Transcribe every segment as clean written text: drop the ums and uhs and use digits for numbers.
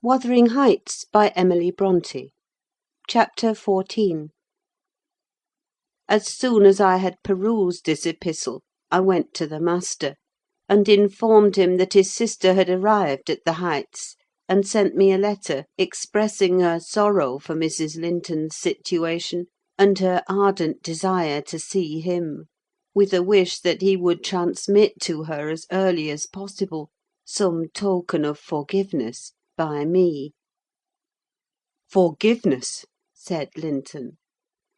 Wuthering Heights, by Emily Bronte. Chapter 14. As soon as I had perused this epistle, I went to the master, and informed him that his sister had arrived at the Heights, and sent me a letter expressing her sorrow for Mrs. Linton's situation, and her ardent desire to see him, with a wish that he would transmit to her as early as possible some token of forgiveness by me. "Forgiveness!" said Linton.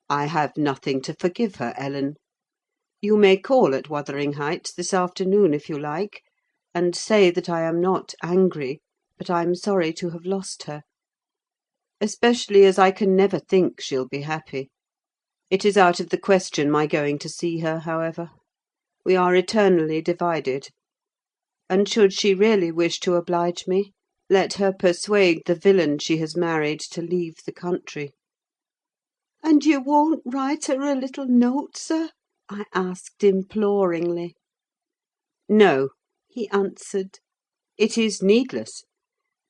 "I have nothing to forgive her, Ellen. You may call at Wuthering Heights this afternoon, if you like, and say that I am not angry, but I'm sorry to have lost her; especially as I can never think she'll be happy. It is out of the question my going to see her, however. We are eternally divided; and should she really wish to oblige me, let her persuade the villain she has married to leave the country." "And you won't write her a little note, sir?" I asked imploringly. "No," he answered. "it is needless.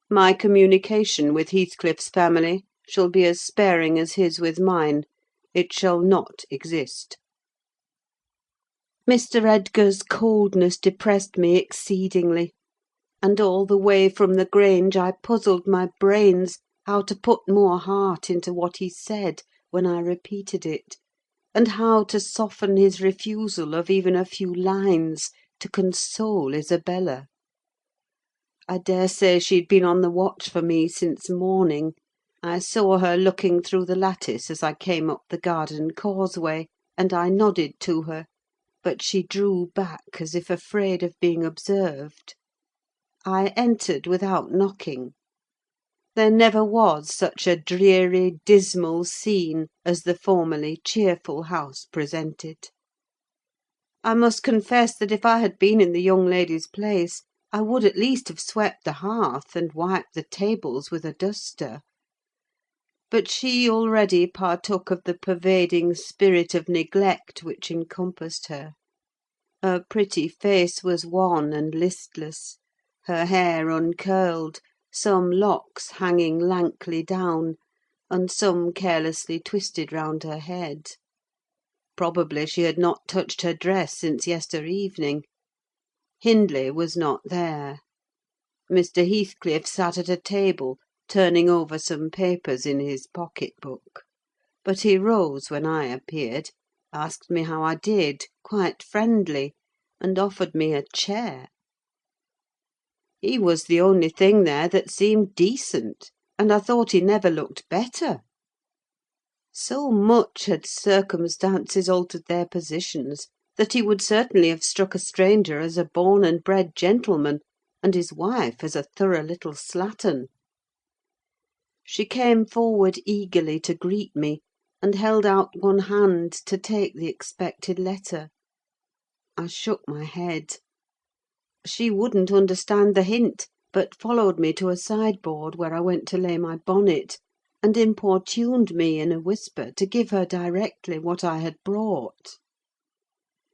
My communication with Heathcliff's family shall be as sparing as his with mine. It shall not exist." Mr. Edgar's coldness depressed me exceedingly, and all the way from the Grange I puzzled my brains how to put more heart into what he said when I repeated it, and how to soften his refusal of even a few lines to console Isabella. I daresay she'd been on the watch for me since morning. I saw her looking through the lattice as I came up the garden causeway, and I nodded to her, but she drew back as if afraid of being observed. I entered without knocking. There never was such a dreary, dismal scene as the formerly cheerful house presented. I must confess that if I had been in the young lady's place, I would at least have swept the hearth and wiped the tables with a duster. But she already partook of the pervading spirit of neglect which encompassed her. Her pretty face was wan and listless, her hair uncurled, some locks hanging lankly down, and some carelessly twisted round her head. Probably she had not touched her dress since yester evening. Hindley was not there. Mr. Heathcliff sat at a table, turning over some papers in his pocket-book; but he rose when I appeared, asked me how I did, quite friendly, and offered me a chair. He was the only thing there that seemed decent, and I thought he never looked better. So much had circumstances altered their positions, that he would certainly have struck a stranger as a born and bred gentleman, and his wife as a thorough little slattern. She came forward eagerly to greet me, and held out one hand to take the expected letter. I shook my head. She wouldn't understand the hint, but followed me to a sideboard, where I went to lay my bonnet, and importuned me in a whisper to give her directly what I had brought.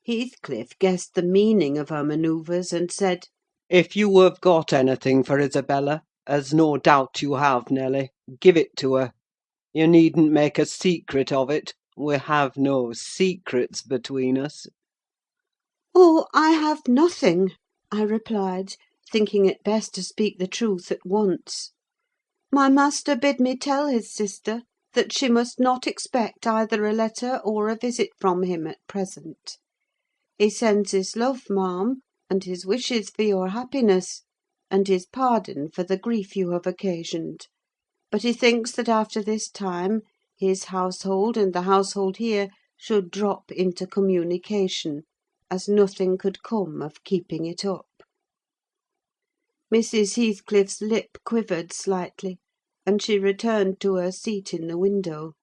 Heathcliff guessed the meaning of her manoeuvres, and said, "If you have got anything for Isabella, as no doubt you have, Nelly, give it to her. You needn't make a secret of it: we have no secrets between us." "Oh, I have nothing," I replied, thinking it best to speak the truth at once. "My master bid me tell his sister that she must not expect either a letter or a visit from him at present. He sends his love, ma'am, and his wishes for your happiness, and his pardon for the grief you have occasioned; but he thinks that after this time his household and the household here should drop into communication, as nothing could come of keeping it up." Mrs. Heathcliff's lip quivered slightly, and she returned to her seat in the window.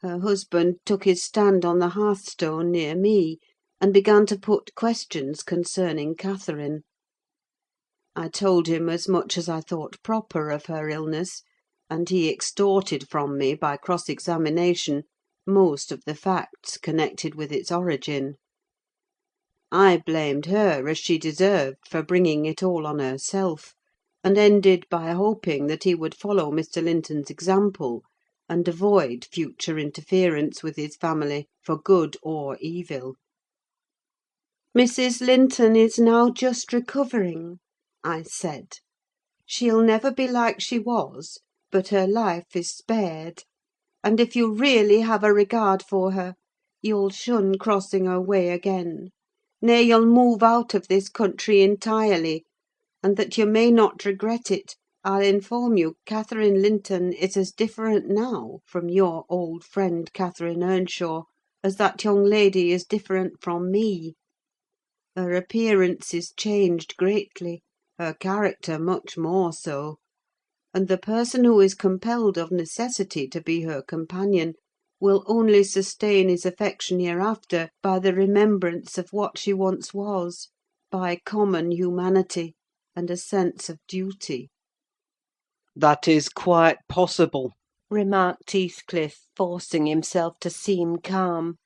Her husband took his stand on the hearthstone near me, and began to put questions concerning Catherine. I told him as much as I thought proper of her illness, and he extorted from me, by cross-examination, most of the facts connected with its origin. I blamed her, as she deserved, for bringing it all on herself, and ended by hoping that he would follow Mr. Linton's example, and avoid future interference with his family for good or evil. "Mrs. Linton is now just recovering," I said. "She'll never be like she was, but her life is spared; and if you really have a regard for her, you'll shun crossing her way again. Nay, you'll move out of this country entirely; and that you may not regret it, I'll inform you Catherine Linton is as different now from your old friend Catherine Earnshaw as that young lady is different from me. Her appearance is changed greatly, her character much more so; and the person who is compelled of necessity to be her companion will only sustain his affection hereafter by the remembrance of what she once was, by common humanity and a sense of duty." That is quite possible, remarked Heathcliff, forcing himself to seem calm.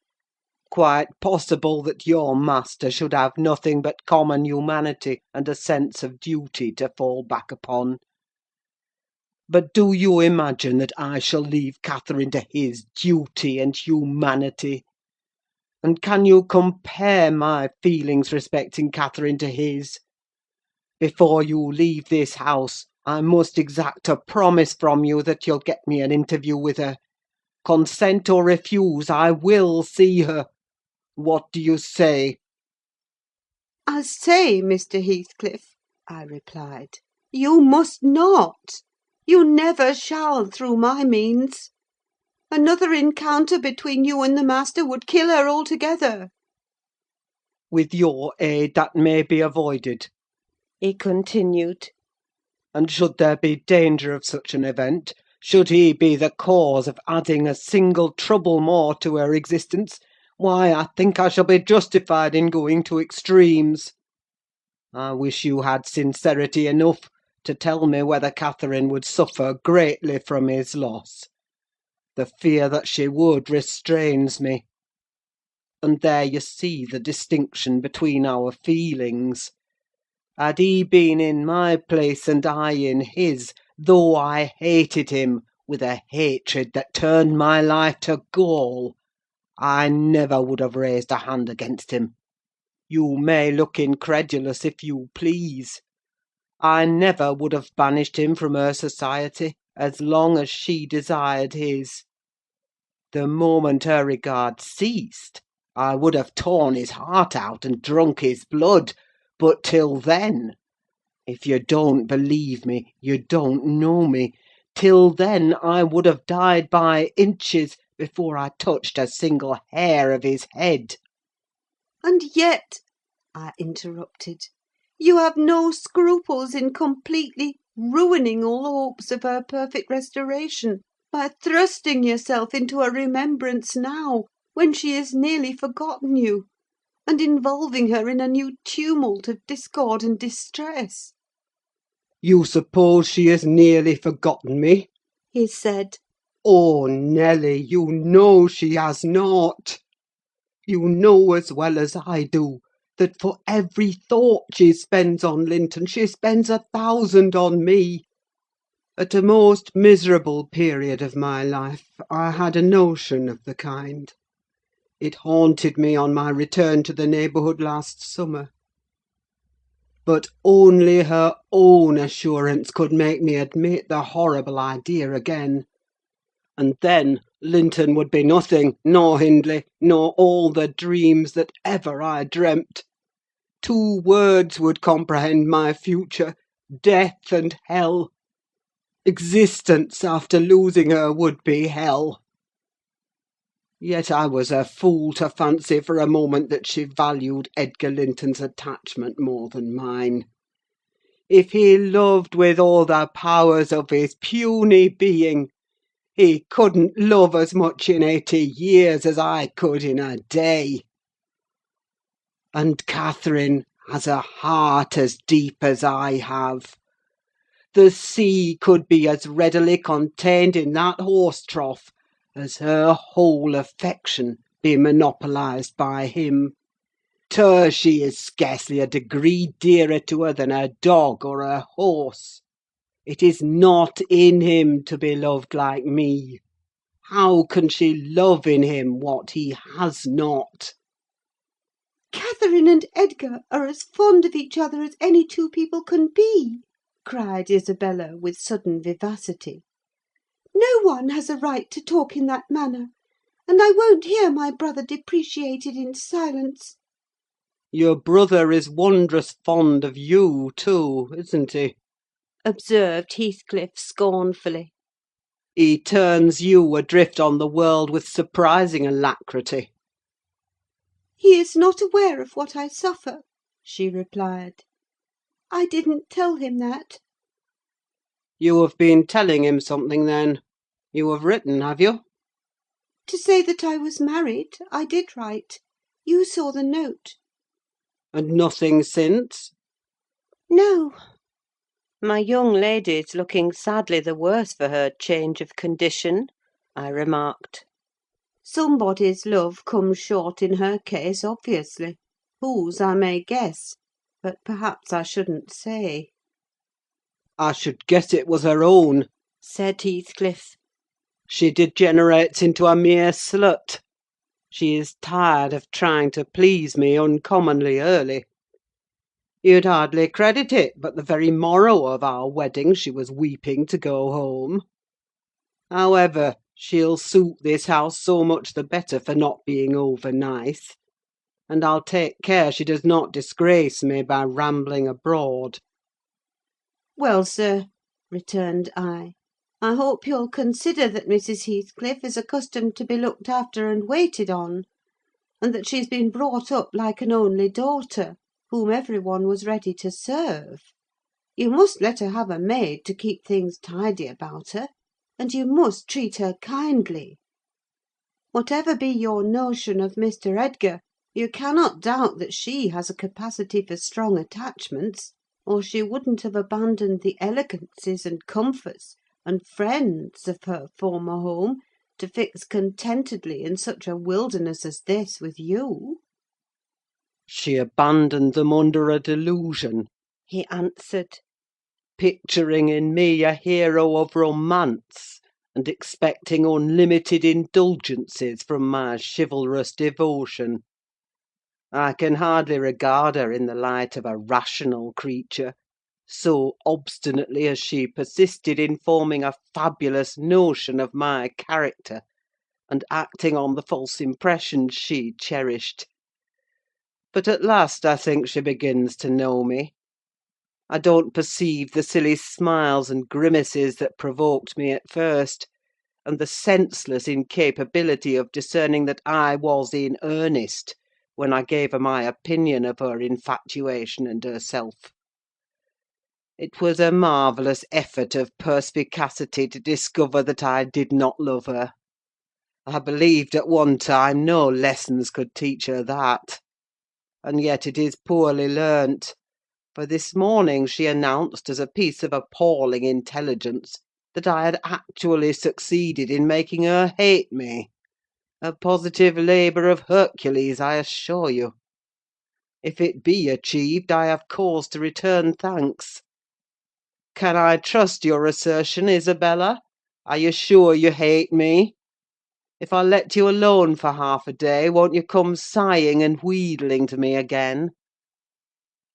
quite possible that your master should have nothing but common humanity and a sense of duty to fall back upon. But do you imagine that I shall leave Catherine to his duty and humanity? And can you compare my feelings respecting Catherine to his? Before you leave this house, I must exact a promise from you that you'll get me an interview with her. Consent or refuse, I will see her. What do you say? "I say, Mr. Heathcliff," I replied, "you must not! You never shall, through my means. Another encounter between you and the master would kill her altogether." With your aid, that may be avoided. He continued. And should there be danger of such an event, should he be the cause of adding a single trouble more to her existence, why, I think I shall be justified in going to extremes. I wish you had sincerity enough to tell me whether Catherine would suffer greatly from his loss. The fear that she would restrains me. And there you see the distinction between our feelings. Had he been in my place and I in his, though I hated him with a hatred that turned my life to gall, I never would have raised a hand against him. You may look incredulous if you please. I never would have banished him from her society as long as she desired his. The moment her regard ceased, I would have torn his heart out and drunk his blood; but till then, if you don't believe me, you don't know me, till then I would have died by inches before I touched a single hair of his head. "And yet," I interrupted, "you have no scruples in completely ruining all hopes of her perfect restoration, by thrusting yourself into her remembrance now, when she has nearly forgotten you, and involving her in a new tumult of discord and distress." You suppose she has nearly forgotten me? he said. Oh, Nelly, you know she has not. You know as well as I do that for every thought she spends on Linton, she spends 1,000 on me. At a most miserable period of my life, I had a notion of the kind. It haunted me on my return to the neighbourhood last summer. But only her own assurance could make me admit the horrible idea again. And then Linton would be nothing, nor Hindley, nor all the dreams that ever I dreamt. 2 words would comprehend my future: death and hell. Existence after losing her would be hell. Yet I was a fool to fancy for a moment that she valued Edgar Linton's attachment more than mine. If he loved with all the powers of his puny being, he couldn't love as much in 80 years as I could in a day. And Catherine has a heart as deep as I have. The sea could be as readily contained in that horse trough as her whole affection be monopolised by him. To her she is scarcely a degree dearer to her than a dog or a horse. It is not in him to be loved like me. How can she love in him what he has not? "Catherine and Edgar are as fond of each other as any two people can be," cried Isabella, with sudden vivacity. "No one has a right to talk in that manner, and I won't hear my brother depreciated in silence." Your brother is wondrous fond of you, too, isn't he? observed Heathcliff scornfully. He turns you adrift on the world with surprising alacrity. "He is not aware of what I suffer," she replied. "I didn't tell him that." You have been telling him something, then? You have written, have you? "To say that I was married, I did write. You saw the note." And nothing since? "No." My young lady's looking sadly the worse for her change of condition," I remarked. "Somebody's love comes short in her case, obviously. Whose, I may guess, but perhaps I shouldn't say." I should guess it was her own. Said Heathcliff. She degenerates into a mere slut. She is tired of trying to please me uncommonly early. You'd hardly credit it, but the very morrow of our wedding she was weeping to go home. However, she'll suit this house so much the better for not being over nice, and I'll take care she does not disgrace me by rambling abroad. "Well, sir," returned I hope you'll consider that Mrs. Heathcliff is accustomed to be looked after and waited on, and that she's been brought up like an only daughter, whom every one was ready to serve. You must let her have a maid to keep things tidy about her, and you must treat her kindly. Whatever be your notion of Mr. Edgar, you cannot doubt that she has a capacity for strong attachments, or she wouldn't have abandoned the elegancies and comforts and friends of her former home to fix contentedly in such a wilderness as this with you." She abandoned them under a delusion, He answered. picturing in me a hero of romance, and expecting unlimited indulgences from my chivalrous devotion. I can hardly regard her in the light of a rational creature, so obstinately has she persisted in forming a fabulous notion of my character, and acting on the false impressions she cherished. But at last I think she begins to know me. I don't perceive the silly smiles and grimaces that provoked me at first, and the senseless incapability of discerning that I was in earnest when I gave her my opinion of her infatuation and herself. It was a marvellous effort of perspicacity to discover that I did not love her. I believed at one time no lessons could teach her that, and yet it is poorly learnt. For this morning she announced, as a piece of appalling intelligence, that I had actually succeeded in making her hate me: a positive labour of Hercules, I assure you. If it be achieved, I have cause to return thanks. Can I trust your assertion, Isabella? Are you sure you hate me? If I let you alone for half a day, won't you come sighing and wheedling to me again?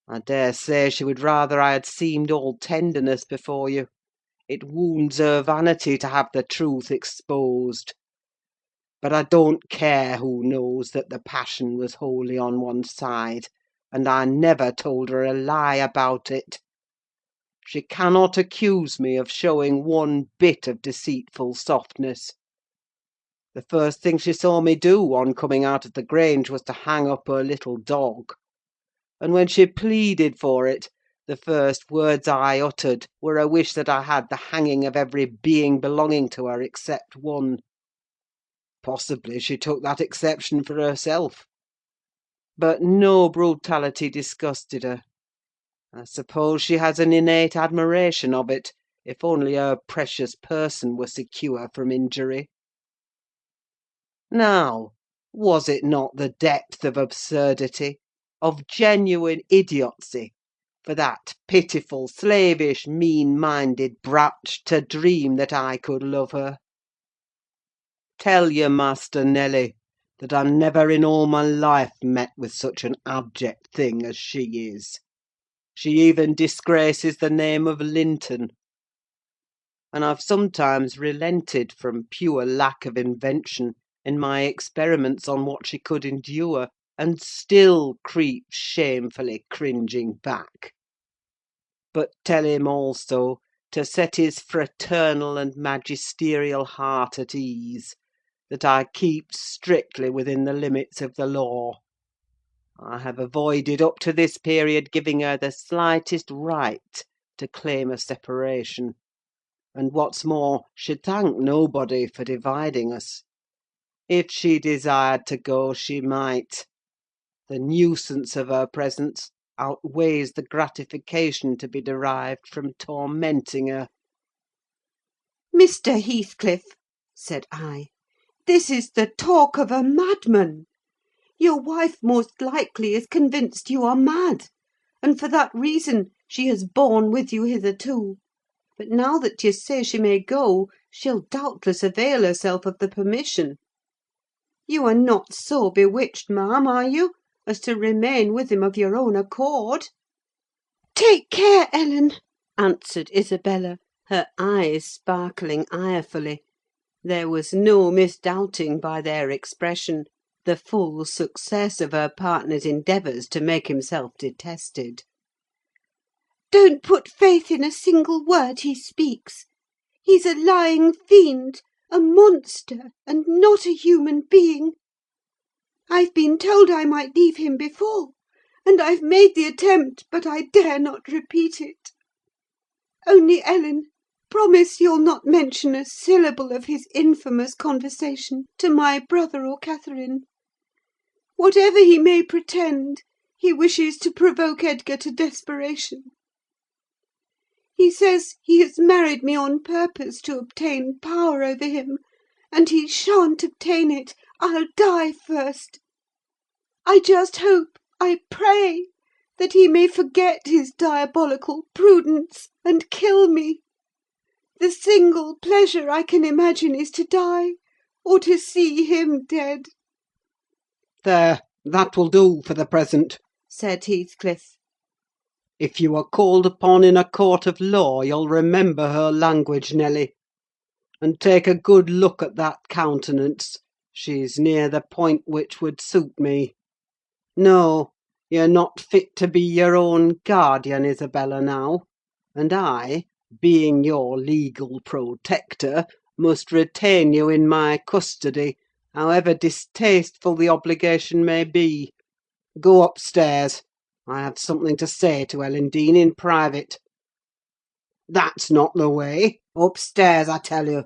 I daresay she would rather I had seemed all tenderness before you. It wounds her vanity to have the truth exposed. But I don't care who knows that the passion was wholly on one side, and I never told her a lie about it. She cannot accuse me of showing one bit of deceitful softness. The first thing she saw me do, on coming out of the Grange, was to hang up her little dog; and when she pleaded for it, the first words I uttered were a wish that I had the hanging of every being belonging to her except one. Possibly she took that exception for herself. But no brutality disgusted her. I suppose she has an innate admiration of it, if only her precious person were secure from injury. Now, was it not the depth of absurdity, of genuine idiocy, for that pitiful, slavish, mean-minded brat to dream that I could love her. Tell your master, Nelly, that I never in all my life met with such an abject thing as she is. She even disgraces the name of Linton; and I've sometimes relented from pure lack of invention in my experiments on what she could endure, and still creeps shamefully cringing back. But tell him also to set his fraternal and magisterial heart at ease, that I keep strictly within the limits of the law. I have avoided up to this period giving her the slightest right to claim a separation; and what's more, she'd thank nobody for dividing us. If she desired to go, she might. The nuisance of her presence outweighs the gratification to be derived from tormenting her. "Mr. Heathcliff," said I, "this is the talk of a madman. Your wife most likely is convinced you are mad, and for that reason she has borne with you hitherto. But now that you say she may go, she'll doubtless avail herself of the permission. You are not so bewitched, ma'am, are you, as to remain with him of your own accord?" "Take care, Ellen," answered Isabella, her eyes sparkling irefully. There was no misdoubting by their expression the full success of her partner's endeavours to make himself detested. "Don't put faith in a single word he speaks. He's a lying fiend, a monster, and not a human being. I've been told I might leave him before, and I've made the attempt, but I dare not repeat it. Only, Ellen, promise you'll not mention a syllable of his infamous conversation to my brother or Catherine. Whatever he may pretend, he wishes to provoke Edgar to desperation. He says he has married me on purpose to obtain power over him, and he shan't obtain it. I'll die first. I just hope, I pray, that he may forget his diabolical prudence and kill me. The single pleasure I can imagine is to die, or to see him dead." There, that will do for the present. said Heathcliff. If you are called upon in a court of law, you'll remember her language, Nelly; and take a good look at that countenance: she's near the point which would suit me. No, you're not fit to be your own guardian, Isabella, now; and I, being your legal protector, must retain you in my custody, however distasteful the obligation may be. Go upstairs. I have something to say to Ellen Dean in private. That's not the way. Upstairs, I tell you.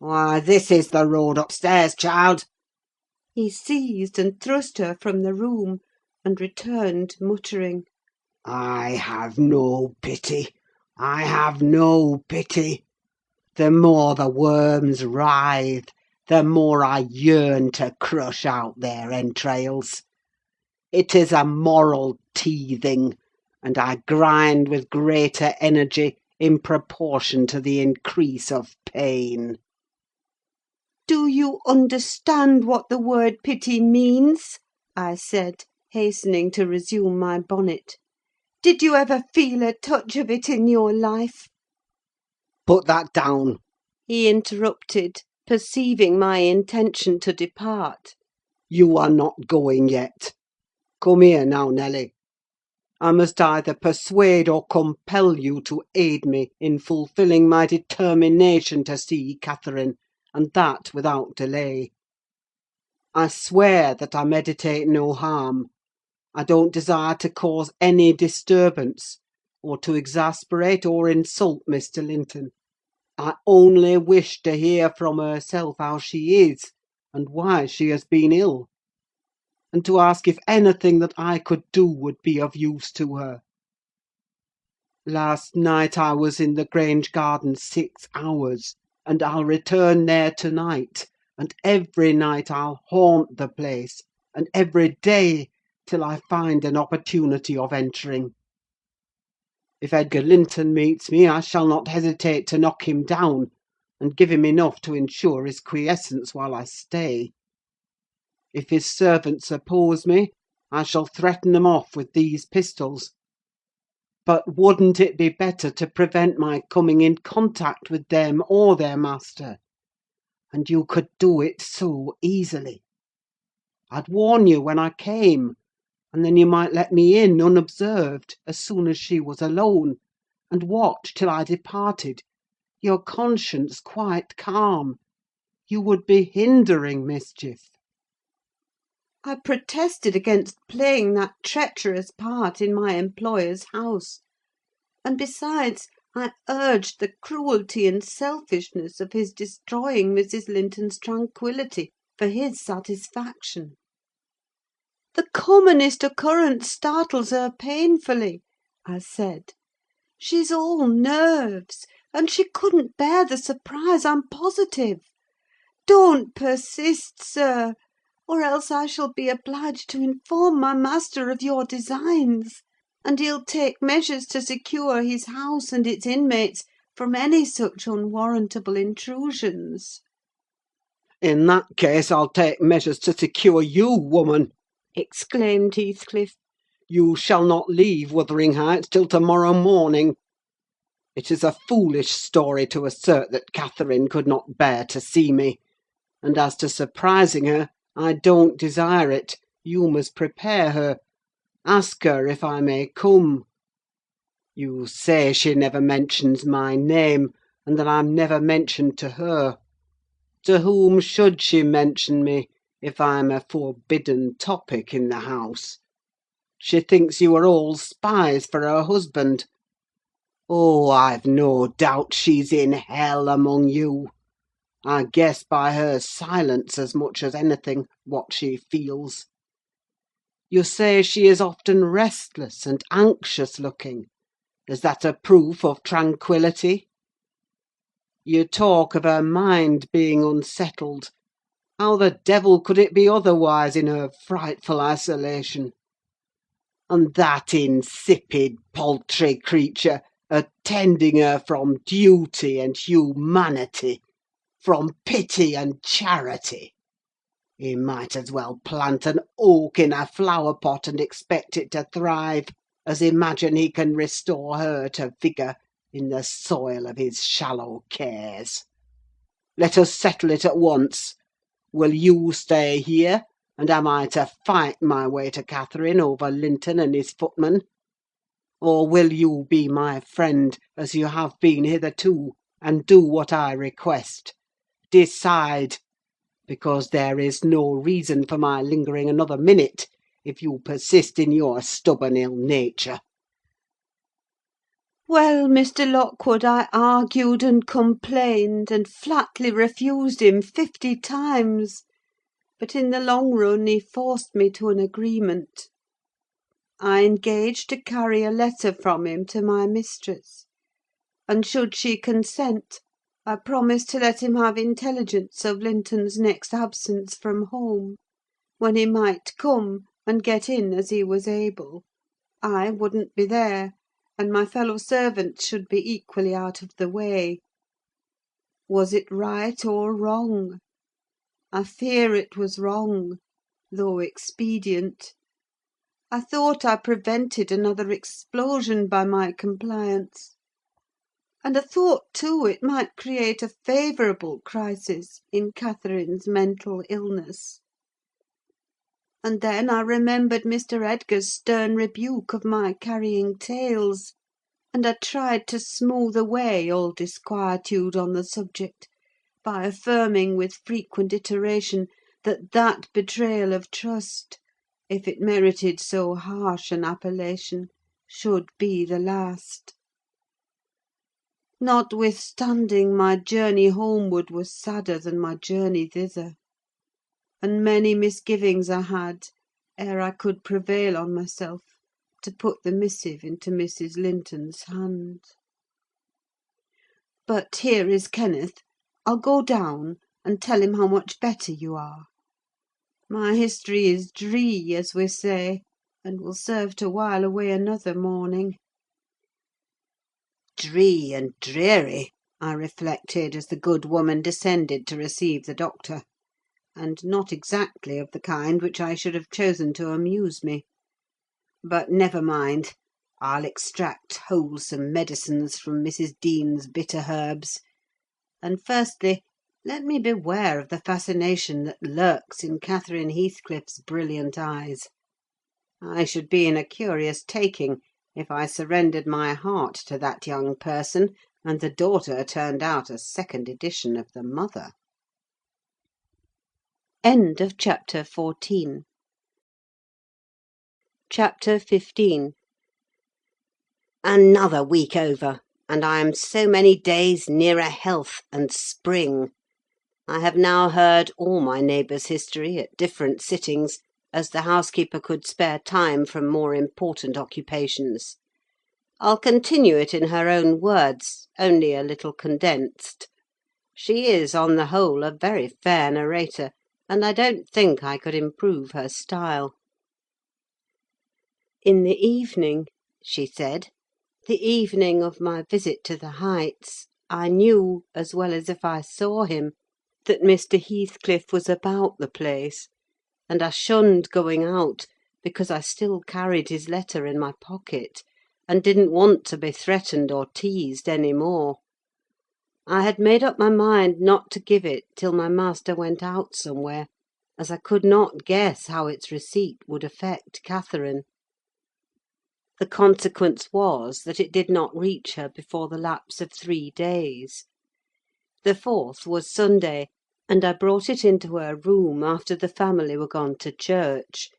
Why, this is the road upstairs, child." He seized and thrust her from the room, and returned muttering, I have no pity. I have no pity. The more the worms writhe, the more I yearn to crush out their entrails. It is a moral teething, and I grind with greater energy in proportion to the increase of pain. "Do you understand what the word pity means?" I said, hastening to resume my bonnet. "Did you ever feel a touch of it in your life?" Put that down, he interrupted, perceiving my intention to depart. you are not going yet. Come here now, Nelly. I must either persuade or compel you to aid me in fulfilling my determination to see Catherine, and that without delay. I swear that I meditate no harm. I don't desire to cause any disturbance, or to exasperate or insult Mr. Linton. I only wish to hear from herself how she is, and why she has been ill, and to ask if anything that I could do would be of use to her. Last night I was in the Grange garden 6 hours, and I'll return there to-night, and every night I'll haunt the place, and every day, till I find an opportunity of entering. If Edgar Linton meets me, I shall not hesitate to knock him down, and give him enough to ensure his quiescence while I stay. If his servants oppose me, I shall threaten them off with these pistols. But wouldn't it be better to prevent my coming in contact with them or their master? And you could do it so easily. I'd warn you when I came, and then you might let me in unobserved as soon as she was alone, and watch till I departed, your conscience quite calm. You would be hindering mischief. I protested against playing that treacherous part in my employer's house; and besides, I urged the cruelty and selfishness of his destroying Mrs. Linton's tranquillity for his satisfaction. "The commonest occurrence startles her painfully," I said. "She's all nerves, and she couldn't bear the surprise, I'm positive. Don't persist, sir, or else I shall be obliged to inform my master of your designs, and he'll take measures to secure his house and its inmates from any such unwarrantable intrusions." In that case, I'll take measures to secure you, woman!" exclaimed Heathcliff. "You shall not leave Wuthering Heights till to-morrow morning. It is a foolish story to assert that Catherine could not bear to see me; and as to surprising her, I don't desire it. You must prepare her. Ask her if I may come. You say she never mentions my name, and that I'm never mentioned to her. To whom should she mention me, if I'm a forbidden topic in the house? She thinks you are all spies for her husband. Oh, I've no doubt she's in hell among you. I guess by her silence as much as anything what she feels. You say she is often restless and anxious-looking. Is that a proof of tranquillity? You talk of her mind being unsettled. How the devil could it be otherwise in her frightful isolation? And that insipid, paltry creature attending her from duty and humanity, from pity and charity! He might as well plant an oak in a flower pot and expect it to thrive, as imagine he can restore her to vigour in the soil of his shallow cares. Let us settle it at once. Will you stay here, and am I to fight my way to Catherine over Linton and his footman? Or will you be my friend, as you have been hitherto, and do what I request? Decide, because there is no reason for my lingering another minute, if you persist in your stubborn ill nature." Well, Mr. Lockwood, I argued and complained, and flatly refused him 50 times; but in the long run he forced me to an agreement. I engaged to carry a letter from him to my mistress, and should she consent, I promised to let him have intelligence of Linton's next absence from home, when he might come and get in as he was able. I wouldn't be there, and my fellow servants should be equally out of the way. Was it right or wrong? I fear it was wrong, though expedient. I thought I prevented another explosion by my compliance; and I thought, too, it might create a favourable crisis in Catherine's mental illness. And then I remembered Mr. Edgar's stern rebuke of my carrying tales, and I tried to smooth away all disquietude on the subject by affirming with frequent iteration that betrayal of trust, if it merited so harsh an appellation, should be the last. Notwithstanding, my journey homeward was sadder than my journey thither; and many misgivings I had, ere I could prevail on myself to put the missive into Mrs. Linton's hand. But here is Kenneth. I'll go down and tell him how much better you are. My history is dree, as we say, and will serve to while away another morning. dree and dreary," I reflected, as the good woman descended to receive the doctor, and not exactly of the kind which I should have chosen to amuse me. But never mind, I'll extract wholesome medicines from Mrs. Dean's bitter herbs. And firstly, let me beware of the fascination that lurks in Catherine Heathcliff's brilliant eyes. I should be in a curious taking if I surrendered my heart to that young person, and the daughter turned out a second edition of the mother. End of chapter 14. Chapter 15. Another week over, and I am so many days nearer health and spring. I have now heard all my neighbours' history at different sittings, as the housekeeper could spare time from more important occupations. I'll continue it in her own words, only a little condensed. She is, on the whole, a very fair narrator, and I don't think I could improve her style. "In the evening," she said, "the evening of my visit to the Heights, I knew, as well as if I saw him, that Mr. Heathcliff was about the place, and I shunned going out, because I still carried his letter in my pocket, and didn't want to be threatened or teased any more. I had made up my mind not to give it till my master went out somewhere, as I could not guess how its receipt would affect Catherine. The consequence was that it did not reach her before the lapse of 3 days. The 4th was Sunday, and I brought it into her room after the family were gone to church.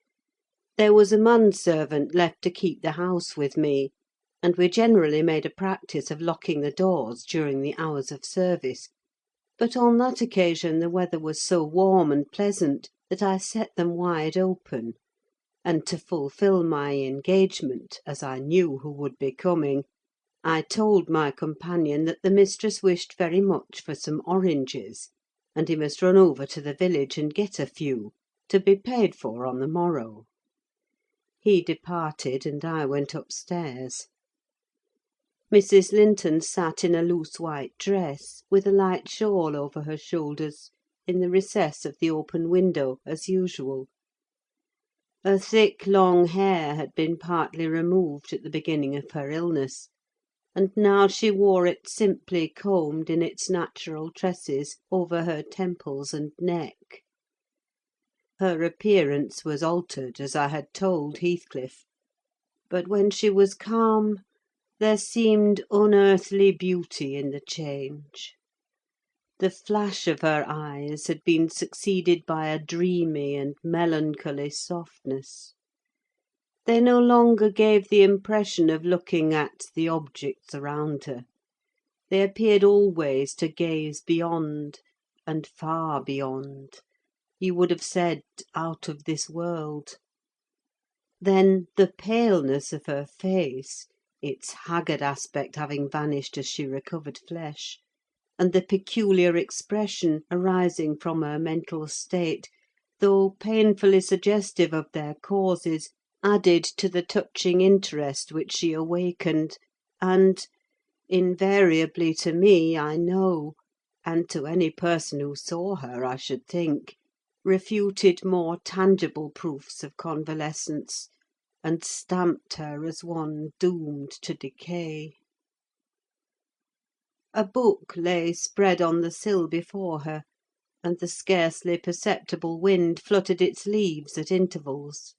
There was a manservant left to keep the house with me, and we generally made a practice of locking the doors during the hours of service; but on that occasion the weather was so warm and pleasant that I set them wide open, and to fulfil my engagement, as I knew who would be coming, I told my companion that the mistress wished very much for some oranges, and he must run over to the village and get a few, to be paid for on the morrow. He departed, and I went upstairs. Mrs. Linton sat in a loose white dress, with a light shawl over her shoulders, in the recess of the open window, as usual. Her thick, long hair had been partly removed at the beginning of her illness, and now she wore it simply combed in its natural tresses over her temples and neck. Her appearance was altered, as I had told Heathcliff; but when she was calm, there seemed unearthly beauty in the change. The flash of her eyes had been succeeded by a dreamy and melancholy softness. They no longer gave the impression of looking at the objects around her: they appeared always to gaze beyond, and far beyond; you would have said, out of this world. Then the paleness of her face, its haggard aspect having vanished as she recovered flesh, and the peculiar expression arising from her mental state, though painfully suggestive of their causes, added to the touching interest which she awakened, and, invariably to me, I know, and to any person who saw her, I should think, refuted more tangible proofs of convalescence, and stamped her as one doomed to decay. A book lay spread on the sill before her, and the scarcely perceptible wind fluttered its leaves at intervals.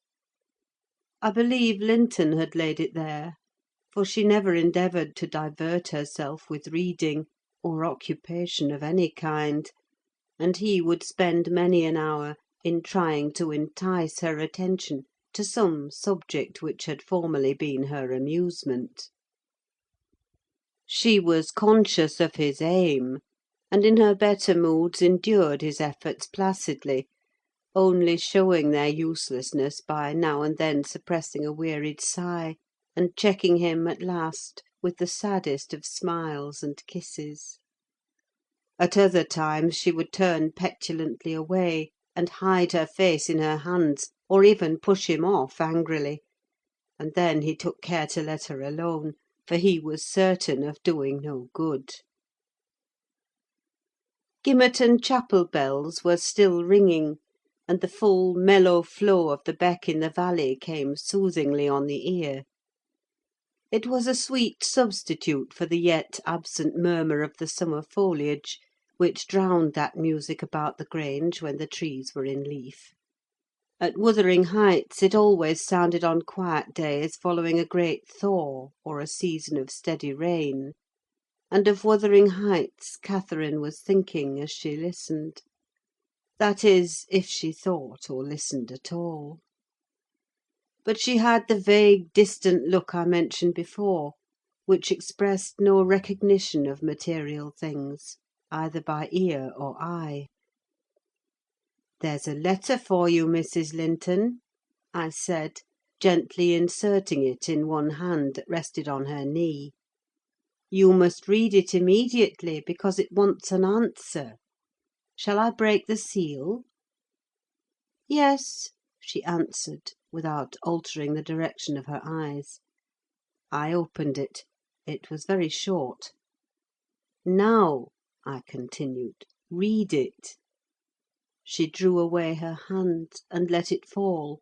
I believe Linton had laid it there, for she never endeavoured to divert herself with reading, or occupation of any kind, and he would spend many an hour in trying to entice her attention to some subject which had formerly been her amusement. She was conscious of his aim, and in her better moods endured his efforts placidly, only showing their uselessness by now and then suppressing a wearied sigh, and checking him at last with the saddest of smiles and kisses. At other times she would turn petulantly away, and hide her face in her hands, or even push him off angrily; and then he took care to let her alone, for he was certain of doing no good. Gimmerton chapel bells were still ringing, and the full, mellow flow of the beck in the valley came soothingly on the ear. It was a sweet substitute for the yet absent murmur of the summer foliage, which drowned that music about the Grange when the trees were in leaf. At Wuthering Heights it always sounded on quiet days following a great thaw, or a season of steady rain; and of Wuthering Heights Catherine was thinking as she listened. That is, if she thought or listened at all. But she had the vague, distant look I mentioned before, which expressed no recognition of material things, either by ear or eye. "There's a letter for you, Mrs. Linton," I said, gently inserting it in one hand that rested on her knee. "You must read it immediately, because it wants an answer. Shall I break the seal?" "Yes," she answered, without altering the direction of her eyes. I opened it. It was very short. "Now," I continued, "read it." She drew away her hand, and let it fall.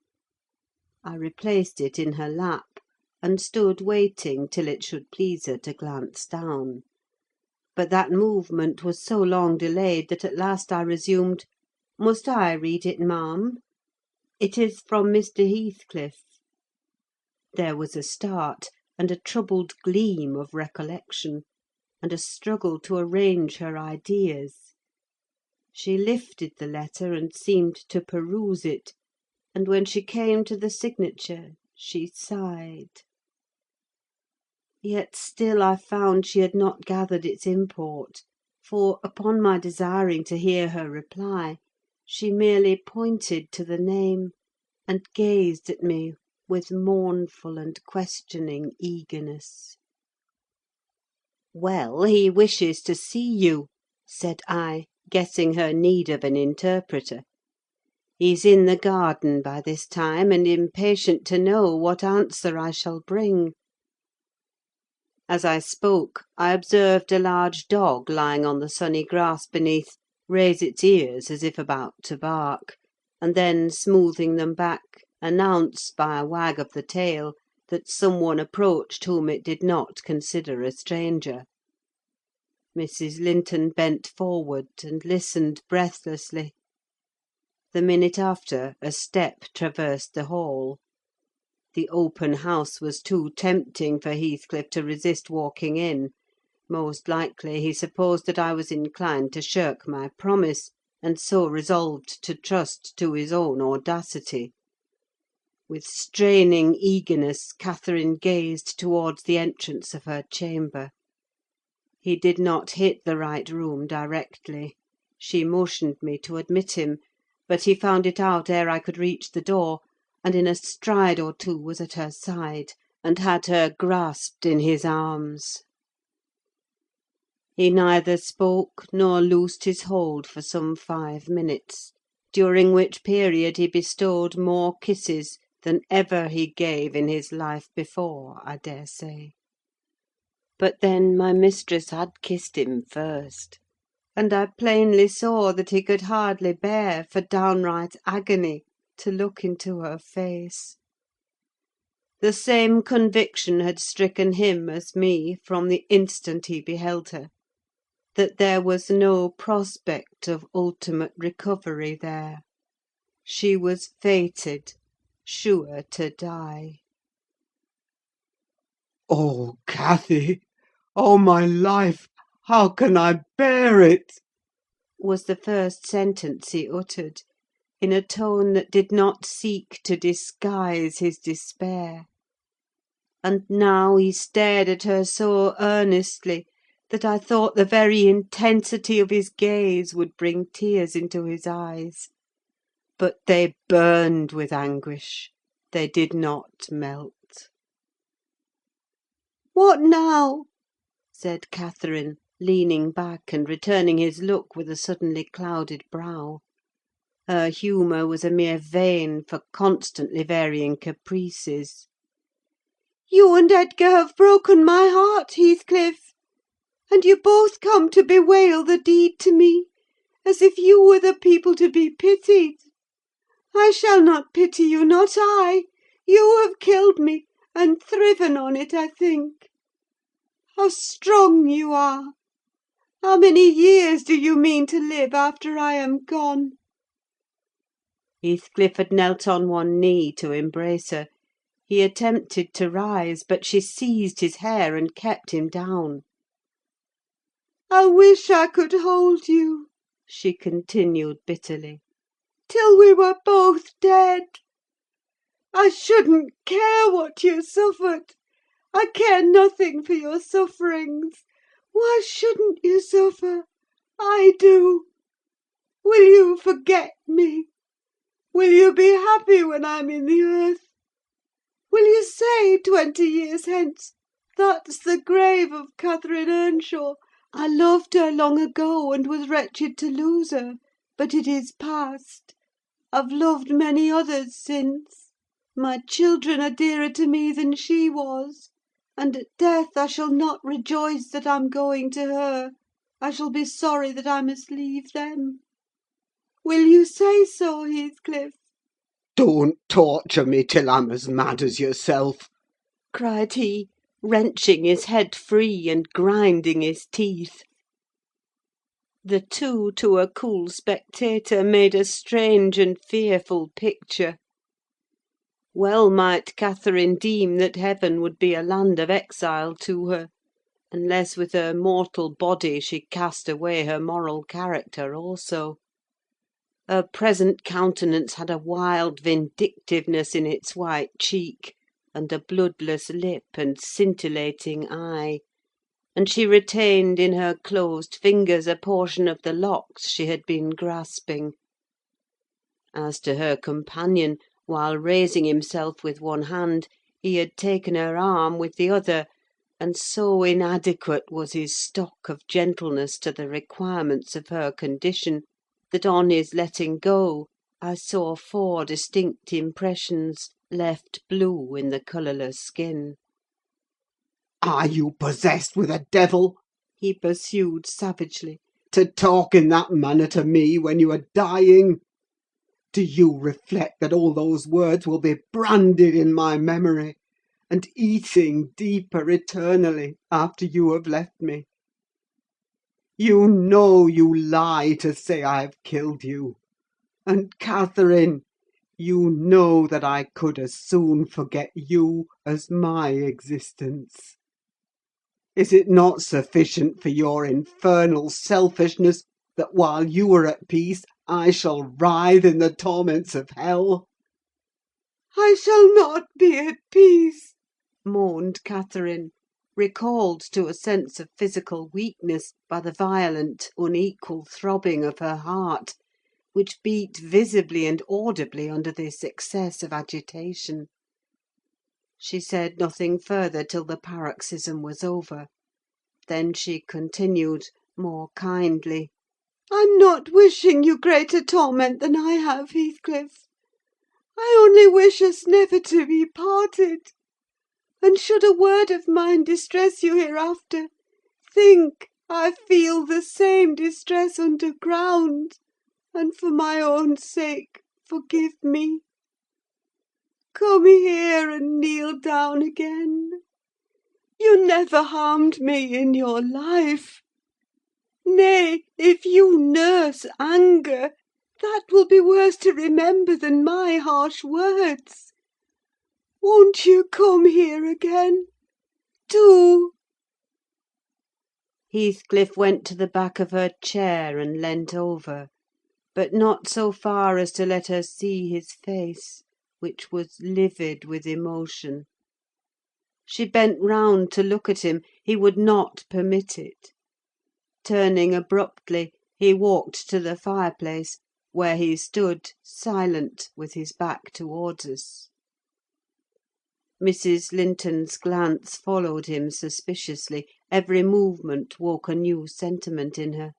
I replaced it in her lap, and stood waiting till it should please her to glance down. But that movement was so long delayed that at last I resumed, "Must I read it, ma'am? It is from Mr. Heathcliff." There was a start, and a troubled gleam of recollection, and a struggle to arrange her ideas. She lifted the letter, and seemed to peruse it, and when she came to the signature, she sighed. Yet still I found she had not gathered its import, for, upon my desiring to hear her reply, she merely pointed to the name, and gazed at me with mournful and questioning eagerness. "Well, he wishes to see you," said I, guessing her need of an interpreter. "He's in the garden by this time, and impatient to know what answer I shall bring." As I spoke, I observed a large dog lying on the sunny grass beneath raise its ears as if about to bark, and then, smoothing them back, announce, by a wag of the tail, that some one approached whom it did not consider a stranger. Mrs. Linton bent forward, and listened breathlessly. The minute after, a step traversed the hall. The open house was too tempting for Heathcliff to resist walking in: most likely he supposed that I was inclined to shirk my promise, and so resolved to trust to his own audacity. With straining eagerness, Catherine gazed towards the entrance of her chamber. He did not hit the right room directly. She motioned me to admit him, but he found it out ere I could reach the door, and in a stride or two was at her side, and had her grasped in his arms. He neither spoke nor loosed his hold for some 5 minutes, during which period he bestowed more kisses than ever he gave in his life before, I daresay. But then my mistress had kissed him first, and I plainly saw that he could hardly bear, for downright agony, to look into her face. The same conviction had stricken him as me from the instant he beheld her: that there was no prospect of ultimate recovery there. She was fated, sure to die. "Oh, Cathy! Oh, my life! How can I bear it?" Was the first sentence he uttered, in a tone that did not seek to disguise his despair. And now he stared at her so earnestly that I thought the very intensity of his gaze would bring tears into his eyes. But they burned with anguish: they did not melt. "What now?" said Catherine, leaning back, and returning his look with a suddenly clouded brow. Her humour was a mere vein for constantly varying caprices. You and Edgar have broken my heart, Heathcliff, and you both come to bewail the deed to me, as if you were the people to be pitied. I shall not pity you, not I. You have killed me, and thriven on it, I think. How strong you are! How many years do you mean to live after I am gone?" Heathcliff had knelt on one knee to embrace her. He attempted to rise, but she seized his hair and kept him down. "I wish I could hold you," she continued bitterly, "till we were both dead. I shouldn't care what you suffered. I care nothing for your sufferings. Why shouldn't you suffer? I do. Will you forget me? Will you be happy when I'm in the earth? Will you say 20 years hence, 'That's the grave of Catherine Earnshaw. I loved her long ago, and was wretched to lose her; but it is past. I've loved many others since. My children are dearer to me than she was; and at death I shall not rejoice that I'm going to her. I shall be sorry that I must leave them.' Will you say so, Heathcliff?" Don't torture me till I'm as mad as yourself!" cried he, wrenching his head free, and grinding his teeth. The two, to a cool spectator, made a strange and fearful picture. Well might Catherine deem that heaven would be a land of exile to her, unless with her mortal body she cast away her moral character also. Her present countenance had a wild vindictiveness in its white cheek, and a bloodless lip and scintillating eye; and she retained in her closed fingers a portion of the locks she had been grasping. As to her companion, while raising himself with one hand, he had taken her arm with the other, and so inadequate was his stock of gentleness to the requirements of her condition, that on his letting go I saw 4 distinct impressions, left blue in the colourless skin. "Are you possessed with a devil?" He pursued savagely. "To talk in that manner to me when you are dying? Do you reflect that all those words will be branded in my memory, and eating deeper eternally after you have left me? You know you lie to say I have killed you; and, Catherine, you know that I could as soon forget you as my existence. Is it not sufficient for your infernal selfishness that while you are at peace I shall writhe in the torments of hell?" "I shall not be at peace," moaned Catherine, recalled to a sense of physical weakness by the violent, unequal throbbing of her heart, which beat visibly and audibly under this excess of agitation. She said nothing further till the paroxysm was over. Then she continued, more kindly— "I'm not wishing you greater torment than I have, Heathcliff. I only wish us never to be parted. And should a word of mine distress you hereafter, think I feel the same distress underground, and for my own sake forgive me. Come here and kneel down again. You never harmed me in your life. Nay, if you nurse anger, that will be worse to remember than my harsh words. Won't you come here again? Do!" Heathcliff went to the back of her chair and leant over, but not so far as to let her see his face, which was livid with emotion. She bent round to look at him: he would not permit it. Turning abruptly, he walked to the fireplace, where he stood, silent, with his back towards us. Mrs. Linton's glance followed him suspiciously; every movement woke a new sentiment in her.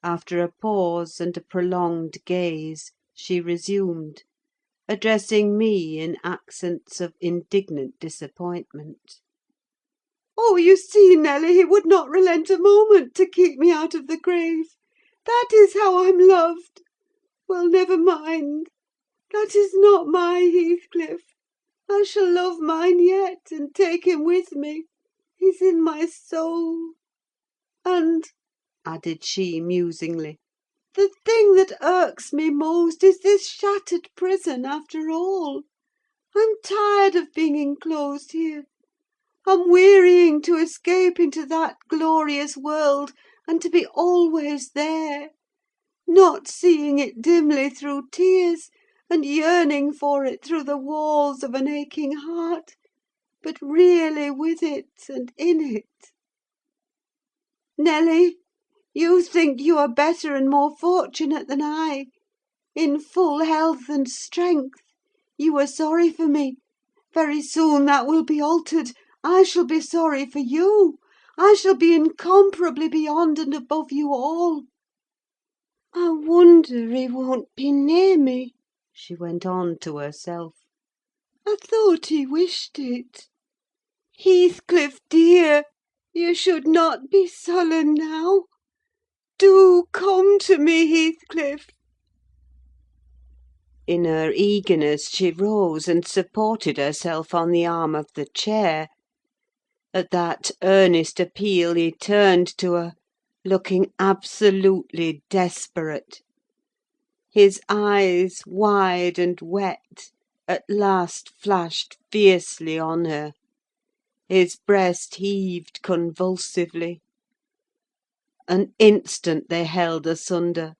After a pause and a prolonged gaze, she resumed. addressing me in accents of indignant disappointment. "Oh, you see, Nelly, he would not relent a moment to keep me out of the grave. That is how I'm loved. Well, never mind. That is not my Heathcliff. I shall love mine yet, and take him with me. He's in my soul. And," added she musingly, "the thing that irks me most is this shattered prison, after all. I'm tired of being enclosed here. I'm wearying to escape into that glorious world, and to be always there, not seeing it dimly through tears, and yearning for it through the walls of an aching heart, but really with it and in it. Nelly, you think you are better and more fortunate than I. In full health and strength, you are sorry for me. Very soon that will be altered. I shall be sorry for you. I shall be incomparably beyond and above you all. I wonder he won't be near me," she went on to herself. "I thought he wished it. Heathcliff, dear, you should not be sullen now. Do come to me, Heathcliff." In her eagerness, she rose and supported herself on the arm of the chair. At that earnest appeal he turned to her, looking absolutely desperate. His eyes, wide and wet, at last flashed fiercely on her. His breast heaved convulsively. An instant they held asunder,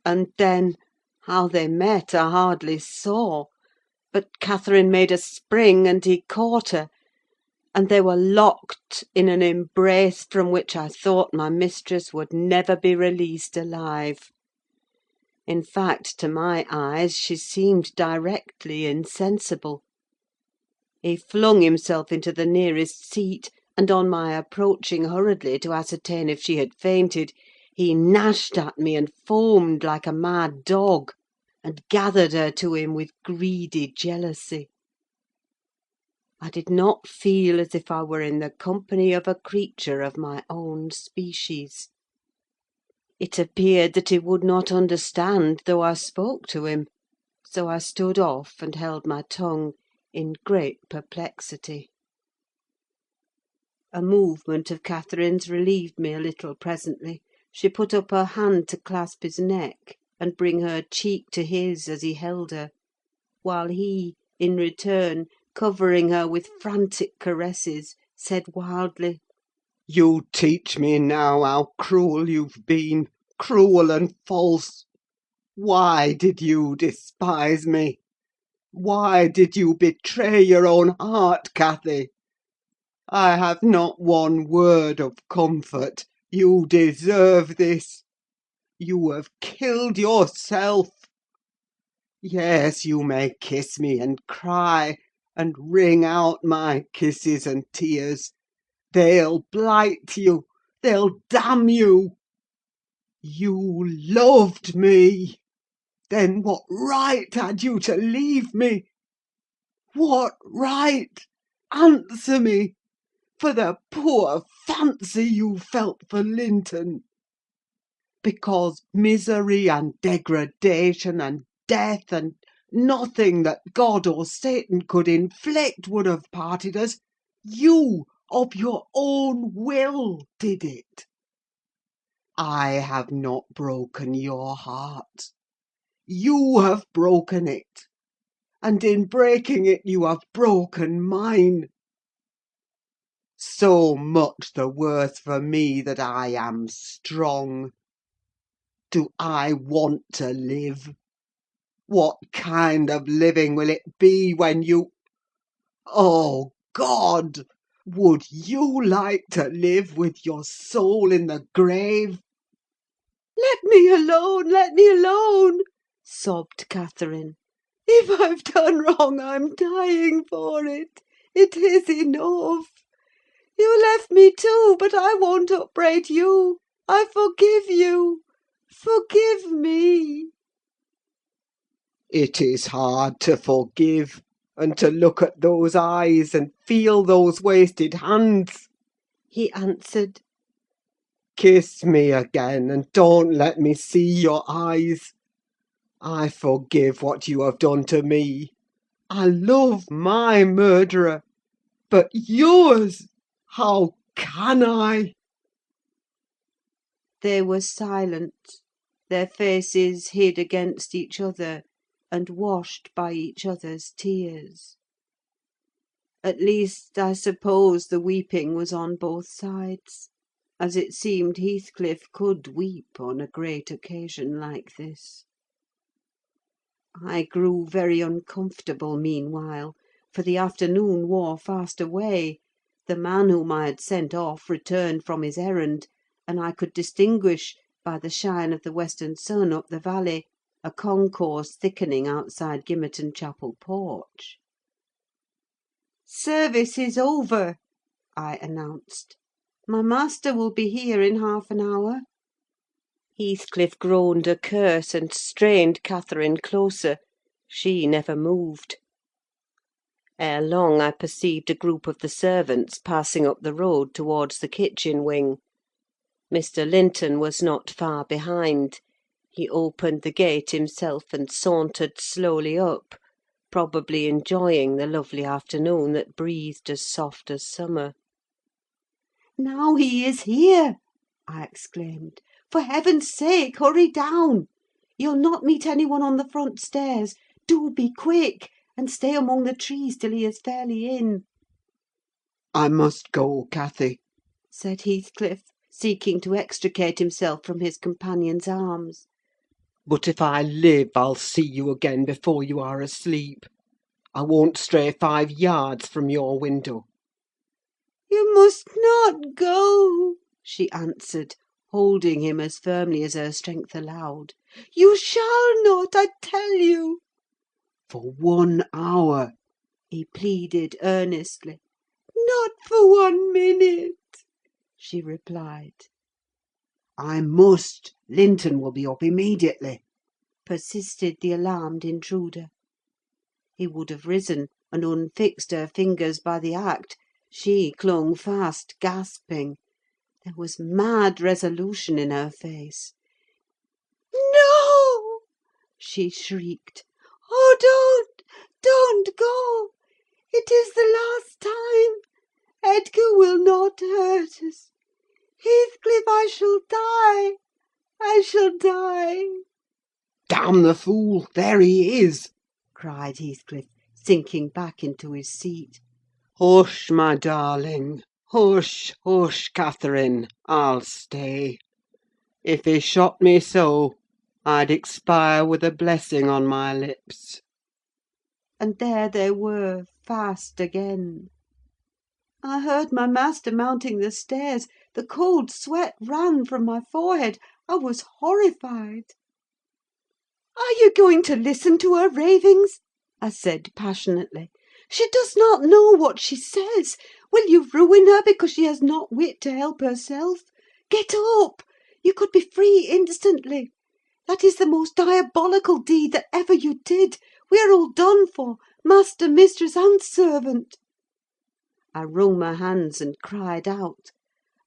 and then, how they met I hardly saw; but Catherine made a spring, and he caught her, and they were locked in an embrace from which I thought my mistress would never be released alive. In fact, to my eyes, she seemed directly insensible. He flung himself into the nearest seat, and on my approaching hurriedly to ascertain if she had fainted, he gnashed at me and foamed like a mad dog, and gathered her to him with greedy jealousy. I did not feel as if I were in the company of a creature of my own species. It appeared that he would not understand though I spoke to him, so I stood off and held my tongue in great perplexity. A movement of Catherine's relieved me a little presently. She put up her hand to clasp his neck, and bring her cheek to his as he held her; while he, in return, covering her with frantic caresses, said wildly— You teach me now how cruel you've been, cruel and false. Why did you despise me? Why did you betray your own heart, Cathy? I have not one word of comfort. You deserve this. You have killed yourself. Yes, you may kiss me and cry, and wring out my kisses and tears. They'll blight you. They'll damn you. You loved me. Then what right had you to leave me? What right? Answer me, for the poor fancy you felt for Linton. Because misery and degradation and death and nothing that God or Satan could inflict would have parted us, you, of your own will, did it. I have not broken your heart. You have broken it, and in breaking it you have broken mine. So much the worse for me that I am strong. Do I want to live? What kind of living will it be when you... Oh, God! Would you like to live with your soul in the grave? "Let me alone! Let me alone!" sobbed Catherine. "If I've done wrong, I'm dying for it. It is enough. You left me too, but I won't upbraid you. I forgive you. Forgive me." It is hard to forgive, and to look at those eyes and feel those wasted hands. he answered. Kiss me again, and don't let me see your eyes. I forgive what you have done to me. I love my murderer, but yours, how can I? They were silent, their faces hid against each other, and washed by each other's tears. At least, I suppose the weeping was on both sides, as it seemed Heathcliff could weep on a great occasion like this. I grew very uncomfortable meanwhile, for the afternoon wore fast away. The man whom I had sent off returned from his errand, and I could distinguish, by the shine of the western sun up the valley, a concourse thickening outside Gimmerton Chapel porch. "Service is over," I announced. "My master will be here in half an hour." Heathcliff groaned a curse, and strained Catherine closer. She never moved. Ere long I perceived a group of the servants passing up the road towards the kitchen wing. Mr. Linton was not far behind. He opened the gate himself and sauntered slowly up, probably enjoying the lovely afternoon that breathed as soft as summer. "Now he is here!" I exclaimed. "For heaven's sake, hurry down! You'll not meet any one on the front stairs. Do be quick, and stay among the trees till he is fairly in." I must go, Cathy. said Heathcliff, seeking to extricate himself from his companion's arms. But if I live, I'll see you again before you are asleep. I won't stray 5 yards from your window. "You must not go," she answered, holding him as firmly as her strength allowed. "You shall not, I tell you!" For 1 hour. he pleaded earnestly. "Not for 1 minute," she replied. I must. Linton will be up immediately. Persisted the alarmed intruder. He would have risen and unfixed her fingers by the act. She clung fast, gasping. There was mad resolution in her face. "No!" she shrieked. "Oh, don't go! It is the last time. Edgar will not hurt us. Heathcliff, I shall die! I shall die!" Damn the fool! There he is! cried Heathcliff, sinking back into his seat. Hush, my darling! Hush, hush, Catherine! I'll stay. If he shot me so, I'd expire with a blessing on my lips. And there they were, fast again. I heard my master mounting the stairs. The cold sweat ran from my forehead. I was horrified. "Are you going to listen to her ravings?" I said passionately. "She does not know what she says. Will you ruin her because she has not wit to help herself? Get up! You could be free instantly. That is the most diabolical deed that ever you did. We are all done for, master, mistress, and servant." I wrung my hands and cried out,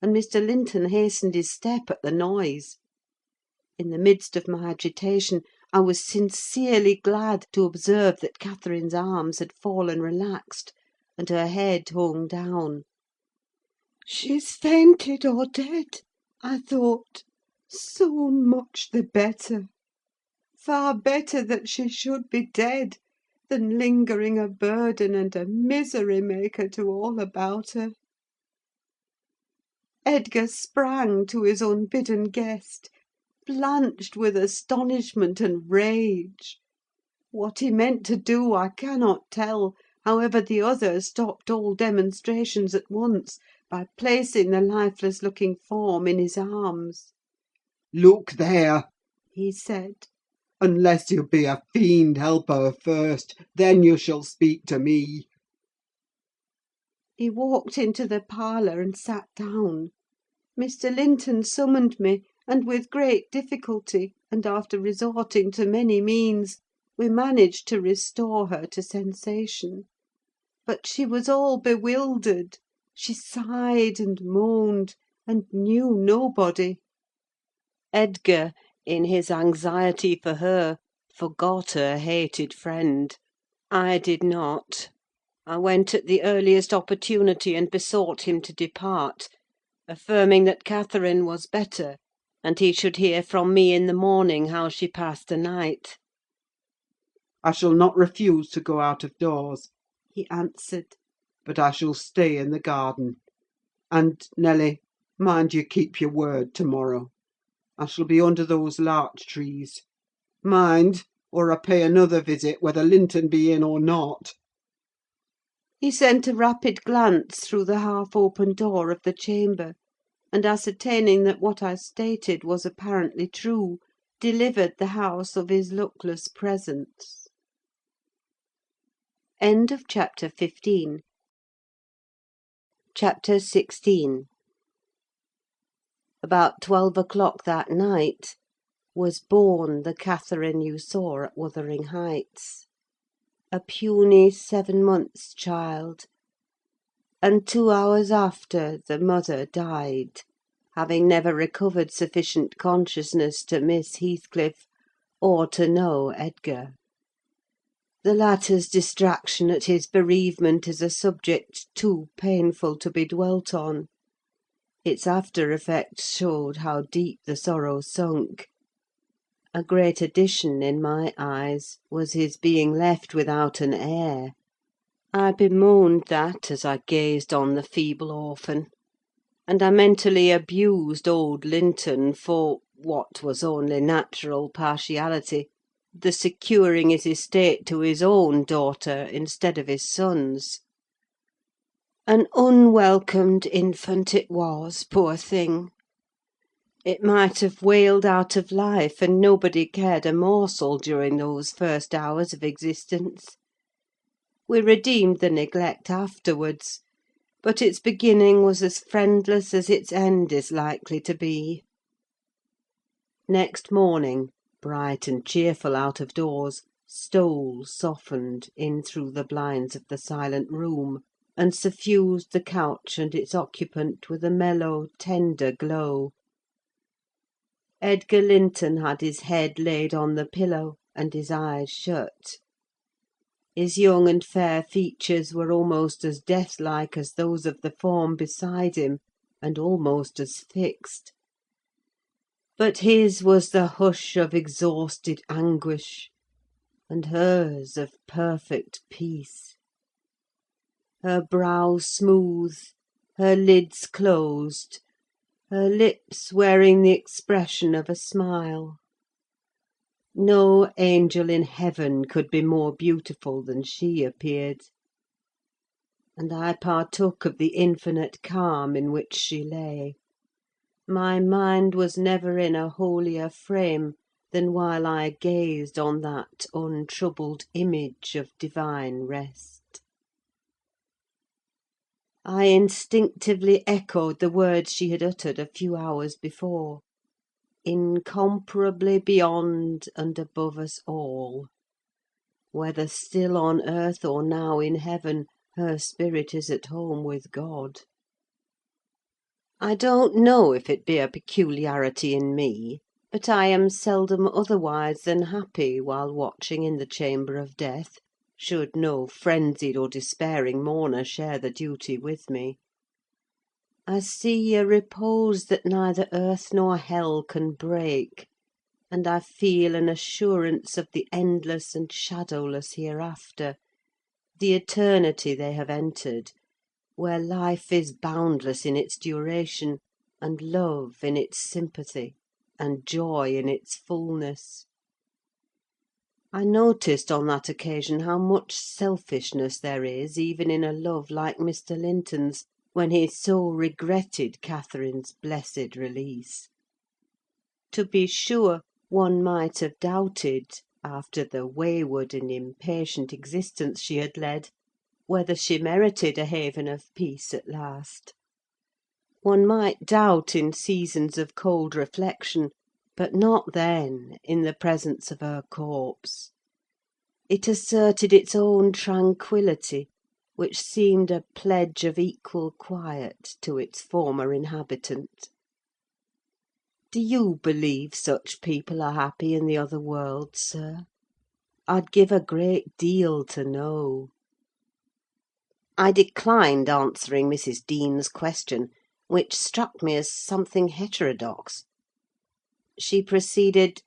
and Mr. Linton hastened his step at the noise. In the midst of my agitation, I was sincerely glad to observe that Catherine's arms had fallen relaxed, and her head hung down. "She's fainted or dead," I thought. "So much the better. Far better that she should be dead than lingering a burden and a misery maker to all about her." Edgar sprang to his unbidden guest, blanched with astonishment and rage. What he meant to do I cannot tell; however, the other stopped all demonstrations at once by placing the lifeless-looking form in his arms. Look there! He said. Unless you be a fiend, help her first, then you shall speak to me. He walked into the parlour and sat down. Mr. Linton summoned me, and with great difficulty, and after resorting to many means, We managed to restore her to sensation. But she was all bewildered. She sighed and moaned, and knew nobody. Edgar, in his anxiety for her, forgot her hated friend. I did not. I went at the earliest opportunity and besought him to depart, affirming that Catherine was better, and he should hear from me in the morning how she passed the night. I shall not refuse to go out of doors, He answered. but I shall stay in the garden. And, Nelly, mind you keep your word to-morrow. I shall be under those larch trees. Mind, or I pay another visit, whether Linton be in or not. He sent a rapid glance through the half-open door of the chamber, and ascertaining that what I stated was apparently true, delivered the house of his luckless presence. End of chapter 15. Chapter 16. About 12 o'clock that night was born the Catherine you saw at Wuthering Heights. A puny 7 months' child, and 2 hours after the mother died, having never recovered sufficient consciousness to miss Heathcliff, or to know Edgar. The latter's distraction at his bereavement is a subject too painful to be dwelt on. Its after-effects showed how deep the sorrow sunk. A great addition, in my eyes, was his being left without an heir. I bemoaned that as I gazed on the feeble orphan, and I mentally abused old Linton for, what was only natural partiality, the securing his estate to his own daughter instead of his son's. An unwelcomed infant it was, poor thing! It might have wailed out of life, and nobody cared a morsel during those first hours of existence. We redeemed the neglect afterwards, but its beginning was as friendless as its end is likely to be. Next morning, bright and cheerful out of doors, stole, softened, in through the blinds of the silent room, and suffused the couch and its occupant with a mellow, tender glow. Edgar Linton had his head laid on the pillow, and his eyes shut. His young and fair features were almost as death-like as those of the form beside him, and almost as fixed. But his was the hush of exhausted anguish, and hers of perfect peace. Her brow smooth, her lids closed, her lips wearing the expression of a smile. No angel in heaven could be more beautiful than she appeared, and I partook of the infinite calm in which she lay. My mind was never in a holier frame than while I gazed on that untroubled image of divine rest. I instinctively echoed the words she had uttered a few hours before. Incomparably beyond and above us all. Whether still on earth or now in heaven, her spirit is at home with God. I don't know if it be a peculiarity in me, but I am seldom otherwise than happy while watching in the chamber of death, should no frenzied or despairing mourner share the duty with me. I see a repose that neither earth nor hell can break, and I feel an assurance of the endless and shadowless hereafter, the eternity they have entered, where life is boundless in its duration, and love in its sympathy, and joy in its fullness. I noticed on that occasion how much selfishness there is even in a love like Mr. Linton's, when he so regretted Catherine's blessed release. To be sure, one might have doubted, after the wayward and impatient existence she had led, whether she merited a haven of peace at last. One might doubt in seasons of cold reflection, but not then, in the presence of her corpse. It asserted its own tranquillity, which seemed a pledge of equal quiet to its former inhabitant. Do you believe such people are happy in the other world, sir? I'd give a great deal to know. I declined answering Mrs. Dean's question, which struck me as something heterodox. She proceeded: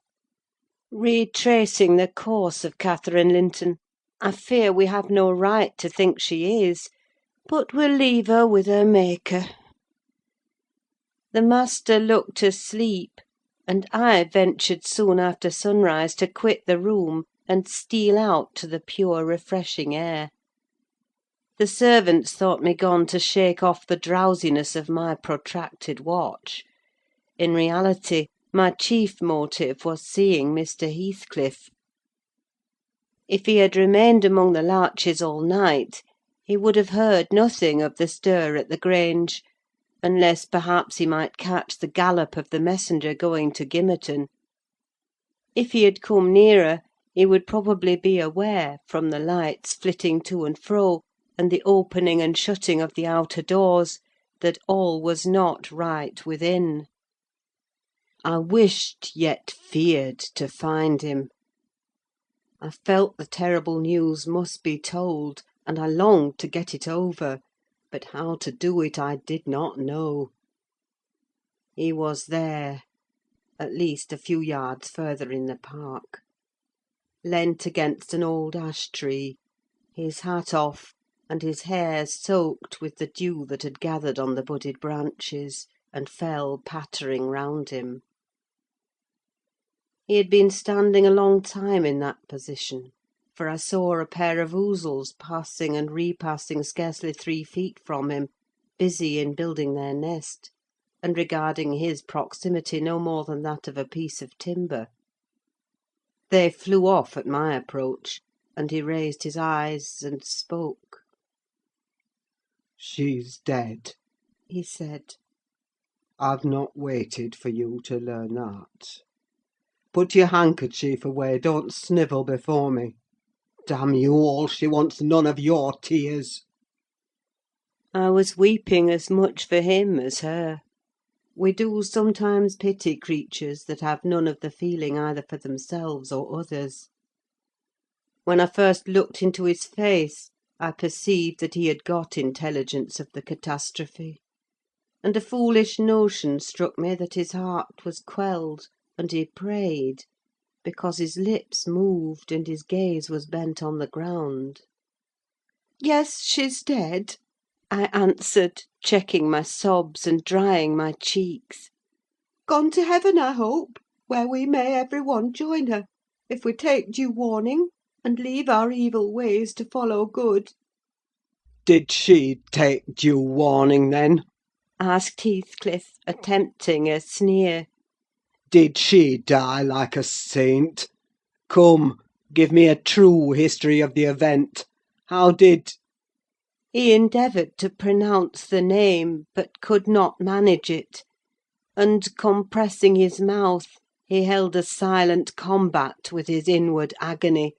"Retracing the course of Catherine Linton, I fear we have no right to think she is, but we'll leave her with her Maker. The master looked asleep, and I ventured soon after sunrise to quit the room and steal out to the pure, refreshing air. The servants thought me gone to shake off the drowsiness of my protracted watch. In reality, my chief motive was seeing Mr. Heathcliff. If he had remained among the larches all night, he would have heard nothing of the stir at the Grange, unless perhaps he might catch the gallop of the messenger going to Gimmerton. If he had come nearer, he would probably be aware, from the lights flitting to and fro, and the opening and shutting of the outer doors, that all was not right within. I wished, yet feared, to find him. I felt the terrible news must be told, and I longed to get it over, but how to do it I did not know. He was there, at least a few yards further in the park, leant against an old ash tree, his hat off, and his hair soaked with the dew that had gathered on the budded branches, and fell pattering round him. He had been standing a long time in that position, for I saw a pair of ouzels passing and repassing scarcely 3 feet from him, busy in building their nest, and regarding his proximity no more than that of a piece of timber. They flew off at my approach, and he raised his eyes and spoke. "She's dead," He said. "I've not waited for you to learn that. Put your handkerchief away, don't snivel before me. Damn you all, she wants none of your tears." I was weeping as much for him as her. We do sometimes pity creatures that have none of the feeling either for themselves or others. When I first looked into his face, I perceived that he had got intelligence of the catastrophe, and a foolish notion struck me that his heart was quelled, and he prayed, because his lips moved and his gaze was bent on the ground. "Yes, she's dead," I answered, checking my sobs and drying my cheeks. "Gone to heaven, I hope, where we may every one join her, if we take due warning, and leave our evil ways to follow good." "Did she take due warning, then?" asked Heathcliff, attempting a sneer. "Did she die like a saint? Come, give me a true history of the event. How did—" He endeavoured to pronounce the name, but could not manage it; and, compressing his mouth, he held a silent combat with his inward agony,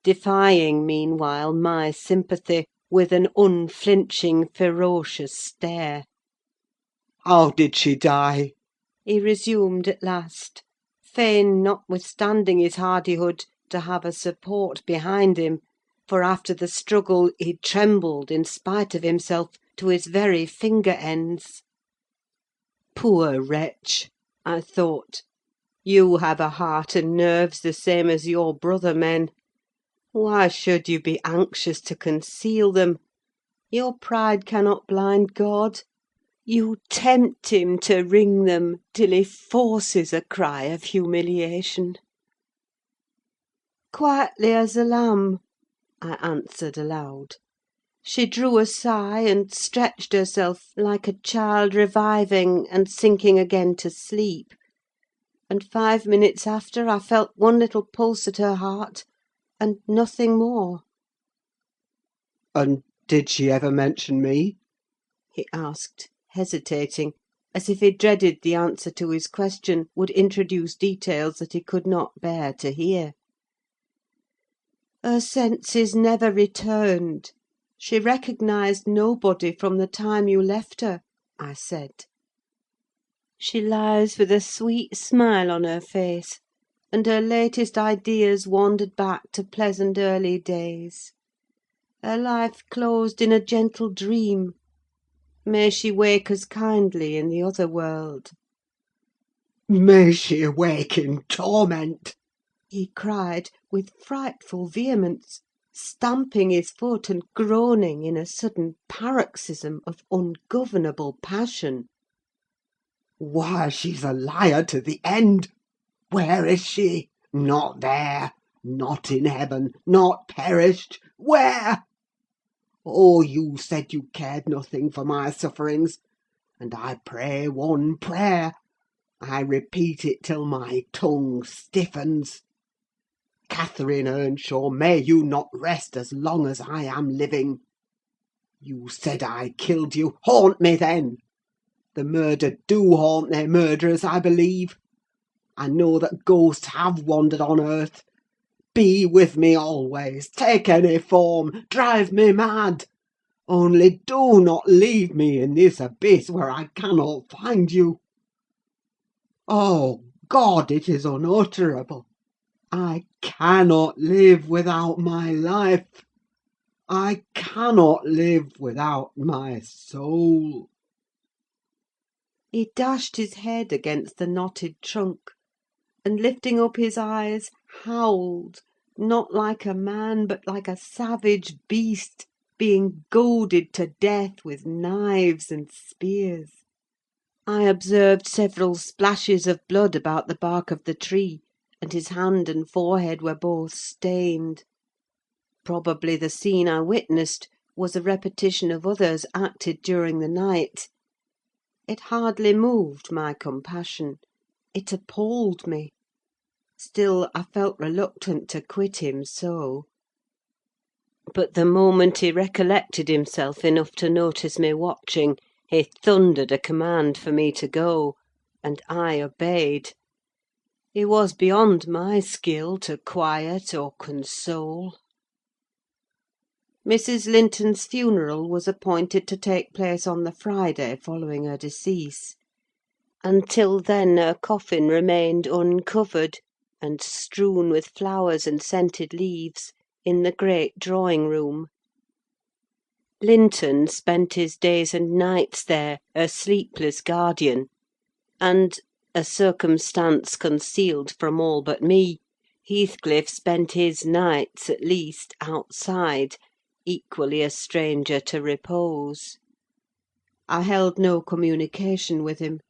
defying meanwhile my sympathy with an unflinching, ferocious stare. "How did she die?" He resumed at last, fain, notwithstanding his hardihood, to have a support behind him; for after the struggle he trembled, in spite of himself, to his very finger ends. Poor wretch! I thought. You have a heart and nerves the same as your brother men. Why should you be anxious to conceal them? Your pride cannot blind God. You tempt him to wring them till he forces a cry of humiliation. "Quietly as a lamb," I answered aloud. She drew a sigh, and stretched herself like a child reviving and sinking again to sleep; and 5 minutes after I felt one little pulse at her heart, and nothing more. "And did she ever mention me?" he asked, hesitating, as if he dreaded the answer to his question would introduce details that he could not bear to hear. Her senses never returned. She recognised nobody from the time you left her," I said. "She lies with a sweet smile on her face, and her latest ideas wandered back to pleasant early days. Her life closed in a gentle dream. May she wake as kindly in the other world." May she awake in torment! he cried, with frightful vehemence, stamping his foot and groaning in a sudden paroxysm of ungovernable passion. Why, she's a liar to the end! Where is she? Not there! Not in heaven! Not perished! Where? Oh, you said you cared nothing for my sufferings, and I pray one prayer. I repeat it till my tongue stiffens. Catherine Earnshaw, may you not rest as long as I am living! You said I killed you. Haunt me, then! The murdered do haunt their murderers, I believe. I know that ghosts have wandered on earth. Be with me always. Take any form. Drive me mad. Only do not leave me in this abyss where I cannot find you. Oh, God, it is unutterable! I cannot live without my life. I cannot live without my soul. He dashed his head against the knotted trunk, and lifting up his eyes, howled, not like a man, but like a savage beast being goaded to death with knives and spears. I observed several splashes of blood about the bark of the tree, and his hand and forehead were both stained. Probably the scene I witnessed was a repetition of others acted during the night. It hardly moved my compassion: it appalled me. Still, I felt reluctant to quit him so. But the moment he recollected himself enough to notice me watching, he thundered a command for me to go, and I obeyed. He was beyond my skill to quiet or console. Mrs. Linton's funeral was appointed to take place on the Friday following her decease. Until then her coffin remained uncovered, and strewn with flowers and scented leaves, in the great drawing-room. Linton spent his days and nights there, a sleepless guardian; and, a circumstance concealed from all but me, Heathcliff spent his nights, at least, outside, equally a stranger to repose. I held no communication with him.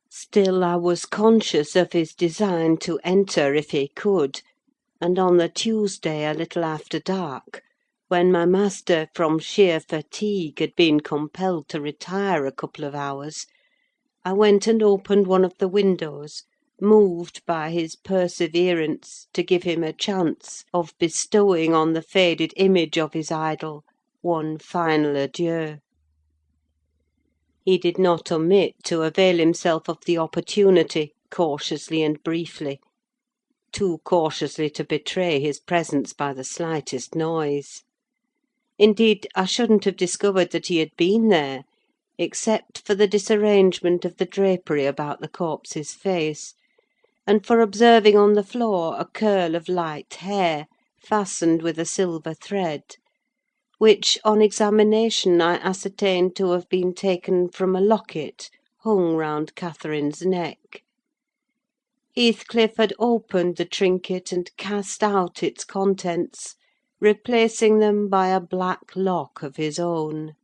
Still, I was conscious of his design to enter if he could; and on the Tuesday, a little after dark, when my master, from sheer fatigue, had been compelled to retire a couple of hours, I went and opened one of the windows, moved by his perseverance to give him a chance of bestowing on the faded image of his idol one final adieu. He did not omit to avail himself of the opportunity, cautiously and briefly; too cautiously to betray his presence by the slightest noise. Indeed, I shouldn't have discovered that he had been there, except for the disarrangement of the drapery about the corpse's face, and for observing on the floor a curl of light hair, fastened with a silver thread, which, on examination, I ascertained to have been taken from a locket hung round Catherine's neck. Heathcliff had opened the trinket and cast out its contents, replacing them by a black lock of his own.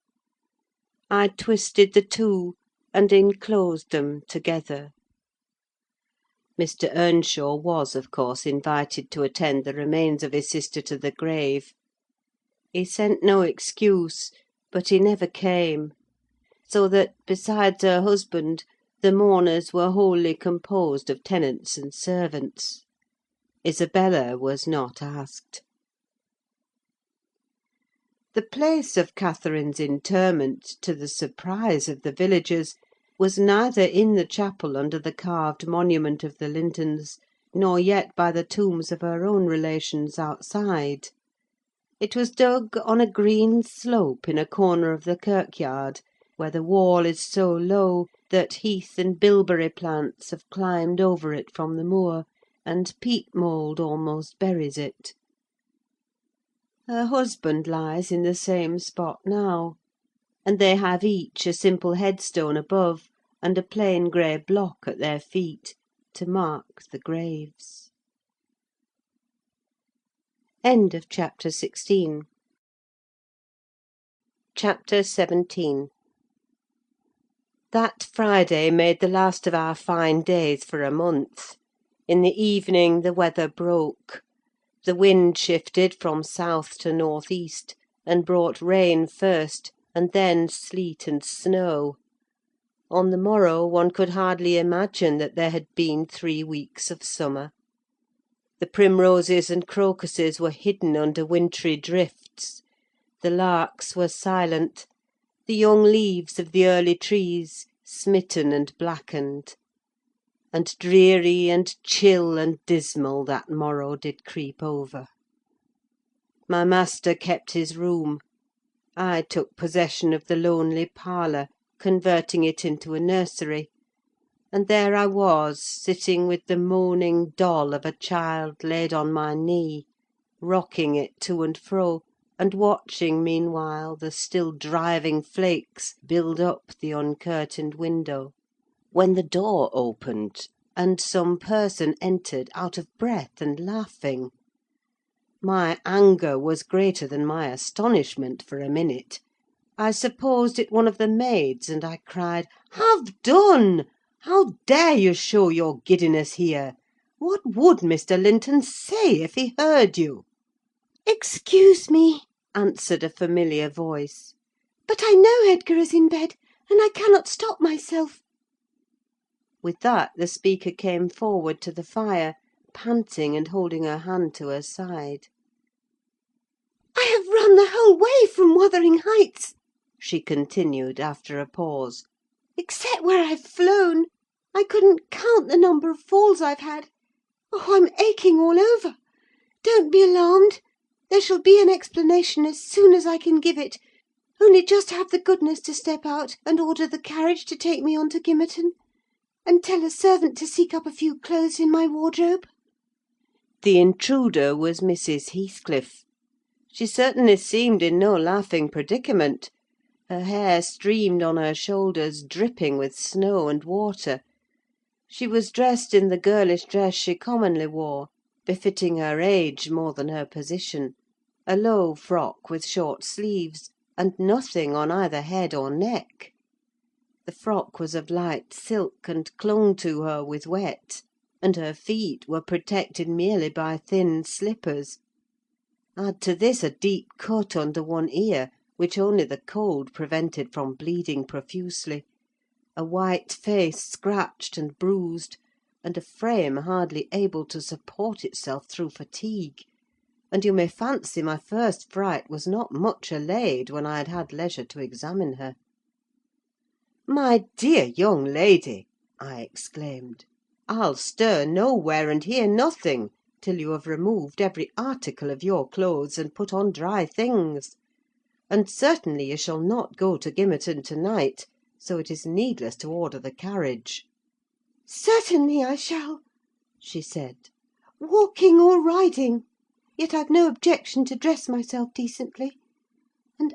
I twisted the two, and enclosed them together. Mr. Earnshaw was, of course, invited to attend the remains of his sister to the grave. He sent no excuse, but he never came; so that, besides her husband, the mourners were wholly composed of tenants and servants. Isabella was not asked. The place of Catherine's interment, to the surprise of the villagers, was neither in the chapel under the carved monument of the Lintons, nor yet by the tombs of her own relations outside. It was dug on a green slope in a corner of the kirkyard, where the wall is so low that heath and bilberry plants have climbed over it from the moor, and peat mould almost buries it. Her husband lies in the same spot now, and they have each a simple headstone above, and a plain grey block at their feet, to mark the graves. End of chapter 16. Chapter 17. That Friday made the last of our fine days for a month. In the evening the weather broke. The wind shifted from south to north east, and brought rain first, and then sleet and snow. On the morrow one could hardly imagine that there had been 3 weeks of summer. The primroses and crocuses were hidden under wintry drifts. The larks were silent, the young leaves of the early trees smitten and blackened. And dreary and chill and dismal that morrow did creep over. My master kept his room. I took possession of the lonely parlour, converting it into a nursery; and there I was, sitting with the moaning doll of a child laid on my knee, rocking it to and fro, and watching meanwhile the still driving flakes build up the uncurtained window, when the door opened, and some person entered out of breath and laughing. My anger was greater than my astonishment for a minute. I supposed it one of the maids, and I cried, "Have done! How dare you show your giddiness here? What would Mr. Linton say if he heard you?" "Excuse me," answered a familiar voice. "but I know Edgar is in bed, and I cannot stop myself." With that the speaker came forward to the fire, panting and holding her hand to her side. "I have run the whole way from Wuthering Heights," she continued, after a pause. "Except where I've flown. I couldn't count the number of falls I've had. Oh, I'm aching all over! Don't be alarmed. There shall be an explanation as soon as I can give it. Only just have the goodness to step out and order the carriage to take me on to Gimmerton, and tell a servant to seek up a few clothes in my wardrobe." The intruder was Mrs. Heathcliff. She certainly seemed in no laughing predicament. Her hair streamed on her shoulders, dripping with snow and water. She was dressed in the girlish dress she commonly wore, befitting her age more than her position: a low frock with short sleeves, and nothing on either head or neck. The frock was of light silk, and clung to her with wet, and her feet were protected merely by thin slippers. Add to this a deep cut under one ear, which only the cold prevented from bleeding profusely; a white face scratched and bruised, and a frame hardly able to support itself through fatigue; and you may fancy my first fright was not much allayed when I had had leisure to examine her. "My dear young lady," I exclaimed, "I'll stir nowhere and hear nothing till you have removed every article of your clothes and put on dry things. And certainly you shall not go to Gimmerton to-night, so it is needless to order the carriage." "Certainly I shall," she said, "walking or riding. Yet I've no objection to dress myself decently. And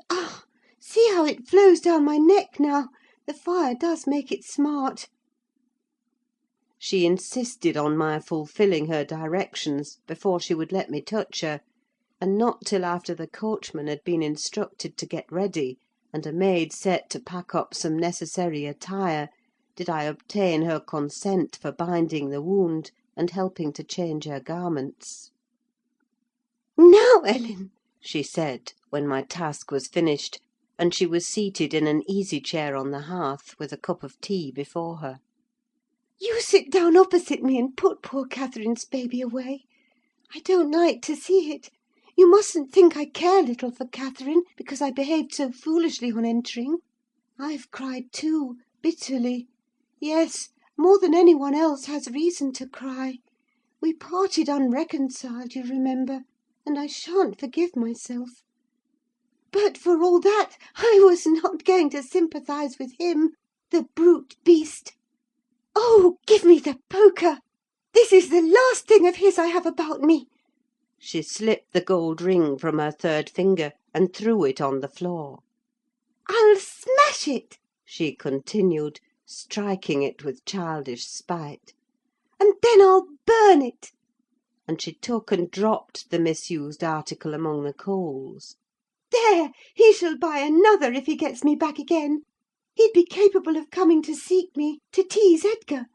see how it flows down my neck now! The fire does make it smart." She insisted on my fulfilling her directions before she would let me touch her; and not till after the coachman had been instructed to get ready, and a maid set to pack up some necessary attire, did I obtain her consent for binding the wound, and helping to change her garments. "Now, Ellen," she said, when my task was finished, and she was seated in an easy chair on the hearth, with a cup of tea before her, "you sit down opposite me and put poor Catherine's baby away. I don't like to see it. You mustn't think I care little for Catherine, because I behaved so foolishly on entering. I've cried too, bitterly. Yes, more than any one else has reason to cry. We parted unreconciled, you remember, and I shan't forgive myself. But for all that, I was not going to sympathise with him, the brute beast. Oh, give me the poker! This is the last thing of his I have about me. She slipped the gold ring from her third finger, and threw it on the floor. I'll smash it, She continued, striking it with childish spite. and then I'll burn it. And she took and dropped the misused article among the coals. There, he shall buy another if he gets me back again. He'd be capable of coming to seek me, to tease Edgar.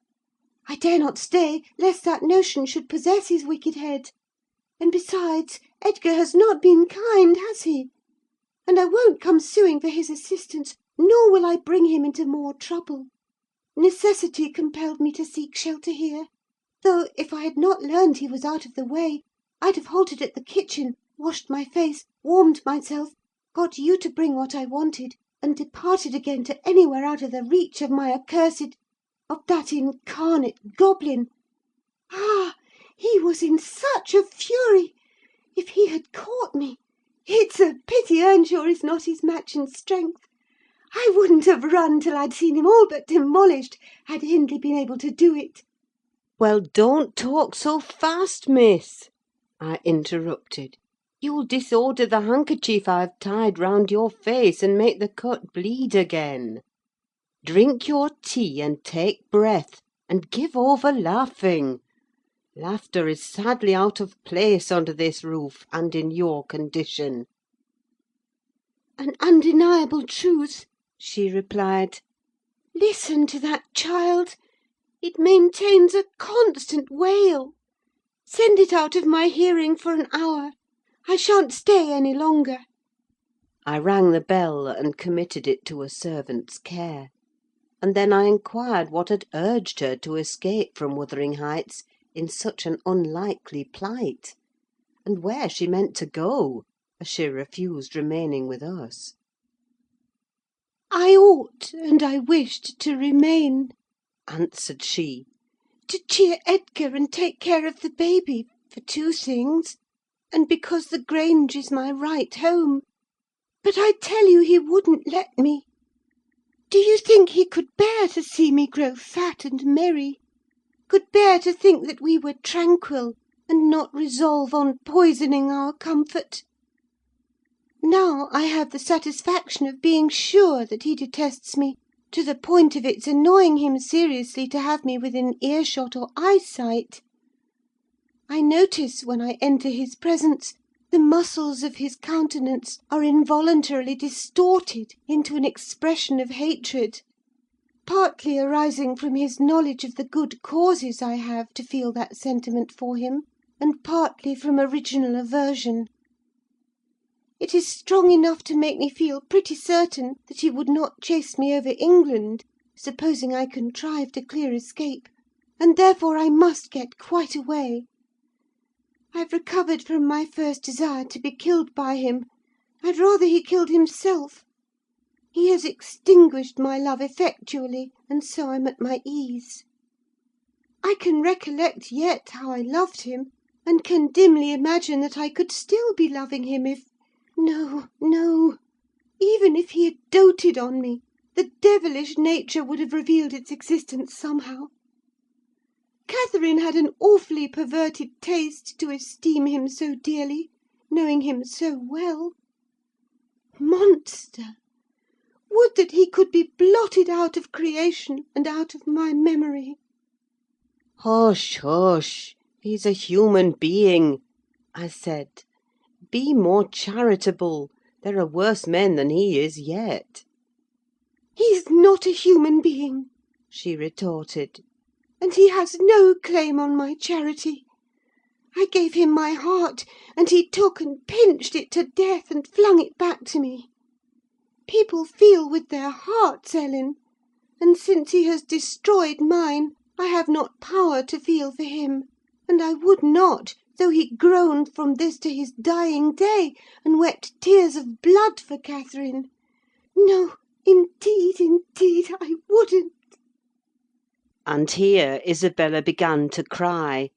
I dare not stay, lest that notion should possess his wicked head. And besides, Edgar has not been kind, has he? And I won't come suing for his assistance, nor will I bring him into more trouble. Necessity compelled me to seek shelter here; though, if I had not learned he was out of the way, I'd have halted at the kitchen, washed my face, warmed myself, got you to bring what I wanted, and departed again to anywhere out of the reach of my of that incarnate goblin. Ah! He was in such a fury! If he had caught me, it's a pity Earnshaw is not his match in strength. I wouldn't have run till I'd seen him all but demolished, had Hindley been able to do it. "Well, don't talk so fast, miss," I interrupted. "You'll disorder the handkerchief I've tied round your face, and make the cut bleed again. Drink your tea, and take breath, and give over laughing. Laughter is sadly out of place under this roof, and in your condition." An undeniable truth, she replied. Listen to that child! It maintains a constant wail. Send it out of my hearing for an hour. I shan't stay any longer. I rang the bell, and committed it to a servant's care; and then I inquired what had urged her to escape from Wuthering Heights in such an unlikely plight, and where she meant to go, as she refused remaining with us. I ought, and I wished to remain, Answered she. to cheer Edgar and take care of the baby, for two things, and because the Grange is my right home. But I tell you he wouldn't let me. Do you think he could bear to see me grow fat and merry? Could bear to think that we were tranquil, and not resolve on poisoning our comfort? Now I have the satisfaction of being sure that he detests me, to the point of its annoying him seriously to have me within earshot or eyesight. I notice, when I enter his presence, the muscles of his countenance are involuntarily distorted into an expression of hatred, partly arising from his knowledge of the good causes I have to feel that sentiment for him, and partly from original aversion. It is strong enough to make me feel pretty certain that he would not chase me over England, supposing I contrived a clear escape, and therefore I must get quite away. I've recovered from my first desire to be killed by him. I'd rather he killed himself. He has extinguished my love effectually, and so I'm at my ease. I can recollect yet how I loved him, and can dimly imagine that I could still be loving him if... No, no! Even if he had doted on me, the devilish nature would have revealed its existence somehow. Catherine had an awfully perverted taste to esteem him so dearly, knowing him so well. Monster! Would that he could be blotted out of creation and out of my memory! "Hush, hush! He's a human being," I said. "Be more charitable. There are worse men than he is yet." He's not a human being, she retorted, and he has no claim on my charity. I gave him my heart, and he took and pinched it to death, and flung it back to me. People feel with their hearts, Ellen, and since he has destroyed mine, I have not power to feel for him, and I would not, though he groaned from this to his dying day, and wept tears of blood for Catherine. No, indeed, indeed, I wouldn't. And here Isabella began to cry,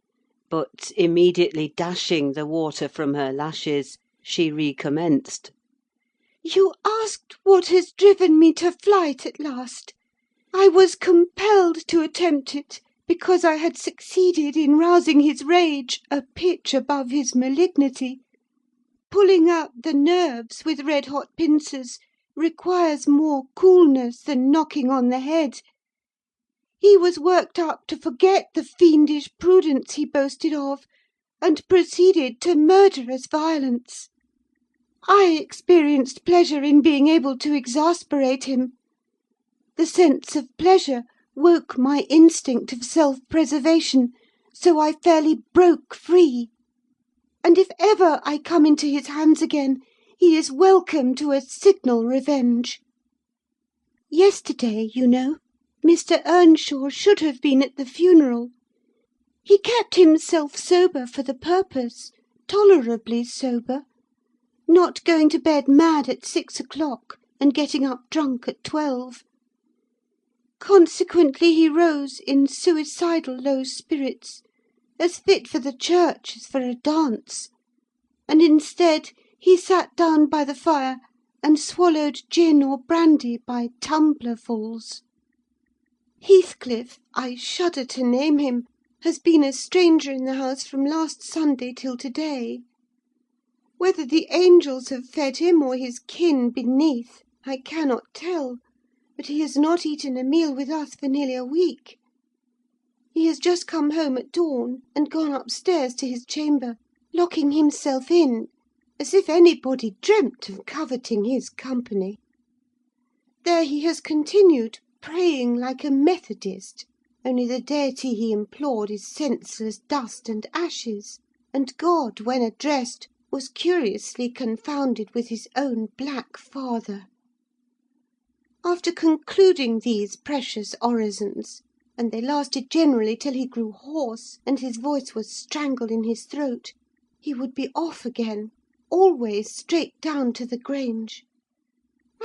But immediately dashing the water from her lashes, she recommenced. "You asked what has driven me to flight at last. I was compelled to attempt it, because I had succeeded in rousing his rage a pitch above his malignity. Pulling out the nerves with red-hot pincers requires more coolness than knocking on the head. He was worked up to forget the fiendish prudence he boasted of, and proceeded to murderous violence. I experienced pleasure in being able to exasperate him. The sense of pleasure woke my instinct of self-preservation, so I fairly broke free. And if ever I come into his hands again, he is welcome to a signal revenge. Yesterday, you know, Mr. Earnshaw should have been at the funeral. He kept himself sober for the purpose, tolerably sober, not going to bed mad at 6 o'clock, and getting up drunk at 12. Consequently, he rose in suicidal low spirits, as fit for the church as for a dance; and instead he sat down by the fire and swallowed gin or brandy by tumblerfuls. Heathcliff, I shudder to name him, has been a stranger in the house from last Sunday till to-day. Whether the angels have fed him, or his kin beneath, I cannot tell, but he has not eaten a meal with us for nearly a week. He has just come home at dawn, and gone upstairs to his chamber, locking himself in, as if anybody dreamt of coveting his company. There he has continued, praying like a Methodist, only the deity he implored is senseless dust and ashes, and God, when addressed, was curiously confounded with his own black father. After concluding these precious orisons, and they lasted generally till he grew hoarse, and his voice was strangled in his throat, he would be off again, always straight down to the Grange.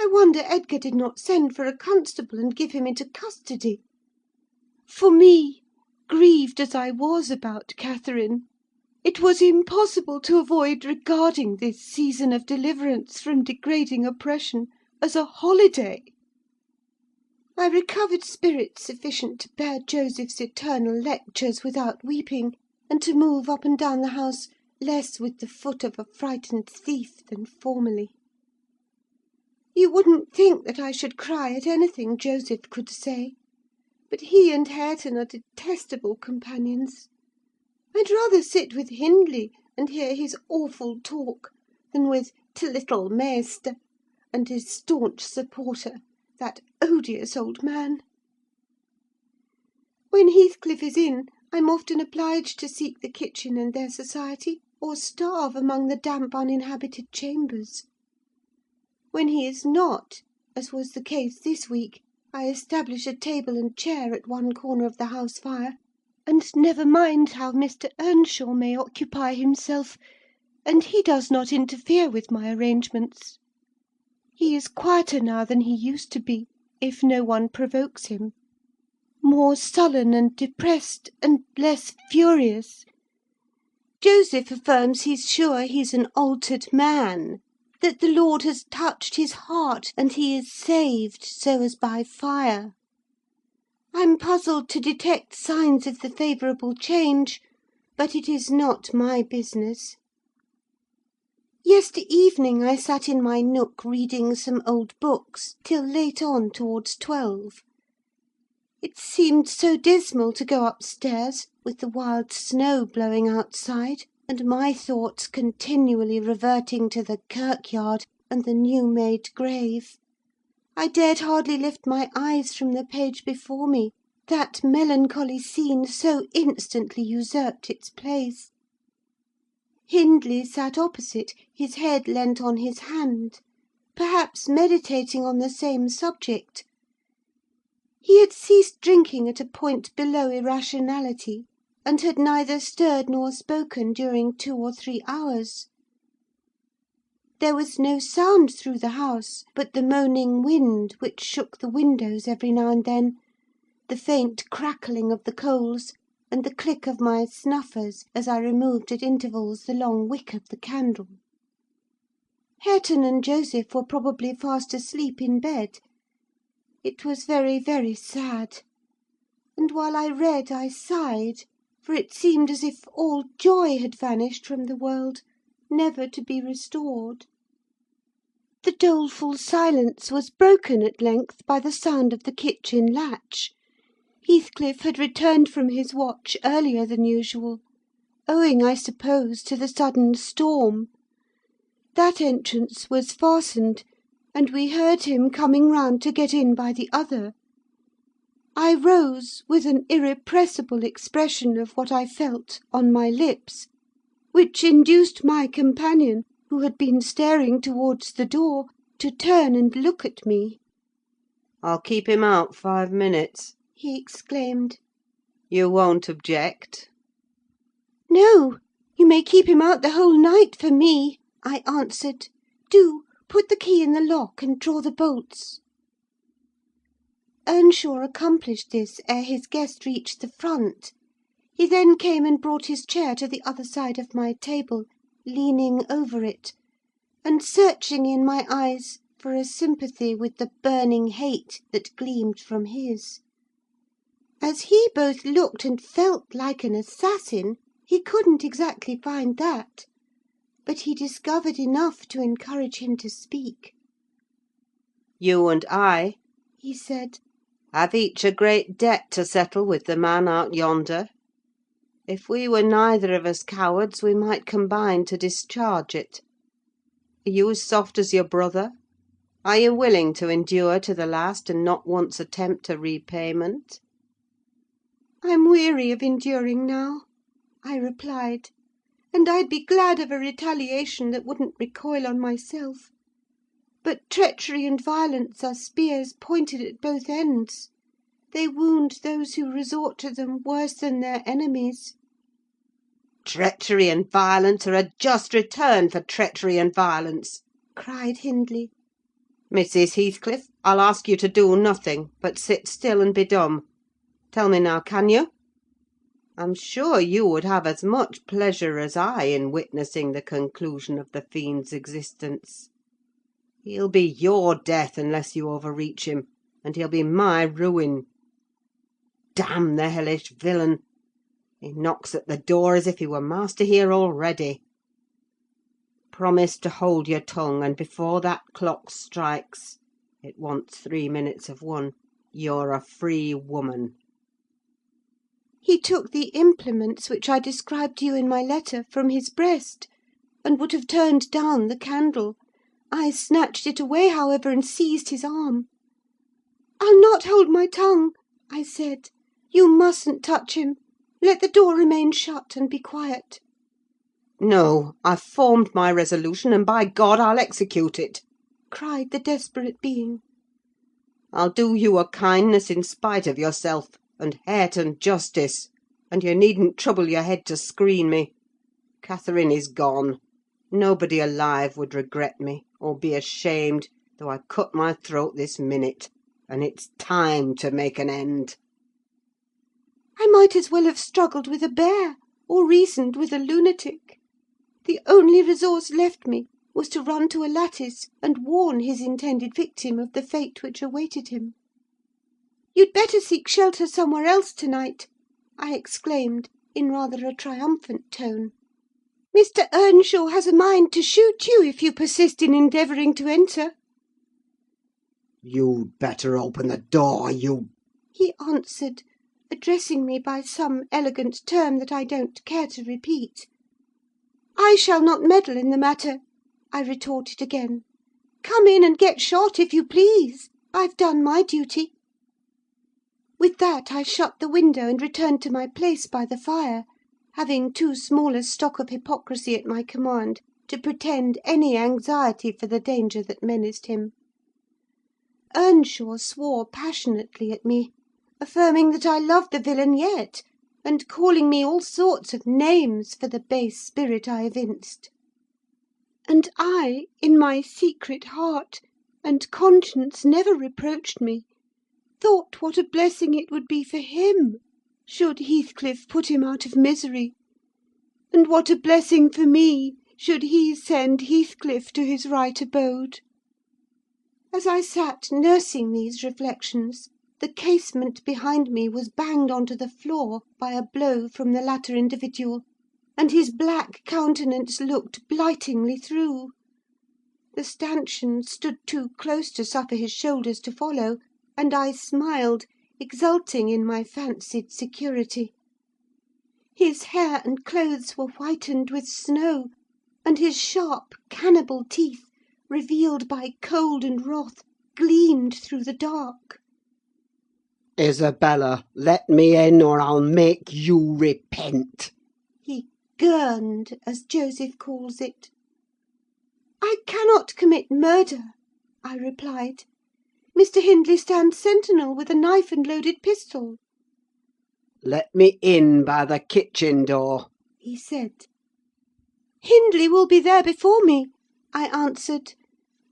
I wonder Edgar did not send for a constable and give him into custody. For me, grieved as I was about Catherine, it was impossible to avoid regarding this season of deliverance from degrading oppression as a holiday. I recovered spirits sufficient to bear Joseph's eternal lectures without weeping, and to move up and down the house less with the foot of a frightened thief than formerly. You wouldn't think that I should cry at anything Joseph could say, but he and Hareton are detestable companions. I'd rather sit with Hindley and hear his awful talk than with t' little Maister and his staunch supporter, that odious old man. When Heathcliff is in, I'm often obliged to seek the kitchen and their society, or starve among the damp uninhabited chambers. When he is not, as was the case this week, I establish a table and chair at one corner of the house fire, and never mind how Mr. Earnshaw may occupy himself, and he does not interfere with my arrangements. He is quieter now than he used to be, if no one provokes him; more sullen and depressed, and less furious. Joseph affirms he's sure he's an altered man, that the Lord has touched his heart, and he is saved so as by fire. I'm puzzled to detect signs of the favourable change, but it is not my business. Yester evening I sat in my nook reading some old books till late on towards 12. It seemed so dismal to go upstairs, with the wild snow blowing outside, and my thoughts continually reverting to the kirkyard and the new-made grave. I dared hardly lift my eyes from the page before me, that melancholy scene so instantly usurped its place. Hindley sat opposite, his head leant on his hand, perhaps meditating on the same subject. He had ceased drinking at a point below irrationality, and had neither stirred nor spoken during 2 or 3 hours. There was no sound through the house but the moaning wind which shook the windows every now and then, the faint crackling of the coals, and the click of my snuffers as I removed at intervals the long wick of the candle. Hareton and Joseph were probably fast asleep in bed. It was very, very sad; and while I read I sighed, for it seemed as if all joy had vanished from the world, never to be restored. The doleful silence was broken at length by the sound of the kitchen latch. Heathcliff had returned from his watch earlier than usual, owing, I suppose, to the sudden storm. That entrance was fastened, and we heard him coming round to get in by the other. I rose with an irrepressible expression of what I felt on my lips, which induced my companion, who had been staring towards the door, to turn and look at me. "I'll keep him out 5 minutes," He exclaimed. "You won't object?" "No, you may keep him out the whole night for me," I answered. "Do put the key in the lock, and draw the bolts." Earnshaw accomplished this ere his guest reached the front. He then came and brought his chair to the other side of my table, leaning over it, and searching in my eyes for a sympathy with the burning hate that gleamed from his. As he both looked and felt like an assassin, he couldn't exactly find that; but he discovered enough to encourage him to speak. "You and I," He said, "have each a great debt to settle with the man out yonder. If we were neither of us cowards, we might combine to discharge it. Are you as soft as your brother? Are you willing to endure to the last, and not once attempt a repayment?" "I'm weary of enduring now," I replied, "and I'd be glad of a retaliation that wouldn't recoil on myself. But treachery and violence are spears pointed at both ends. They wound those who resort to them worse than their enemies." "Treachery and violence are a just return for treachery and violence," cried Hindley. "Mrs. Heathcliff, I'll ask you to do nothing, but sit still and be dumb. Tell me now, can you? I'm sure you would have as much pleasure as I in witnessing the conclusion of the fiend's existence. He'll be your death unless you overreach him, and he'll be my ruin. Damn the hellish villain! He knocks at the door as if he were master here already. Promise to hold your tongue, and before that clock strikes (it wants 3 minutes of 1), you're a free woman." He took the implements which I described to you in my letter from his breast, and would have turned down the candle. I snatched it away, however, and seized his arm. "I'll not hold my tongue," I said. "You mustn't touch him. Let the door remain shut, and be quiet." "No, I've formed my resolution, and by God I'll execute it!" cried the desperate being. "I'll do you a kindness in spite of yourself, and Hareton justice; and you needn't trouble your head to screen me. Catherine is gone. Nobody alive would regret me, or be ashamed, though I cut my throat this minute; and it's time to make an end." I might as well have struggled with a bear, or reasoned with a lunatic. The only resource left me was to run to a lattice and warn his intended victim of the fate which awaited him. "You'd better seek shelter somewhere else to-night," I exclaimed, in rather a triumphant tone. "Mr. Earnshaw has a mind to shoot you if you persist in endeavouring to enter." You'd better open the door, you... he answered, addressing me by some elegant term that I don't care to repeat. "I shall not meddle in the matter," I retorted again. "Come in and get shot, if you please. I've done my duty." With that I shut the window and returned to my place by the fire, having too small a stock of hypocrisy at my command to pretend any anxiety for the danger that menaced him. Earnshaw swore passionately at me, affirming that I loved the villain yet, and calling me all sorts of names for the base spirit I evinced. And I, in my secret heart, and conscience never reproached me, thought what a blessing it would be for him should Heathcliff put him out of misery? And what a blessing for me should he send Heathcliff to his right abode! As I sat nursing these reflections, the casement behind me was banged on to the floor by a blow from the latter individual, and his black countenance looked blightingly through. The stanchion stood too close to suffer his shoulders to follow, and I smiled, exulting in my fancied security. His hair and clothes were whitened with snow, and his sharp, cannibal teeth, revealed by cold and wrath, gleamed through the dark. Isabella, let me in, or I'll make you repent. He gurned, as Joseph calls it. "I cannot commit murder," I replied. "Mr. Hindley stands sentinel with a knife and loaded pistol," Let me in by the kitchen door. he said. "Hindley will be there before me," I answered;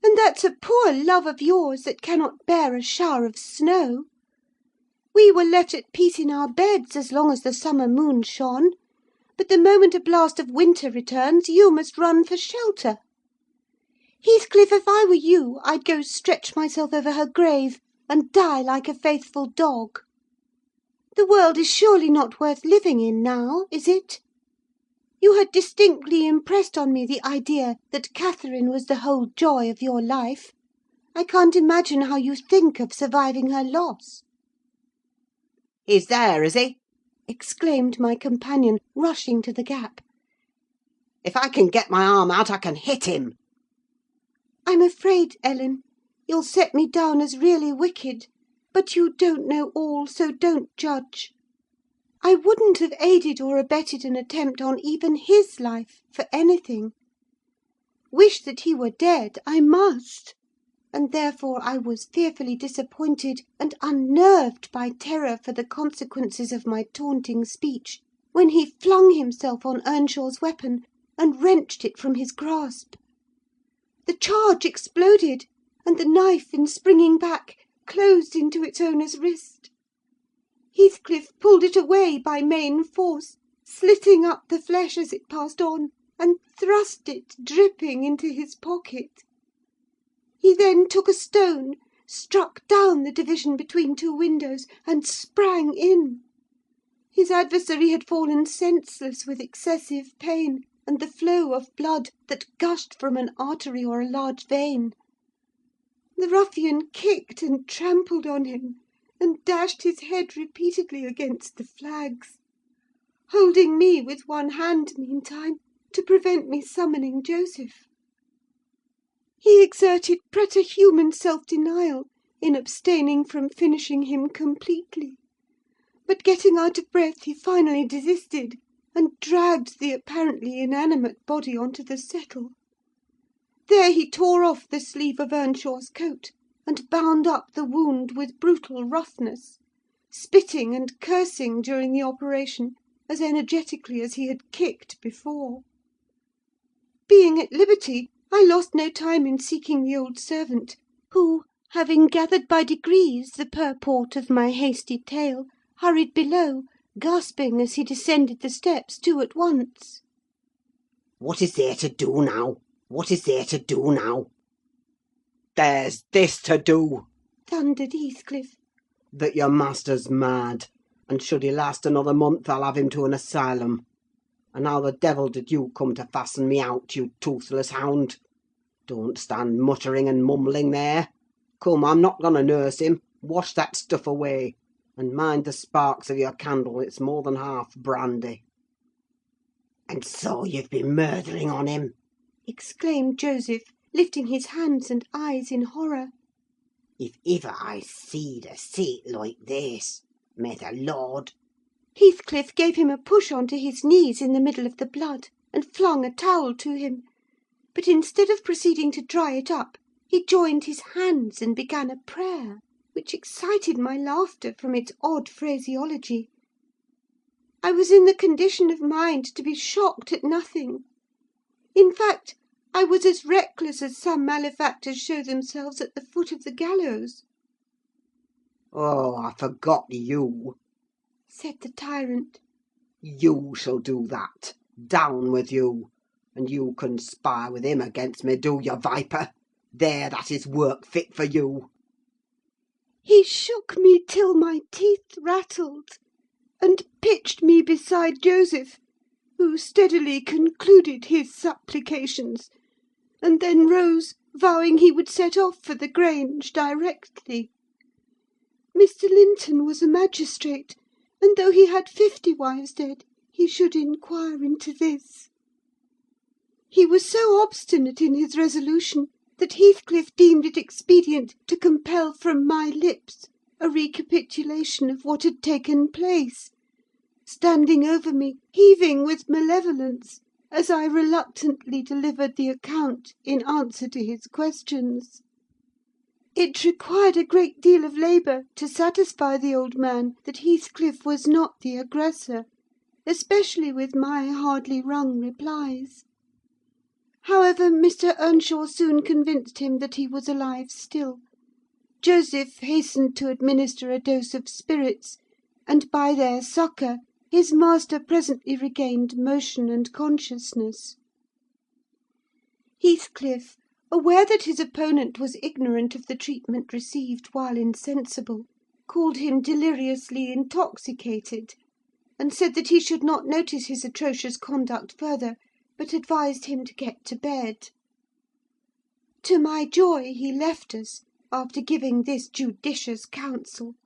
"and that's a poor love of yours that cannot bear a shower of snow. We were left at peace in our beds as long as the summer moon shone; but the moment a blast of winter returns, you must run for shelter. Heathcliff, if I were you, I'd go stretch myself over her grave, and die like a faithful dog. The world is surely not worth living in now, is it? You had distinctly impressed on me the idea that Catherine was the whole joy of your life. I can't imagine how you think of surviving her loss." He's there, is he? exclaimed my companion, rushing to the gap. If I can get my arm out, I can hit him. "I'm afraid, Ellen, you'll set me down as really wicked; but you don't know all, so don't judge. I wouldn't have aided or abetted an attempt on even his life for anything. Wish that he were dead, I must; and therefore I was fearfully disappointed and unnerved by terror for the consequences of my taunting speech, when he flung himself on Earnshaw's weapon and wrenched it from his grasp. The charge exploded, and the knife, in springing back, closed into its owner's wrist. Heathcliff pulled it away by main force, slitting up the flesh as it passed on, and thrust it, dripping, into his pocket. He then took a stone, struck down the division between two windows, and sprang in. His adversary had fallen senseless with excessive pain, and the flow of blood that gushed from an artery or a large vein. The ruffian kicked and trampled on him, and dashed his head repeatedly against the flags, holding me with one hand, meantime, to prevent me summoning Joseph. He exerted preterhuman self-denial in abstaining from finishing him completely; but getting out of breath, he finally desisted, and dragged the apparently inanimate body on to the settle. There he tore off the sleeve of Earnshaw's coat, and bound up the wound with brutal roughness, spitting and cursing during the operation as energetically as he had kicked before. Being at liberty, I lost no time in seeking the old servant, who, having gathered by degrees the purport of my hasty tale, hurried below, gasping as he descended the steps two at once. What is there to do now? What is there to do now? There's this to do, thundered Heathcliff. That your master's mad, and should he last another month, I'll have him to an asylum. And how the devil did you come to fasten me out, you toothless hound? Don't stand muttering and mumbling there. Come, I'm not going to nurse him. Wash that stuff away, and mind the sparks of your candle, it's more than half brandy. And so you've been murdering on him? exclaimed Joseph, lifting his hands and eyes in horror. If ever I seed a sight like this, may the Lord... Heathcliff gave him a push on to his knees in the middle of the blood, and flung a towel to him; but instead of proceeding to dry it up, he joined his hands and began a prayer, which excited my laughter from its odd phraseology. I was in the condition of mind to be shocked at nothing. In fact, I was as reckless as some malefactors show themselves at the foot of the gallows. Oh, I forgot you, said the tyrant. You shall do that. Down with you! And you conspire with him against me, do you, viper? There, that is work fit for you! He shook me till my teeth rattled, and pitched me beside Joseph, who steadily concluded his supplications, and then rose, vowing he would set off for the Grange directly. Mr. Linton was a magistrate, and though he had 50 wives dead, he should inquire into this. He was so obstinate in his resolution that Heathcliff deemed it expedient to compel from my lips a recapitulation of what had taken place, standing over me, heaving with malevolence, as I reluctantly delivered the account in answer to his questions. It required a great deal of labour to satisfy the old man that Heathcliff was not the aggressor, especially with my hardly wrung replies. However, Mr. Earnshaw soon convinced him that he was alive still. Joseph hastened to administer a dose of spirits, and by their succour his master presently regained motion and consciousness. Heathcliff, aware that his opponent was ignorant of the treatment received while insensible, called him deliriously intoxicated, and said that he should not notice his atrocious conduct further, but advised him to get to bed. To my joy, he left us, after giving this judicious counsel,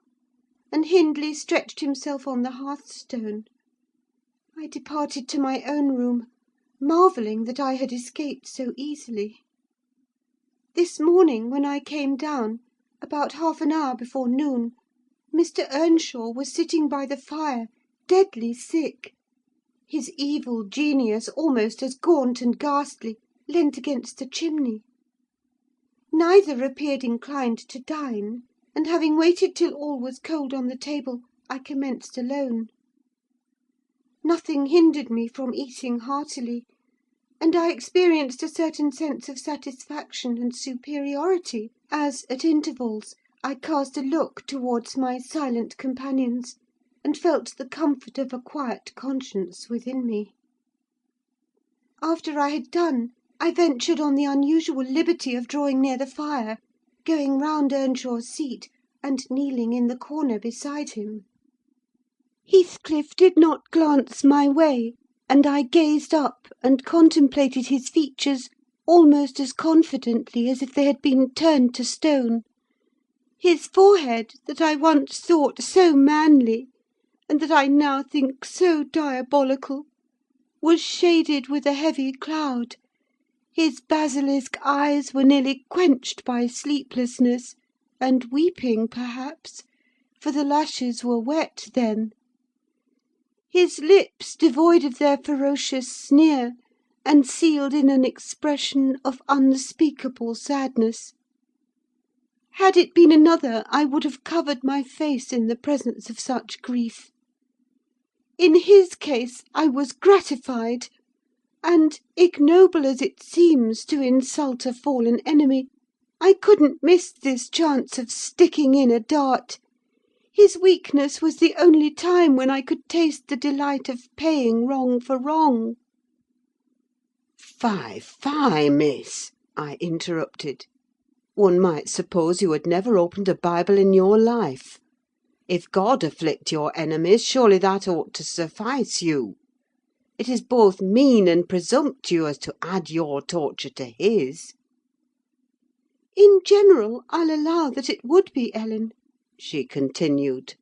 and Hindley stretched himself on the hearthstone. I departed to my own room, marvelling that I had escaped so easily. This morning, when I came down, about half an hour before noon, Mr. Earnshaw was sitting by the fire, deadly sick. His evil genius, almost as gaunt and ghastly, leant against the chimney. Neither appeared inclined to dine, and having waited till all was cold on the table, I commenced alone. Nothing hindered me from eating heartily, and I experienced a certain sense of satisfaction and superiority, as, at intervals, I cast a look towards my silent companions, and felt the comfort of a quiet conscience within me. After I had done, I ventured on the unusual liberty of drawing near the fire, going round Earnshaw's seat, and kneeling in the corner beside him. Heathcliff did not glance my way, and I gazed up and contemplated his features almost as confidently as if they had been turned to stone. His forehead, that I once thought so manly, and that I now think so diabolical, was shaded with a heavy cloud; his basilisk eyes were nearly quenched by sleeplessness, and weeping, perhaps, for the lashes were wet then. His lips devoid of their ferocious sneer, and sealed in an expression of unspeakable sadness. Had it been another, I would have covered my face in the presence of such grief. In his case I was gratified, and, ignoble as it seems to insult a fallen enemy, I couldn't miss this chance of sticking in a dart. His weakness was the only time when I could taste the delight of paying wrong for wrong. "Fie, fie, miss!" I interrupted. "One might suppose you had never opened a Bible in your life. If God afflict your enemies, surely that ought to suffice you. It is both mean and presumptuous to add your torture to his." In general, I'll allow that it would be, Ellen," she continued.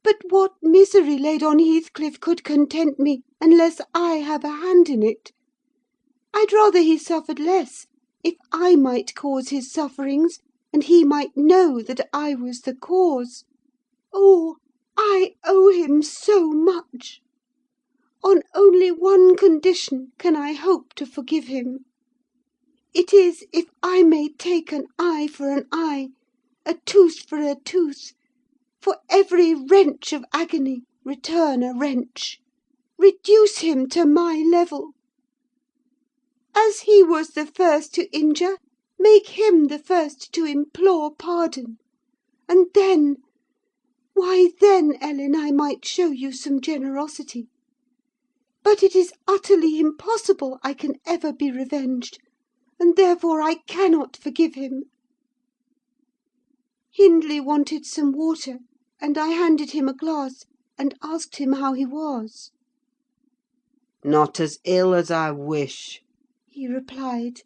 "But what misery laid on Heathcliff could content me, unless I have a hand in it. I'd rather he suffered less, if I might cause his sufferings, and he might know that I was the cause. Oh, I owe him so much! On only one condition can I hope to forgive him. It is, if I may take an eye for an eye, a tooth for a tooth; for every wrench of agony return a wrench. Reduce him to my level. As he was the first to injure, make him the first to implore pardon. And then why then, Ellen, I might show you some generosity. But it is utterly impossible I can ever be revenged, and therefore I cannot forgive him. Hindley wanted some water, and I handed him a glass, and asked him how he was. "Not as ill as I wish," He replied.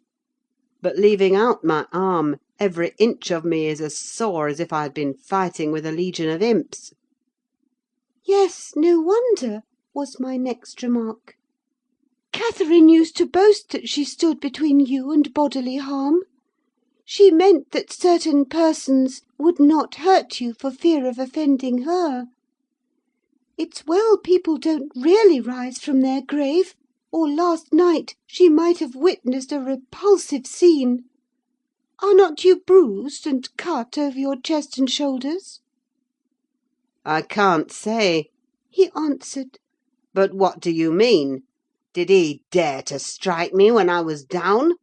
"but leaving out my arm, every inch of me is as sore as if I had been fighting with a legion of imps." Yes, no wonder, was my next remark. Catherine used to boast that she stood between you and bodily harm. She meant that certain persons would not hurt you for fear of offending her. It's well people don't really rise from their grave, or last night she might have witnessed a repulsive scene. Are not you bruised and cut over your chest and shoulders? "I can't say," He answered. "but what do you mean? Did he dare to strike me when I was down?"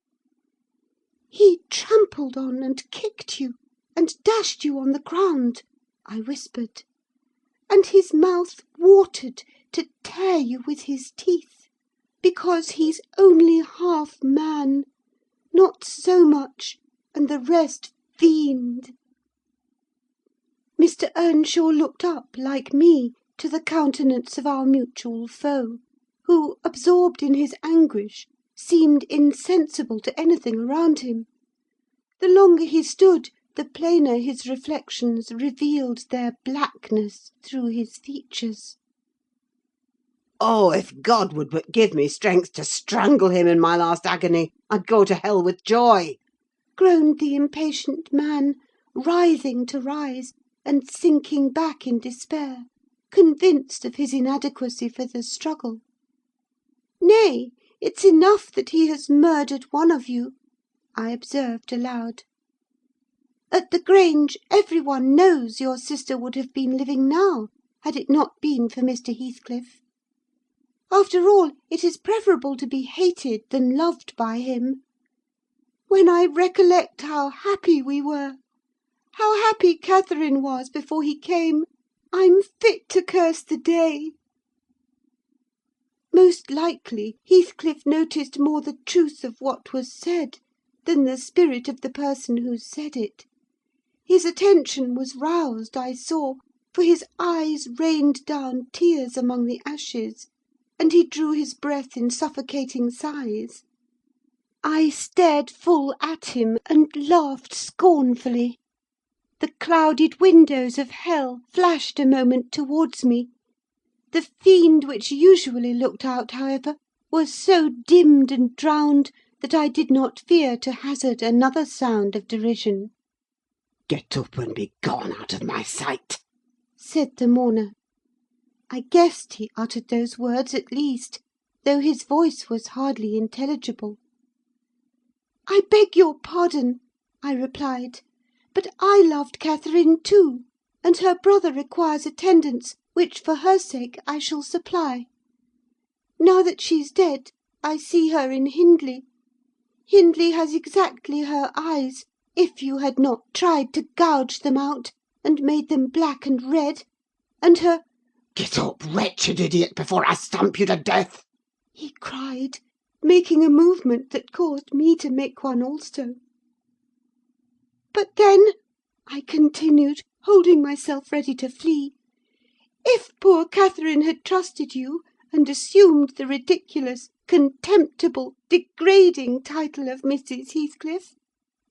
He trampled on and kicked you, and dashed you on the ground, I whispered. And his mouth watered to tear you with his teeth, because he's only half man, not so much, and the rest fiend. Mr. Earnshaw looked up, like me, to the countenance of our mutual foe, who, absorbed in his anguish, seemed insensible to anything around him. The longer he stood, the plainer his reflections revealed their blackness through his features. "Oh, if God would but give me strength to strangle him in my last agony, I'd go to hell with joy!" Groaned the impatient man, writhing to rise, and sinking back in despair, convinced of his inadequacy for the struggle. "Nay, it's enough that he has murdered one of you," I observed aloud. "At the Grange, every one knows your sister would have been living now, had it not been for Mr. Heathcliff. After all, it is preferable to be hated than loved by him. When I recollect how happy we were, how happy Catherine was before he came, I'm fit to curse the day." Most likely Heathcliff noticed more the truth of what was said than the spirit of the person who said it. His attention was roused, I saw, for his eyes rained down tears among the ashes, and he drew his breath in suffocating sighs. I stared full at him, and laughed scornfully. The clouded windows of hell flashed a moment towards me. The fiend which usually looked out, however, was so dimmed and drowned that I did not fear to hazard another sound of derision. "Get up and be gone out of my sight," said the mourner. I guessed he uttered those words at least, though his voice was hardly intelligible. "I beg your pardon," I replied, "but I loved Catherine too, and her brother requires attendance, which, for her sake, I shall supply. Now that she's dead, I see her in Hindley. Hindley has exactly her eyes, if you had not tried to gouge them out, and made them black and red, and her—" "Get up, wretched idiot, before I stamp you to death!" he cried, making a movement that caused me to make one also. "But then," I continued, holding myself ready to flee, "if poor Catherine had trusted you, and assumed the ridiculous, contemptible, degrading title of Mrs. Heathcliff,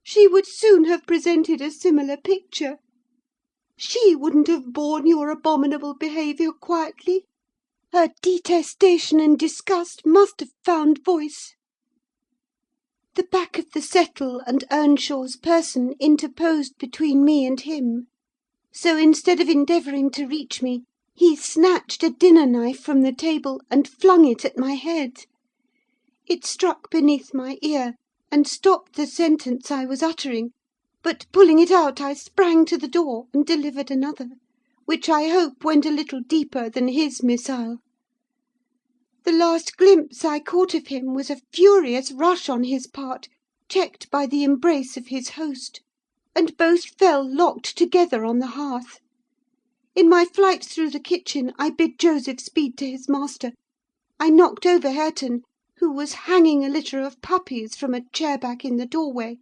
she would soon have presented a similar picture. She wouldn't have borne your abominable behaviour quietly. Her detestation and disgust must have found voice." The back of the settle and Earnshaw's person interposed between me and him; so, instead of endeavouring to reach me, he snatched a dinner knife from the table and flung it at my head. It struck beneath my ear, and stopped the sentence I was uttering; but, pulling it out, I sprang to the door and delivered another, which I hope went a little deeper than his missile. The last glimpse I caught of him was a furious rush on his part, checked by the embrace of his host, and both fell locked together on the hearth. In my flight through the kitchen, I bid Joseph speed to his master. I knocked over Hareton, who was hanging a litter of puppies from a chair back in the doorway,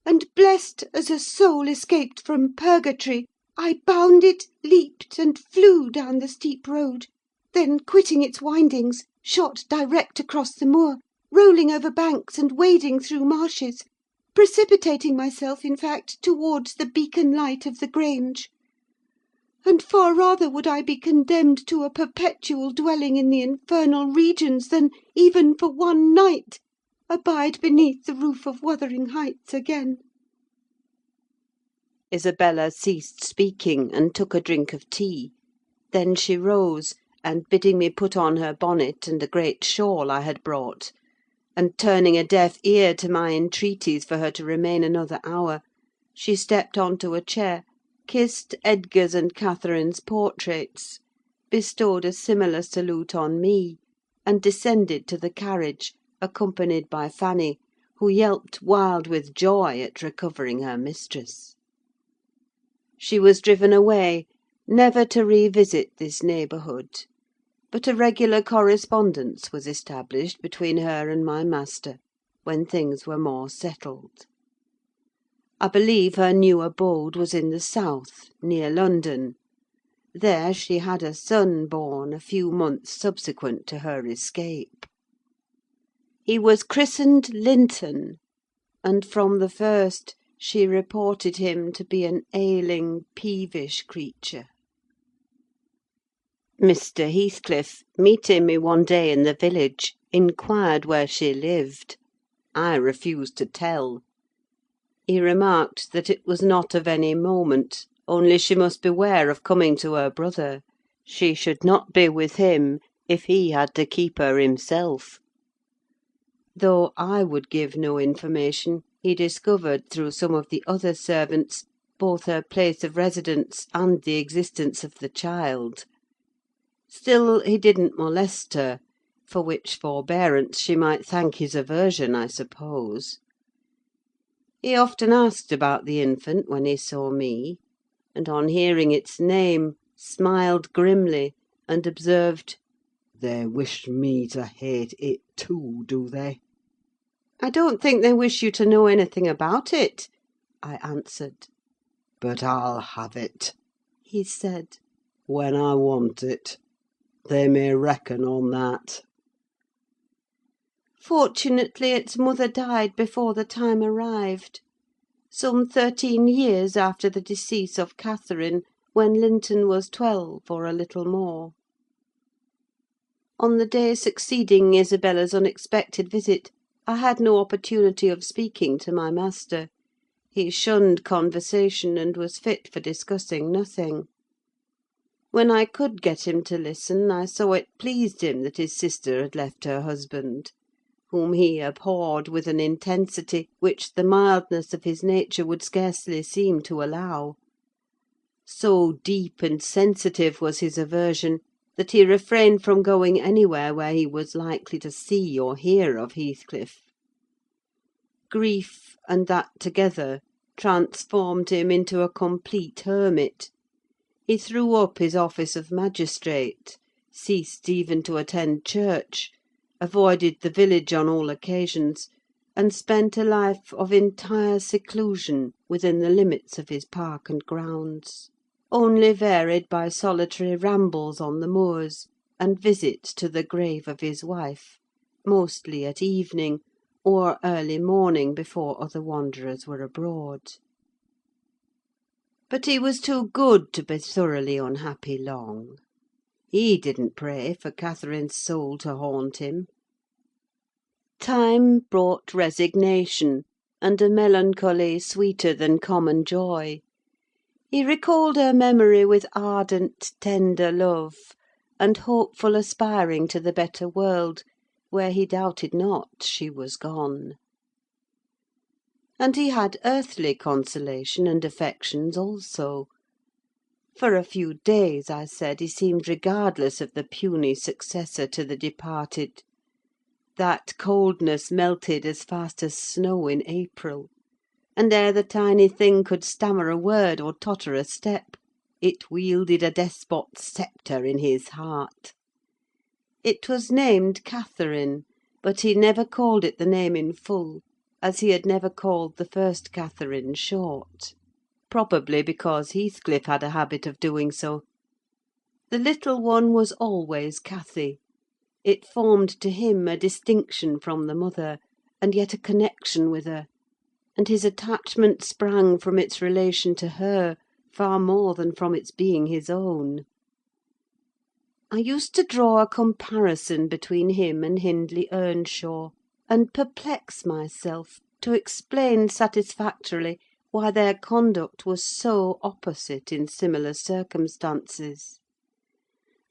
and, blessed as a soul escaped from purgatory, I bounded, leaped, and flew down the steep road; then, quitting its windings, shot direct across the moor, rolling over banks and wading through marshes, precipitating myself, in fact, towards the beacon light of the Grange. And far rather would I be condemned to a perpetual dwelling in the infernal regions than, even for one night, abide beneath the roof of Wuthering Heights again." Isabella ceased speaking, and took a drink of tea. Then she rose, and bidding me put on her bonnet and a great shawl I had brought, and turning a deaf ear to my entreaties for her to remain another hour, she stepped on to a chair, kissed Edgar's and Catherine's portraits, bestowed a similar salute on me, and descended to the carriage, accompanied by Fanny, who yelped wild with joy at recovering her mistress. She was driven away, never to revisit this neighbourhood; but a regular correspondence was established between her and my master, when things were more settled. I believe her new abode was in the south, near London. There she had a son born a few months subsequent to her escape. He was christened Linton, and from the first she reported him to be an ailing, peevish creature. Mr. Heathcliff, meeting me one day in the village, inquired where she lived. I refused to tell. He remarked that it was not of any moment, only she must beware of coming to her brother: she should not be with him, if he had to keep her himself. Though I would give no information, he discovered, through some of the other servants, both her place of residence and the existence of the child. Still, he didn't molest her, for which forbearance she might thank his aversion, I suppose. He often asked about the infant when he saw me, and on hearing its name, smiled grimly, and observed, They wish me to hate it too, do they? "I don't think they wish you to know anything about it," I answered. But I'll have it, he said. when I want it. They may reckon on that. Fortunately, its mother died before the time arrived: some 13 years after the decease of Catherine, when Linton was 12, or a little more. On the day succeeding Isabella's unexpected visit, I had no opportunity of speaking to my master. He shunned conversation, and was fit for discussing nothing. When I could get him to listen, I saw it pleased him that his sister had left her husband, whom he abhorred with an intensity which the mildness of his nature would scarcely seem to allow. So deep and sensitive was his aversion, that he refrained from going anywhere where he was likely to see or hear of Heathcliff. Grief, and that together, transformed him into a complete hermit. He threw up his office of magistrate, ceased even to attend church, avoided the village on all occasions, and spent a life of entire seclusion within the limits of his park and grounds, only varied by solitary rambles on the moors, and visits to the grave of his wife, mostly at evening, or early morning before other wanderers were abroad. But he was too good to be thoroughly unhappy long. He didn't pray for Catherine's soul to haunt him. Time brought resignation, and a melancholy sweeter than common joy. He recalled her memory with ardent, tender love, and hopeful aspiring to the better world, where he doubted not she was gone. And he had earthly consolation and affections also. For a few days, I said, he seemed regardless of the puny successor to the departed. That coldness melted as fast as snow in April, and ere the tiny thing could stammer a word or totter a step, It wielded a despot's sceptre in his heart. It was named Catherine, but he never called it the name in full, as he had never called the first Catherine short; probably because Heathcliff had a habit of doing so. The little one was always Cathy. It formed to him a distinction from the mother, and yet a connection with her; and his attachment sprang from its relation to her far more than from its being his own. I used to draw a comparison between him and Hindley Earnshaw, and perplex myself to explain satisfactorily why their conduct was so opposite in similar circumstances.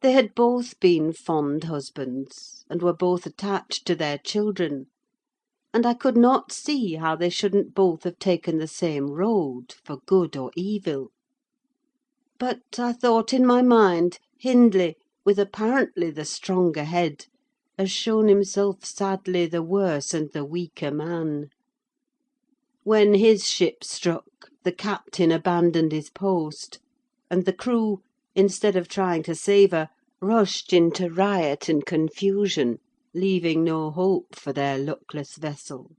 They had both been fond husbands, and were both attached to their children; and I could not see how they shouldn't both have taken the same road, for good or evil. But, I thought in my mind, Hindley, with apparently the stronger head, has shown himself sadly the worse and the weaker man. When his ship struck, the captain abandoned his post, and the crew, instead of trying to save her, rushed into riot and confusion, leaving no hope for their luckless vessel.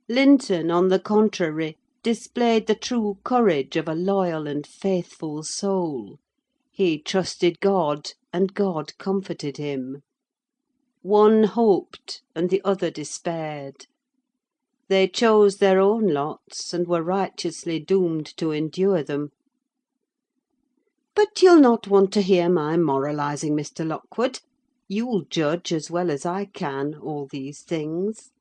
Linton, on the contrary, displayed the true courage of a loyal and faithful soul. He trusted God, and God comforted him. One hoped, and the other despaired. They chose their own lots, and were righteously doomed to endure them. But you'll not want to hear my moralising, Mr. Lockwood. You'll judge as well as I can all these things.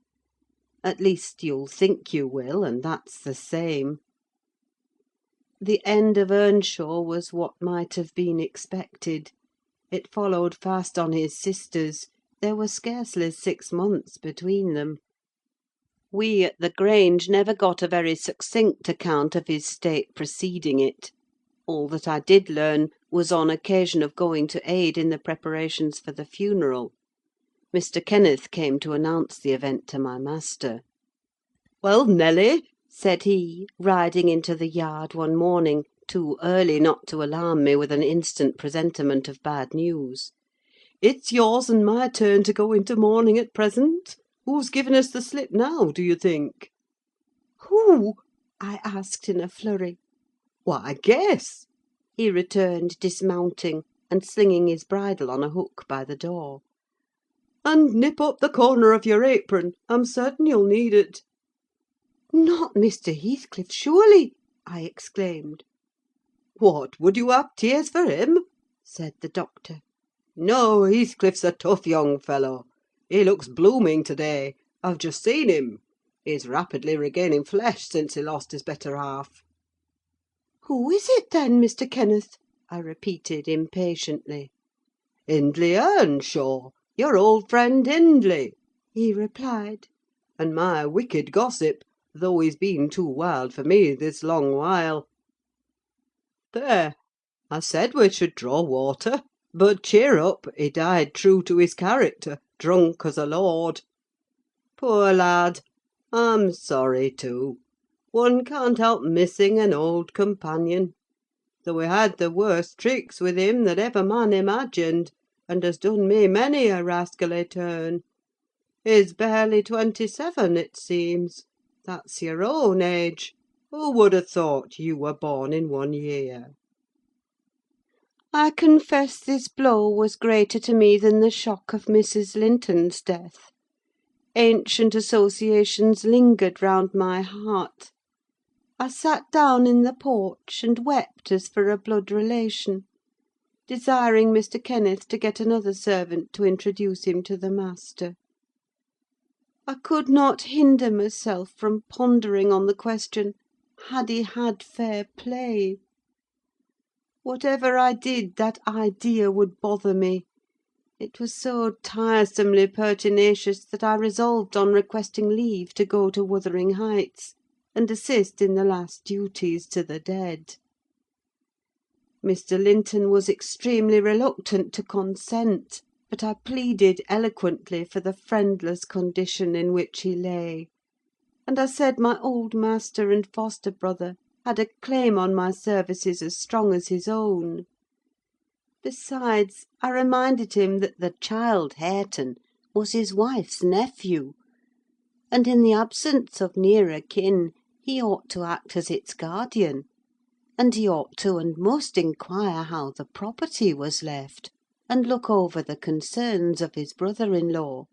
At least, you'll think you will, and that's the same. The end of Earnshaw was what might have been expected. It followed fast on his sister's: there were scarcely 6 months between them. We at the Grange never got a very succinct account of his state preceding it. All that I did learn was on occasion of going to aid in the preparations for the funeral. Mr. Kenneth came to announce the event to my master. "Well, Nelly," said he, riding into the yard one morning, too early not to alarm me with an instant presentiment of bad news, "it's yours and my turn to go into mourning at present. Who's given us the slip now, do you think?" "Who?" I asked in a flurry. "Why, guess," he returned, dismounting, and slinging his bridle on a hook by the door. "And nip up the corner of your apron: I'm certain you'll need it." "Not Mr. Heathcliff, surely?" I exclaimed. "What, would you have tears for him?" said the doctor. "No, Heathcliff's a tough young fellow. He looks blooming to-day. I've just seen him. He's rapidly regaining flesh since he lost his better half." "Who is it, then, Mr. Kenneth?" I repeated impatiently. "Hindley Earnshaw, your old friend Hindley," he replied; "and my wicked gossip, though he's been too wild for me this long while. There! I said we should draw water. But cheer up, he died true to his character, drunk as a lord. Poor lad! I'm sorry too. One can't help missing an old companion. Though he had the worst tricks with him that ever man imagined, and has done me many a rascally turn. He's barely 27, it seems. That's your own age. Who would have thought you were born in one year?" I confess this blow was greater to me than the shock of Mrs. Linton's death. Ancient associations lingered round my heart. I sat down in the porch, and wept as for a blood relation, desiring Mr. Kenneth to get another servant to introduce him to the master. I could not hinder myself from pondering on the question, had he had fair play? Whatever I did, that idea would bother me. It was so tiresomely pertinacious that I resolved on requesting leave to go to Wuthering Heights, and assist in the last duties to the dead. Mr. Linton was extremely reluctant to consent, but I pleaded eloquently for the friendless condition in which he lay; and I said my old master and foster brother had a claim on my services as strong as his own. Besides, I reminded him that the child Hareton was his wife's nephew, and in the absence of nearer kin he ought to act as its guardian, and he ought to and must inquire how the property was left, and look over the concerns of his brother-in-law.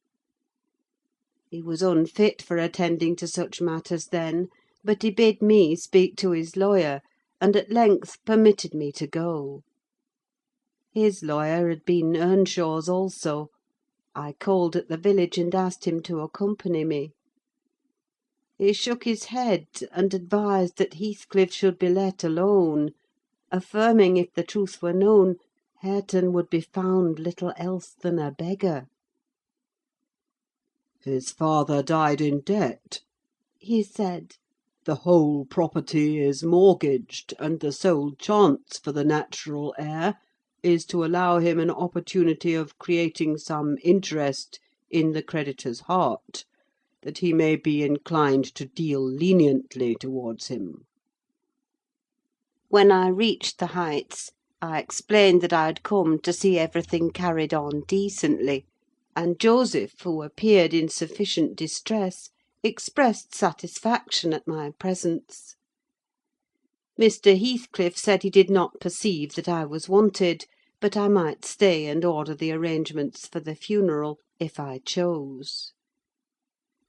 He was unfit for attending to such matters then, but he bid me speak to his lawyer, and at length permitted me to go. His lawyer had been Earnshaw's also. I called at the village and asked him to accompany me. He shook his head, and advised that Heathcliff should be let alone, affirming, if the truth were known, Hareton would be found little else than a beggar. His father died in debt, He said. the whole property is mortgaged, and the sole chance for the natural heir is to allow him an opportunity of creating some interest in the creditor's heart, that he may be inclined to deal leniently towards him. When I reached the Heights, I explained that I had come to see everything carried on decently, and Joseph, who appeared in sufficient distress, expressed satisfaction at my presence. Mr. Heathcliff said he did not perceive that I was wanted, but I might stay and order the arrangements for the funeral, if I chose.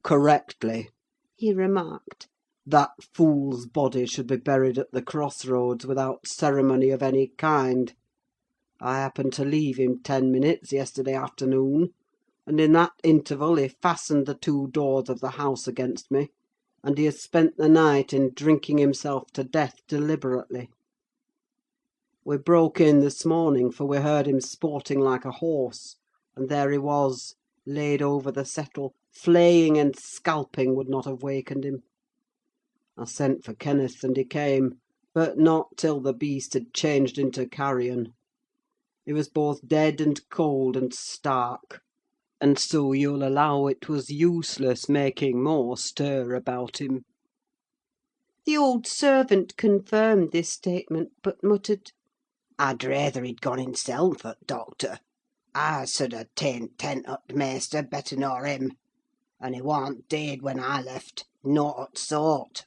Correctly. He remarked. That fool's body should be buried at the cross-roads without ceremony of any kind. I happened to leave him 10 minutes yesterday afternoon, and in that interval he fastened the 2 doors of the house against me, and he has spent the night in drinking himself to death deliberately. We broke in this morning, for we heard him sporting like a horse, and there he was, laid over the settle. Flaying and scalping would not have wakened him. I sent for Kenneth, and he came, but not till the beast had changed into carrion. He was both dead and cold and stark, and so you'll allow it was useless making more stir about him. The old servant confirmed this statement, but muttered, "I'd rayther he'd gone himself at doctor. I sud ha' tent up t' maister better nor him. And he warn't dead when I left, nought o' t' sort."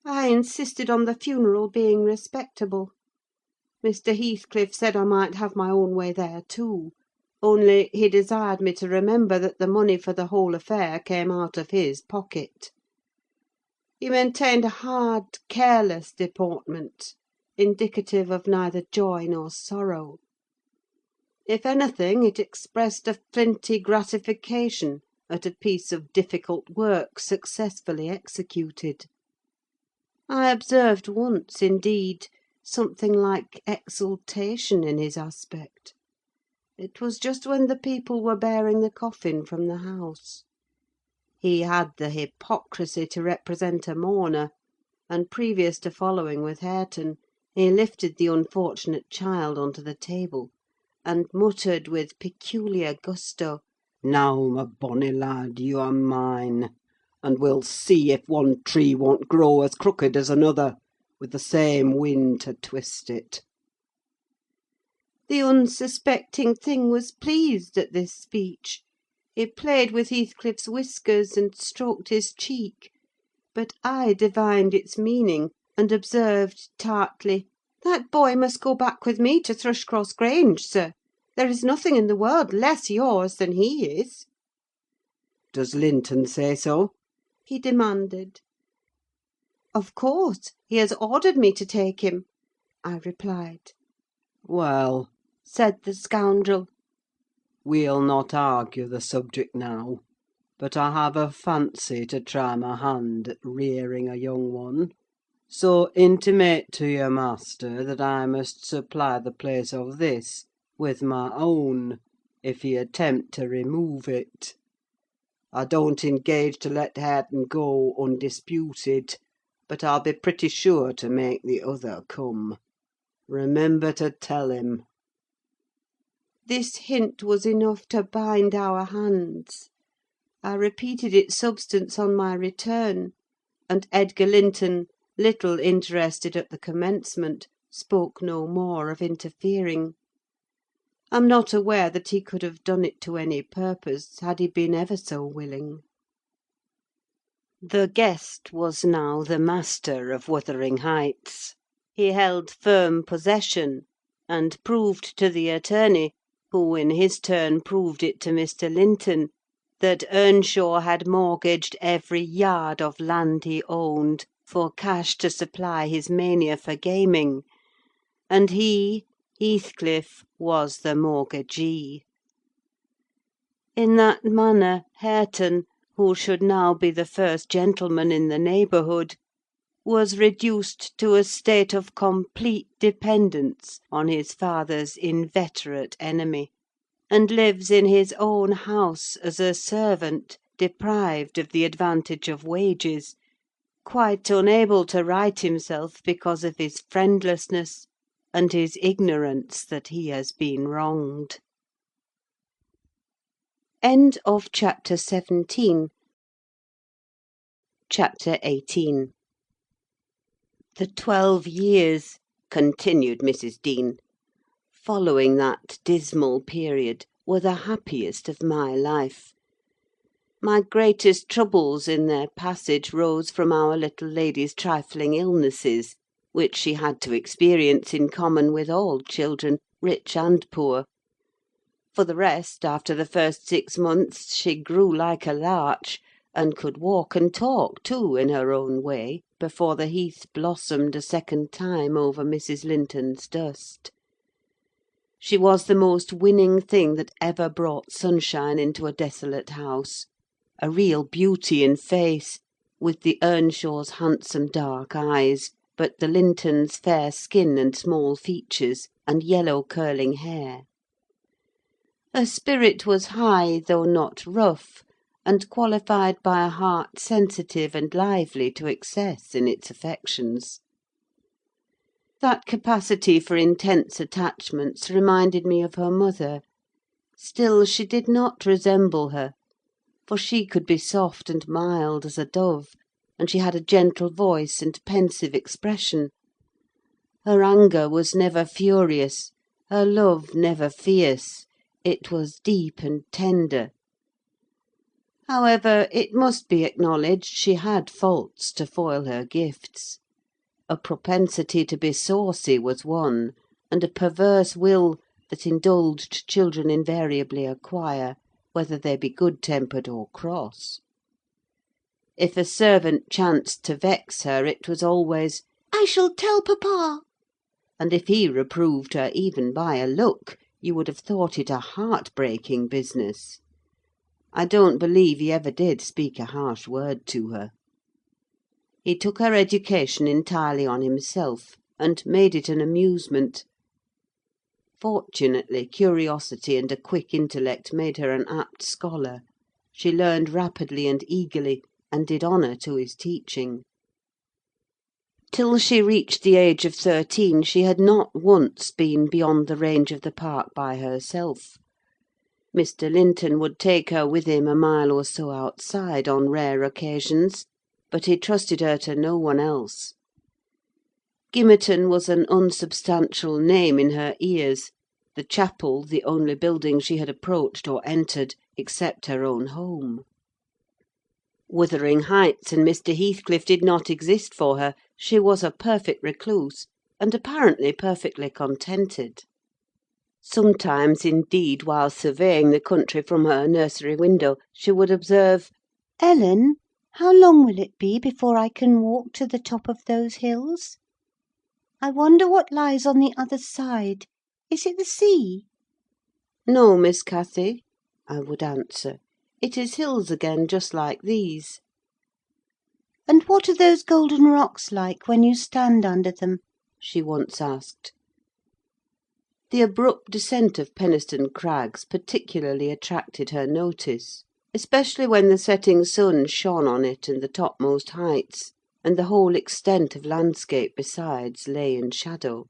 I insisted on the funeral being respectable. Mr. Heathcliff said I might have my own way there too, only he desired me to remember that the money for the whole affair came out of his pocket. He maintained a hard, careless deportment, indicative of neither joy nor sorrow. If anything, it expressed a flinty gratification at a piece of difficult work successfully executed. I observed once, indeed, something like exultation in his aspect. It was just when the people were bearing the coffin from the house. He had the hypocrisy to represent a mourner, and previous to following with Hareton, he lifted the unfortunate child on to the table, and muttered with peculiar gusto, Now, my bonny lad, you are mine, and we'll see if one tree won't grow as crooked as another, with the same wind to twist it. The unsuspecting thing was pleased at this speech. He played with Heathcliff's whiskers and stroked his cheek; but I divined its meaning, and observed tartly, "That boy must go back with me to Thrushcross Grange, sir. There is nothing in the world less yours than he is." Does Linton say so? He demanded. "Of course, he has ordered me to take him," I replied. Well, Said the scoundrel, we'll not argue the subject now, but I have a fancy to try my hand at rearing a young one. So intimate to your master that I must supply the place of this with my own, if he attempt to remove it. I don't engage to let Hareton go undisputed, but I'll be pretty sure to make the other come. Remember to tell him. This hint was enough to bind our hands. I repeated its substance on my return, and Edgar Linton, little interested at the commencement, spoke no more of interfering. I'm not aware that he could have done it to any purpose, had he been ever so willing. The guest was now the master of Wuthering Heights. He held firm possession, and proved to the attorney, who in his turn proved it to Mr. Linton, that Earnshaw had mortgaged every yard of land he owned for cash to supply his mania for gaming, and he, Heathcliff, was the mortgagee. In that manner, Hareton, who should now be the first gentleman in the neighbourhood, was reduced to a state of complete dependence on his father's inveterate enemy, and lives in his own house as a servant, deprived of the advantage of wages, quite unable to right himself because of his friendlessness and his ignorance that he has been wronged. End of chapter 17. Chapter 18. The 12 years, continued Mrs. Dean, following that dismal period, were the happiest of my life. My greatest troubles in their passage rose from our little lady's trifling illnesses, which she had to experience in common with all children, rich and poor. For the rest, after the first 6 months, she grew like a larch, and could walk and talk too, in her own way, before the heath blossomed a second time over Mrs. Linton's dust. She was the most winning thing that ever brought sunshine into a desolate house: a real beauty in face, with the Earnshaws' handsome dark eyes, but the Lintons' fair skin and small features, and yellow curling hair. Her spirit was high, though not rough, and qualified by a heart sensitive and lively to excess in its affections. That capacity for intense attachments reminded me of her mother. Still, she did not resemble her, for she could be soft and mild as a dove, and she had a gentle voice and pensive expression. Her anger was never furious, her love never fierce. It was deep and tender. However, it must be acknowledged she had faults to foil her gifts. A propensity to be saucy was one, and a perverse will that indulged children invariably acquire, whether they be good-tempered or cross. If a servant chanced to vex her, it was always, "I shall tell papa;" and if he reproved her even by a look, you would have thought it a heart-breaking business. I don't believe he ever did speak a harsh word to her. He took her education entirely on himself, and made it an amusement. Fortunately, curiosity and a quick intellect made her an apt scholar. She learned rapidly and eagerly, and did honour to his teaching. Till she reached the age of 13, she had not once been beyond the range of the park by herself. Mr. Linton would take her with him a mile or so outside on rare occasions, but he trusted her to no one else. Gimmerton was an unsubstantial name in her ears; the chapel the only building she had approached or entered, except her own home. Wuthering Heights and Mr. Heathcliff did not exist for her: she was a perfect recluse, and apparently perfectly contented. Sometimes, indeed, while surveying the country from her nursery window, she would observe, "Ellen, how long will it be before I can walk to the top of those hills? I wonder what lies on the other side. Is it the sea?" "No, Miss Cathy," I would answer. "It is hills again, just like these." "And what are those golden rocks like when you stand under them?" she once asked. The abrupt descent of Penistone Crags particularly attracted her notice, especially when the setting sun shone on it and the topmost heights, and the whole extent of landscape besides lay in shadow.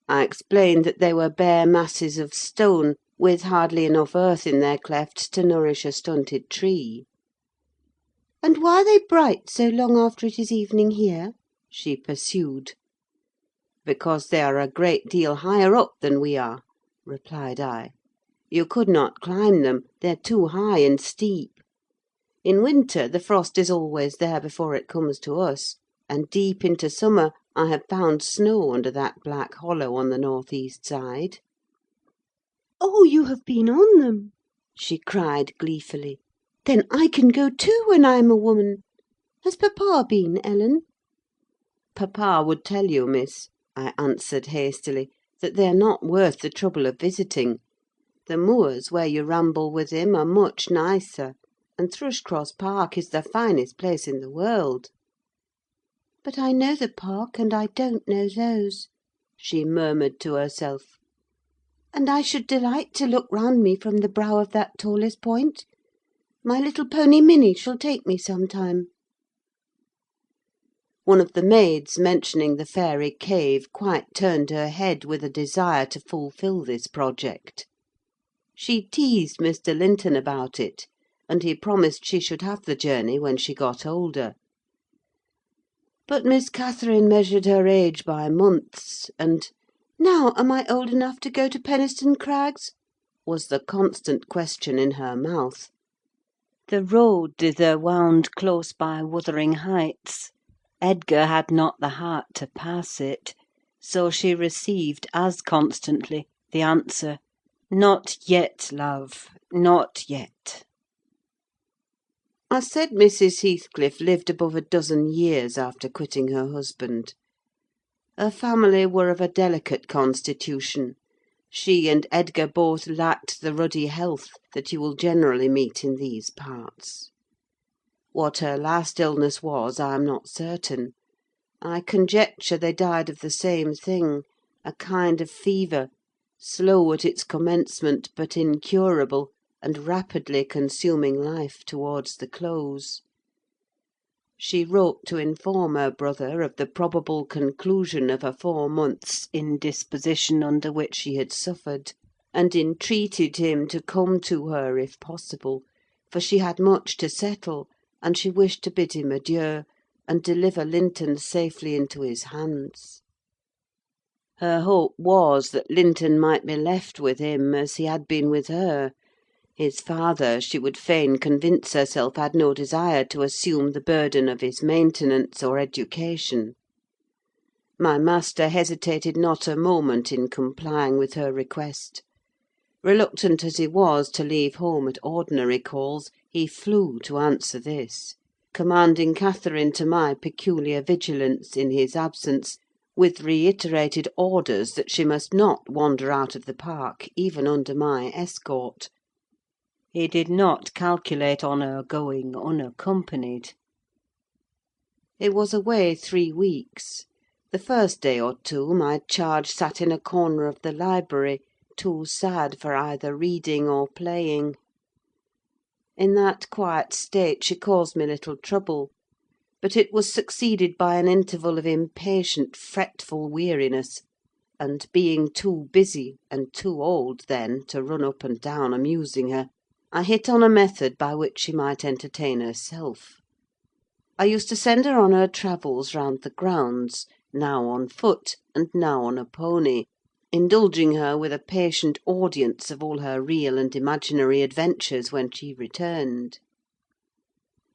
I explained that they were bare masses of stone, with hardly enough earth in their clefts to nourish a stunted tree. "And why are they bright so long after it is evening here?" she pursued. "Because they are a great deal higher up than we are," replied I. "You could not climb them: they're too high and steep. In winter the frost is always there before it comes to us, and deep into summer I have found snow under that black hollow on the north–east side." "Oh, you have been on them!" she cried gleefully. "Then I can go too when I am a woman. Has papa been, Ellen?" "Papa would tell you, miss," I answered hastily, "that they are not worth the trouble of visiting. The moors where you ramble with him are much nicer, and Thrushcross Park is the finest place in the world." "But I know the park, and I don't know those," she murmured to herself. "And I should delight to look round me from the brow of that tallest point. My little pony Minnie shall take me some time." One of the maids mentioning the fairy cave quite turned her head with a desire to fulfil this project. She teased Mr. Linton about it, and he promised she should have the journey when she got older. But Miss Catherine measured her age by months, and "Now am I old enough to go to Penistone Crags?" was the constant question in her mouth. The road thither wound close by Wuthering Heights. Edgar had not the heart to pass it, so she received as constantly the answer, "Not yet, love, not yet." I said Mrs. Heathcliff lived above a dozen years after quitting her husband. Her family were of a delicate constitution: she and Edgar both lacked the ruddy health that you will generally meet in these parts. What her last illness was, I am not certain. I conjecture they died of the same thing: a kind of fever, slow at its commencement, but incurable, and rapidly consuming life towards the close. She wrote to inform her brother of the probable conclusion of a 4 months' indisposition under which she had suffered, and entreated him to come to her if possible, for she had much to settle, and she wished to bid him adieu, and deliver Linton safely into his hands. Her hope was that Linton might be left with him as he had been with her. His father, she would fain convince herself, had no desire to assume the burden of his maintenance or education. My master hesitated not a moment in complying with her request. Reluctant as he was to leave home at ordinary calls, he flew to answer this, commanding Catherine to my peculiar vigilance in his absence, with reiterated orders that she must not wander out of the park, even under my escort. He did not calculate on her going unaccompanied. He was away 3 weeks. The first day or two my charge sat in a corner of the library, too sad for either reading or playing. In that quiet state she caused me little trouble; but it was succeeded by an interval of impatient, fretful weariness, and being too busy, and too old then, to run up and down amusing her, I hit on a method by which she might entertain herself. I used to send her on her travels round the grounds, now on foot, and now on a pony, indulging her with a patient audience of all her real and imaginary adventures when she returned.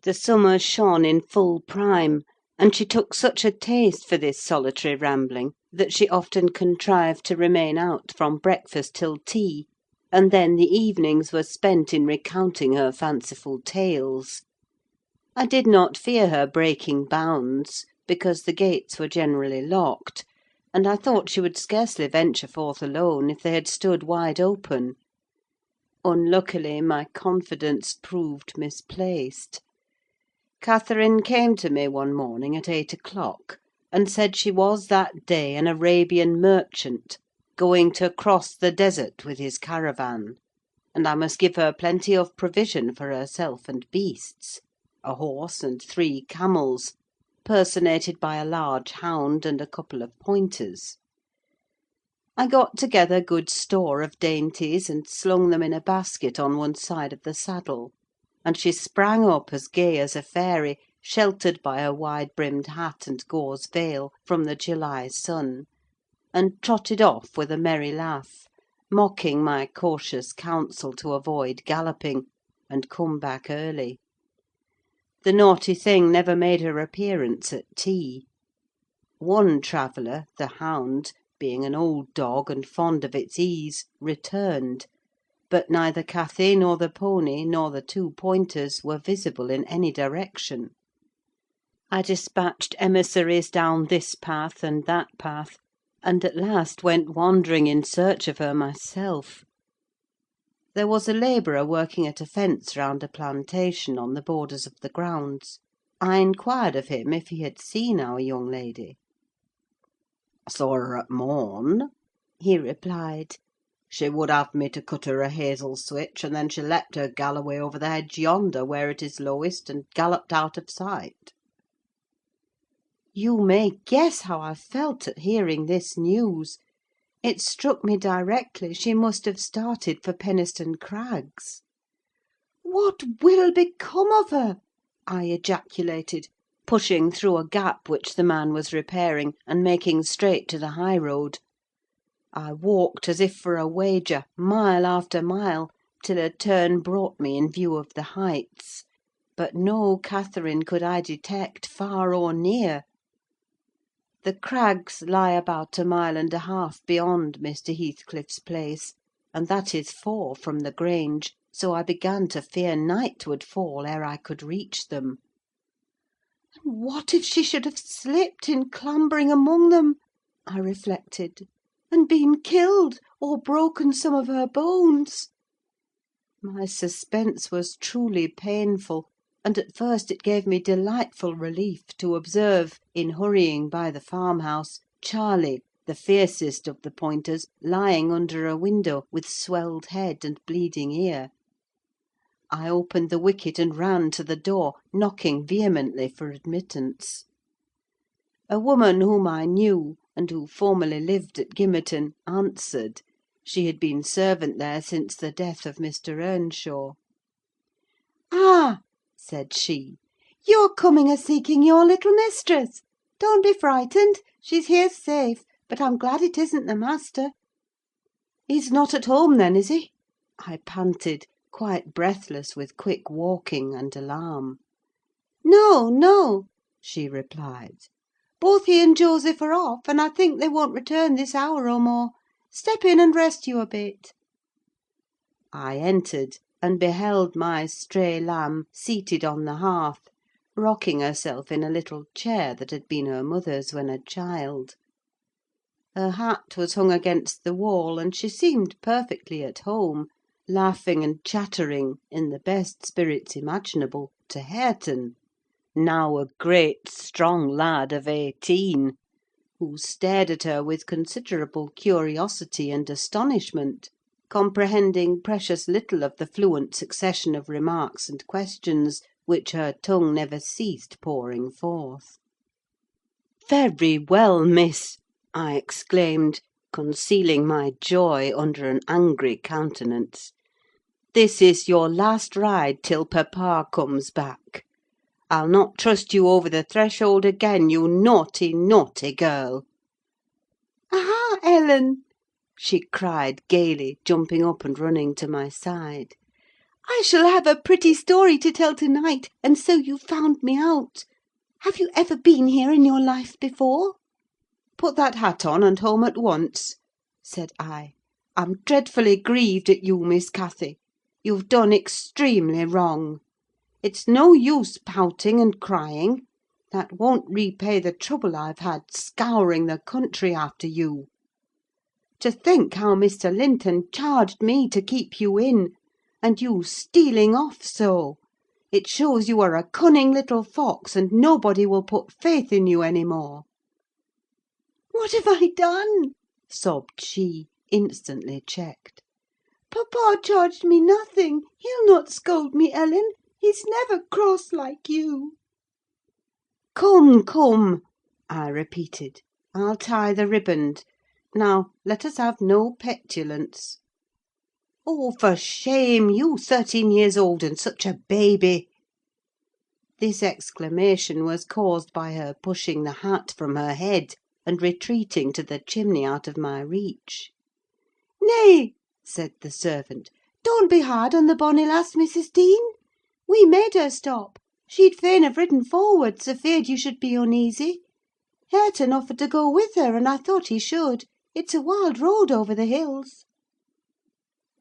The summer shone in full prime, and she took such a taste for this solitary rambling that she often contrived to remain out from breakfast till tea, and then the evenings were spent in recounting her fanciful tales. I did not fear her breaking bounds, because the gates were generally locked, and I thought she would scarcely venture forth alone if they had stood wide open. Unluckily, my confidence proved misplaced. Catherine came to me one morning at 8 o'clock, and said she was that day an Arabian merchant, going to cross the desert with his caravan, and I must give her plenty of provision for herself and beasts: a horse and 3 camels, personated by a large hound and a couple of pointers. I got together good store of dainties, and slung them in a basket on one side of the saddle. and she sprang up as gay as a fairy, sheltered by her wide-brimmed hat and gauze veil from the July sun, and trotted off with a merry laugh, mocking my cautious counsel to avoid galloping, and come back early. The naughty thing never made her appearance at tea. One traveller, the hound, being an old dog and fond of its ease, returned; but neither Cathy, nor the pony, nor the 2 pointers were visible in any direction. I dispatched emissaries down this path and that path, and at last went wandering in search of her myself. There was a labourer working at a fence round a plantation on the borders of the grounds. I inquired of him if he had seen our young lady. "I saw her at morn," he replied. "She would have me to cut her a hazel switch, and then she leapt her galloway over the hedge yonder, where it is lowest, and galloped out of sight." You may guess how I felt at hearing this news. It struck me directly she must have started for Penistone Crags. "What will become of her?" I ejaculated, pushing through a gap which the man was repairing, and making straight to the high road. I walked as if for a wager, mile after mile, till a turn brought me in view of the heights; but no Catherine could I detect, far or near. The Crags lie about 1.5 miles beyond Mr. Heathcliff's place, and that is 4 from the Grange, so I began to fear night would fall ere I could reach them. And what if she should have slipped in clambering among them, I reflected, and been killed, or broken some of her bones? My suspense was truly painful, and at first it gave me delightful relief to observe, in hurrying by the farmhouse, Charlie, the fiercest of the pointers, lying under a window, with swelled head and bleeding ear. I opened the wicket and ran to the door, knocking vehemently for admittance. A woman whom I knew, and who formerly lived at Gimmerton, answered. She had been servant there since the death of Mr. Earnshaw. "Ah!" said she, "you're coming a-seeking your little mistress. Don't be frightened: she's here safe, but I'm glad it isn't the master." "He's not at home, then, is he?" I panted, quite breathless with quick walking and alarm. "No, no," she replied. "Both he and Joseph are off, and I think they won't return this hour or more. Step in and rest you a bit." I entered, and beheld my stray lamb seated on the hearth, rocking herself in a little chair that had been her mother's when a child. Her hat was hung against the wall, and she seemed perfectly at home, laughing and chattering, in the best spirits imaginable, to Hareton, now a great strong lad of 18, who stared at her with considerable curiosity and astonishment, comprehending precious little of the fluent succession of remarks and questions which her tongue never ceased pouring forth. "Very well, miss," I exclaimed, concealing my joy under an angry countenance. "This is your last ride till papa comes back. I'll not trust you over the threshold again, you naughty, naughty girl." "Ah, Ellen!" she cried gaily, jumping up and running to my side. "I shall have a pretty story to tell to-night, and so you found me out. Have you ever been here in your life before?" "Put that hat on, and home at once," said I. "I'm dreadfully grieved at you, Miss Cathy. You've done extremely wrong. It's no use pouting and crying: that won't repay the trouble I've had scouring the country after you. To think how Mr. Linton charged me to keep you in, and you stealing off so! It shows you are a cunning little fox, and nobody will put faith in you any more." "What have I done?" sobbed she, instantly checked. "Papa charged me nothing. He'll not scold me, Ellen. He's never cross like you." "Come, come," I repeated. "I'll tie the riband. Now, let us have no petulance." Oh, for shame! You 13 years old, and such a baby!" This exclamation was caused by her pushing the hat from her head, and retreating to the chimney out of my reach. "Nay," said the servant, "don't be hard on the bonny lass, Mrs. Dean. We made her stop. She'd fain have ridden forwards, afeard you should be uneasy. Hareton offered to go with her, and I thought he should. It's a wild road over the hills."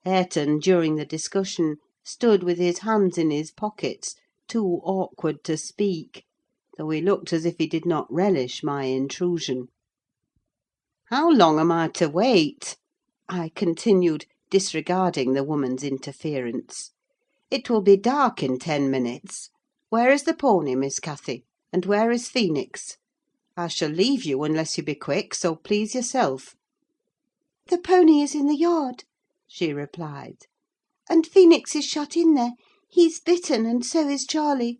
Hareton, during the discussion, stood with his hands in his pockets, too awkward to speak, though he looked as if he did not relish my intrusion. "How long am I to wait?" I continued, disregarding the woman's interference. "It will be dark in 10 minutes. Where is the pony, Miss Cathy? And where is Phoenix? I shall leave you unless you be quick, so please yourself." "The pony is in the yard," she replied, "and Phoenix is shut in there. He's bitten, and so is Charlie.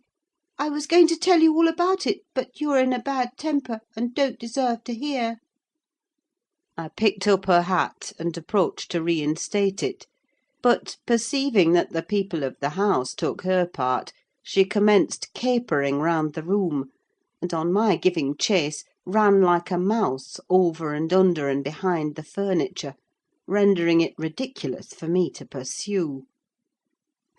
I was going to tell you all about it, but you are in a bad temper, and don't deserve to hear." I picked up her hat, and approached to reinstate it; but, perceiving that the people of the house took her part, she commenced capering round the room, and, on my giving chase, ran like a mouse over and under and behind the furniture, rendering it ridiculous for me to pursue.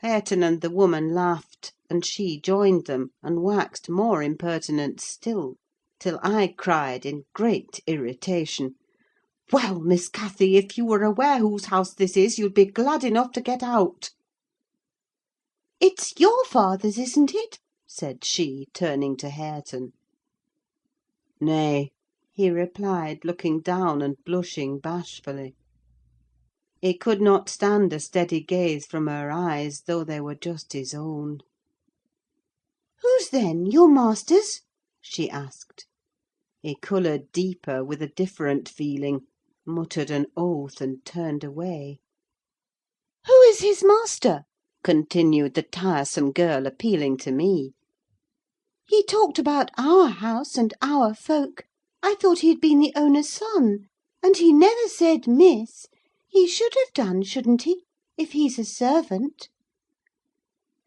Hareton and the woman laughed, and she joined them, and waxed more impertinent still, till I cried, in great irritation, "Well, Miss Cathy, if you were aware whose house this is, you'd be glad enough to get out." "It's your father's, isn't it?" said she, turning to Hareton. "Nay," he replied, looking down and blushing bashfully. He could not stand a steady gaze from her eyes, though they were just his own. "Whose then? Your master's?" she asked. He coloured deeper, with a different feeling, muttered an oath, and turned away. "Who is his master?" continued the tiresome girl, appealing to me. "He talked about our house and our folk. I thought he had been the owner's son. And he never said Miss. He should have done, shouldn't he, if he's a servant?"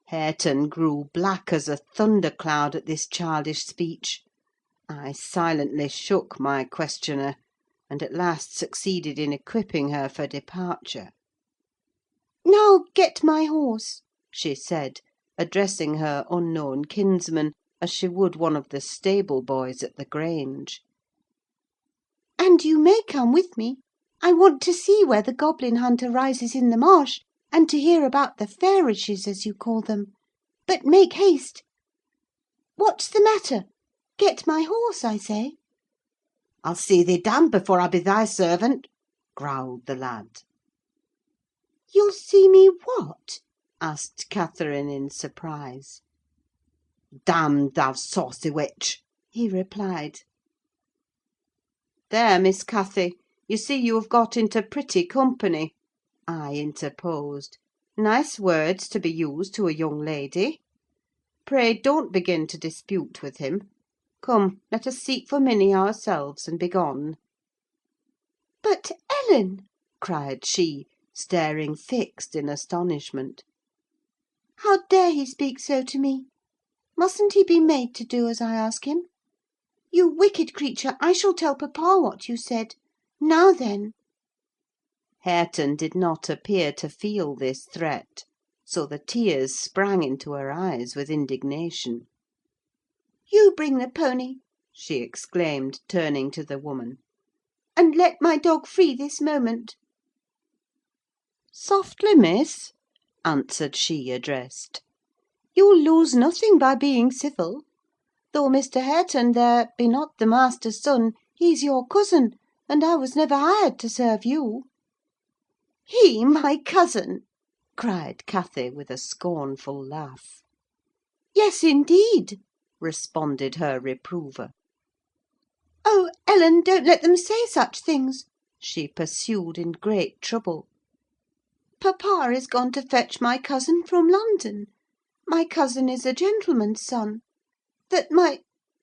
Hareton grew black as a thundercloud at this childish speech. I silently shook my questioner, and at last succeeded in equipping her for departure. "Now get my horse," she said, addressing her unknown kinsman, as she would one of the stable boys at the Grange. "And you may come with me. I want to see where the goblin hunter rises in the marsh, and to hear about the fairishes, as you call them. But make haste. What's the matter? Get my horse, I say." "I'll see thee damned before I be thy servant," growled the lad. "You'll see me what?" asked Catherine, in surprise. "Damned, thou saucy witch!" he replied. "There, Miss Cathy, you see you have got into pretty company," I interposed. "Nice words to be used to a young lady. Pray don't begin to dispute with him. Come, let us seek for Minnie ourselves, and be gone." "But, Ellen," cried she, staring fixed in astonishment, "how dare he speak so to me? Mustn't he be made to do as I ask him? You wicked creature, I shall tell papa what you said. Now then!" Hareton did not appear to feel this threat, so the tears sprang into her eyes with indignation. "You bring the pony," she exclaimed, turning to the woman, "and let my dog free this moment." "Softly, miss," answered she addressed. "You'll lose nothing by being civil. Though Mr. Hareton there be not the master's son, he's your cousin, and I was never hired to serve you." "He my cousin!" cried Cathy, with a scornful laugh. "Yes, indeed," responded her reprover. "Oh, Ellen, don't let them say such things!" she pursued, in great trouble. "Papa is gone to fetch my cousin from London. My cousin is a gentleman's son. That my—"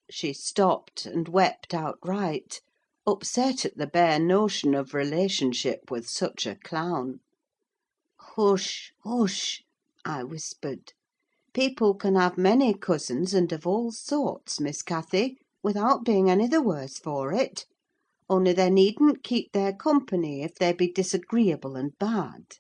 She stopped, and wept outright, upset at the bare notion of relationship with such a clown. "Hush, hush!" I whispered. "People can have many cousins, and of all sorts, Miss Cathy, without being any the worse for it: only they needn't keep their company if they be disagreeable and bad."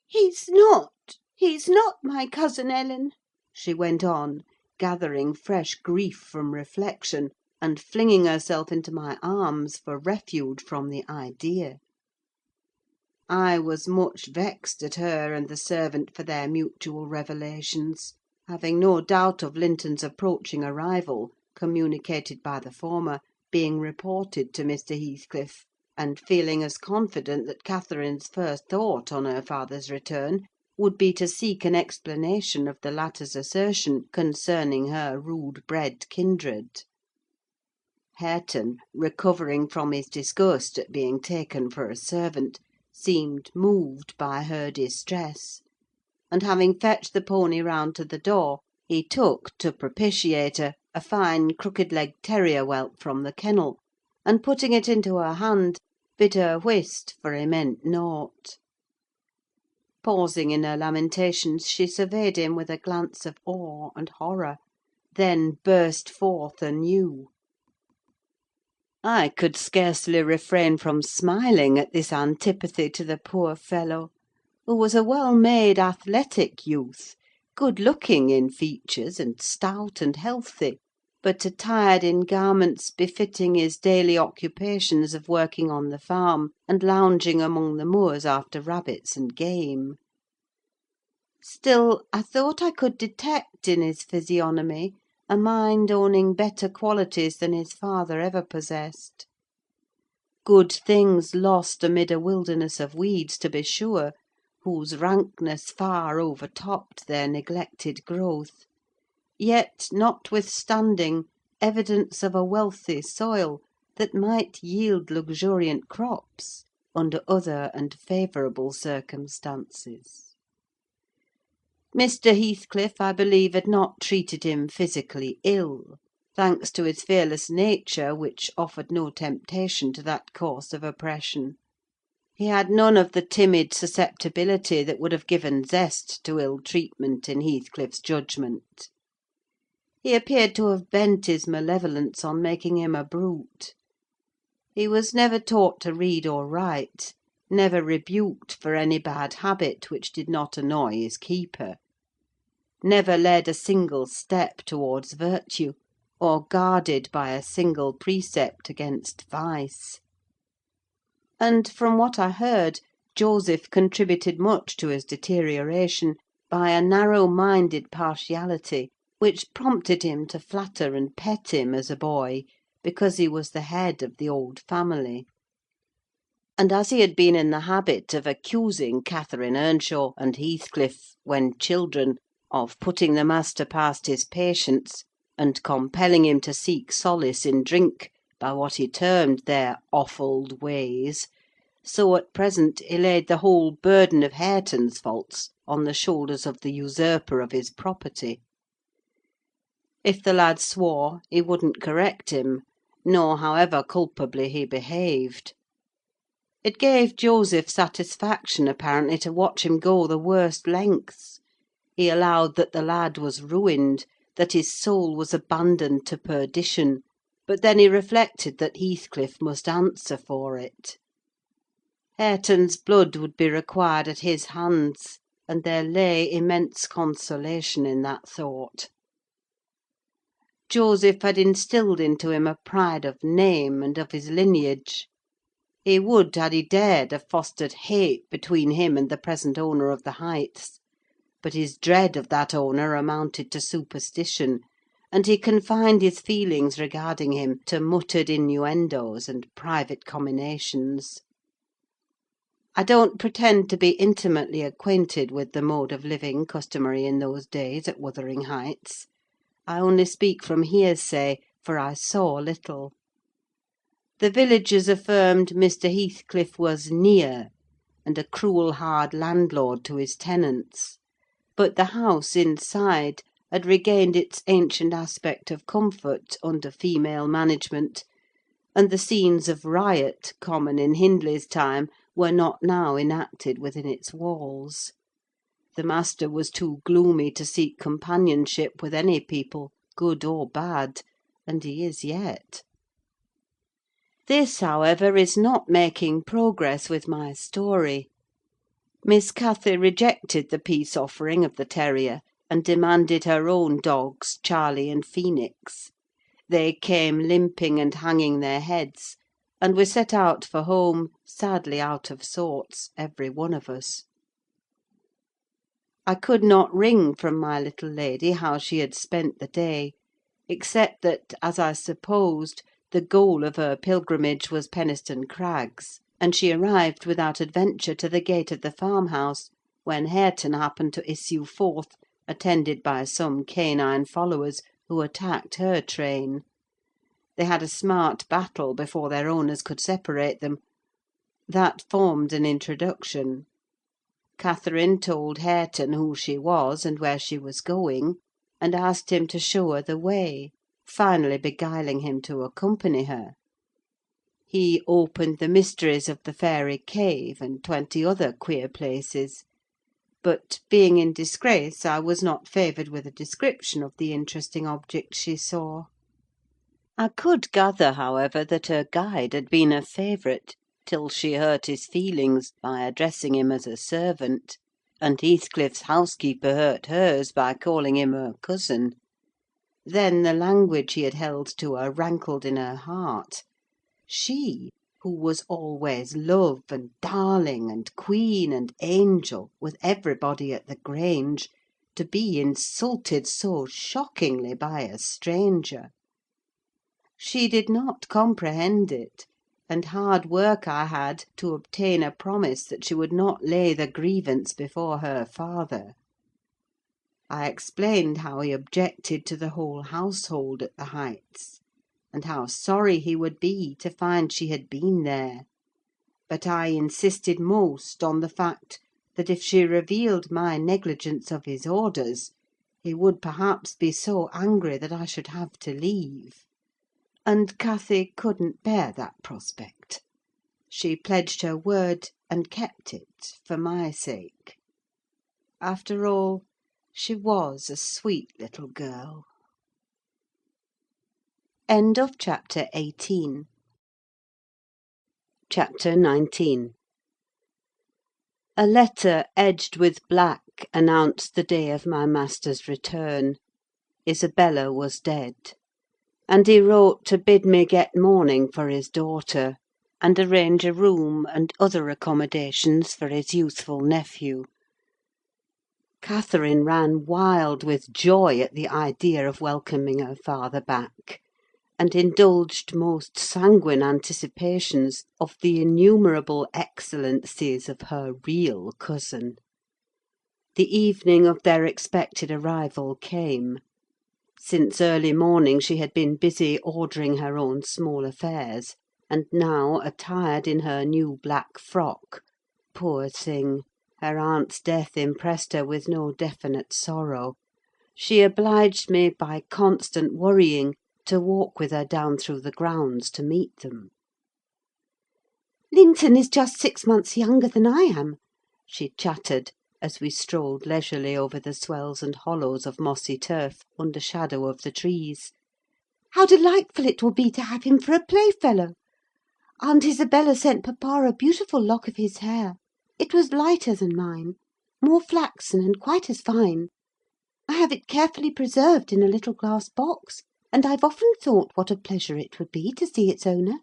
He's not my cousin Ellen," she went on, gathering fresh grief from reflection, and flinging herself into my arms for refuge from the idea. I was much vexed at her and the servant for their mutual revelations, having no doubt of Linton's approaching arrival, communicated by the former, being reported to Mr. Heathcliff, and feeling as confident that Catherine's first thought on her father's return would be to seek an explanation of the latter's assertion concerning her rude-bred kindred. Hareton, recovering from his disgust at being taken for a servant, seemed moved by her distress, and having fetched the pony round to the door, he took, to propitiate her, a fine crooked-legged terrier whelp from the kennel, and putting it into her hand, bid her whist, for he meant nought. Pausing in her lamentations, she surveyed him with a glance of awe and horror, then burst forth anew. I could scarcely refrain from smiling at this antipathy to the poor fellow, who was a well-made, athletic youth, good-looking in features, and stout and healthy, but attired in garments befitting his daily occupations of working on the farm, and lounging among the moors after rabbits and game. Still, I thought I could detect in his physiognomy a mind owning better qualities than his father ever possessed. Good things lost amid a wilderness of weeds, to be sure, whose rankness far overtopped their neglected growth; yet, notwithstanding, evidence of a wealthy soil, that might yield luxuriant crops under other and favourable circumstances. Mr. Heathcliff, I believe, had not treated him physically ill, thanks to his fearless nature, which offered no temptation to that course of oppression. He had none of the timid susceptibility that would have given zest to ill-treatment in Heathcliff's judgment. He appeared to have bent his malevolence on making him a brute. He was never taught to read or write, never rebuked for any bad habit which did not annoy his keeper, never led a single step towards virtue, or guarded by a single precept against vice. And, from what I heard, Joseph contributed much to his deterioration by a narrow-minded partiality, which prompted him to flatter and pet him as a boy, because he was the head of the old family. And as he had been in the habit of accusing Catherine Earnshaw and Heathcliff, when children, of putting the master past his patience, and compelling him to seek solace in drink by what he termed their offald ways, so at present he laid the whole burden of Hareton's faults on the shoulders of the usurper of his property. If the lad swore, he wouldn't correct him, nor however culpably he behaved. It gave Joseph satisfaction, apparently, to watch him go the worst lengths. He allowed that the lad was ruined, that his soul was abandoned to perdition; but then he reflected that Heathcliff must answer for it. Hareton's blood would be required at his hands, and there lay immense consolation in that thought. Joseph had instilled into him a pride of name and of his lineage. He would, had he dared, have fostered hate between him and the present owner of the Heights; but his dread of that owner amounted to superstition, and he confined his feelings regarding him to muttered innuendos and private comminations. I don't pretend to be intimately acquainted with the mode of living customary in those days at Wuthering Heights. I only speak from hearsay, for I saw little. The villagers affirmed Mr. Heathcliff was near, and a cruel hard landlord to his tenants; but the house inside had regained its ancient aspect of comfort under female management, and the scenes of riot, common in Hindley's time, were not now enacted within its walls. The master was too gloomy to seek companionship with any people, good or bad, and he is yet. This, however, is not making progress with my story. Miss Cathy rejected the peace offering of the terrier, and demanded her own dogs, Charlie and Phoenix. They came limping and hanging their heads, and we set out for home, sadly out of sorts, every one of us. I could not wring from my little lady how she had spent the day, except that, as I supposed, the goal of her pilgrimage was Penistone Crags, and she arrived without adventure to the gate of the farmhouse, when Hareton happened to issue forth, attended by some canine followers, who attacked her train. They had a smart battle before their owners could separate them. That formed an introduction. Catherine told Hareton who she was and where she was going, and asked him to show her the way, finally beguiling him to accompany her. He opened the mysteries of the fairy cave, and 20 other queer places; but, being in disgrace, I was not favoured with a description of the interesting objects she saw. I could gather, however, that her guide had been a favourite, till she hurt his feelings by addressing him as a servant, and Heathcliff's housekeeper hurt hers by calling him her cousin. Then the language he had held to her rankled in her heart. She, who was always love and darling and queen and angel with everybody at the Grange, to be insulted so shockingly by a stranger! She did not comprehend it, and hard work I had to obtain a promise that she would not lay the grievance before her father. I explained how he objected to the whole household at the Heights, and how sorry he would be to find she had been there; but I insisted most on the fact that if she revealed my negligence of his orders, he would perhaps be so angry that I should have to leave. And Cathy couldn't bear that prospect. She pledged her word, and kept it, for my sake. After all, she was a sweet little girl. End of chapter 18. Chapter 19. A letter edged with black announced the day of my master's return. Isabella was dead; and he wrote to bid me get mourning for his daughter, and arrange a room and other accommodations for his youthful nephew. Catherine ran wild with joy at the idea of welcoming her father back, and indulged most sanguine anticipations of the innumerable excellencies of her real cousin. The evening of their expected arrival came. Since early morning she had been busy ordering her own small affairs, and now, attired in her new black frock, poor thing, her aunt's death impressed her with no definite sorrow, she obliged me by constant worrying to walk with her down through the grounds to meet them. "Linton is just 6 months younger than I am," she chattered, as we strolled leisurely over the swells and hollows of mossy turf, under shadow of the trees. "How delightful it will be to have him for a playfellow! Aunt Isabella sent papa a beautiful lock of his hair. It was lighter than mine, more flaxen, and quite as fine. I have it carefully preserved in a little glass box, and I've often thought what a pleasure it would be to see its owner.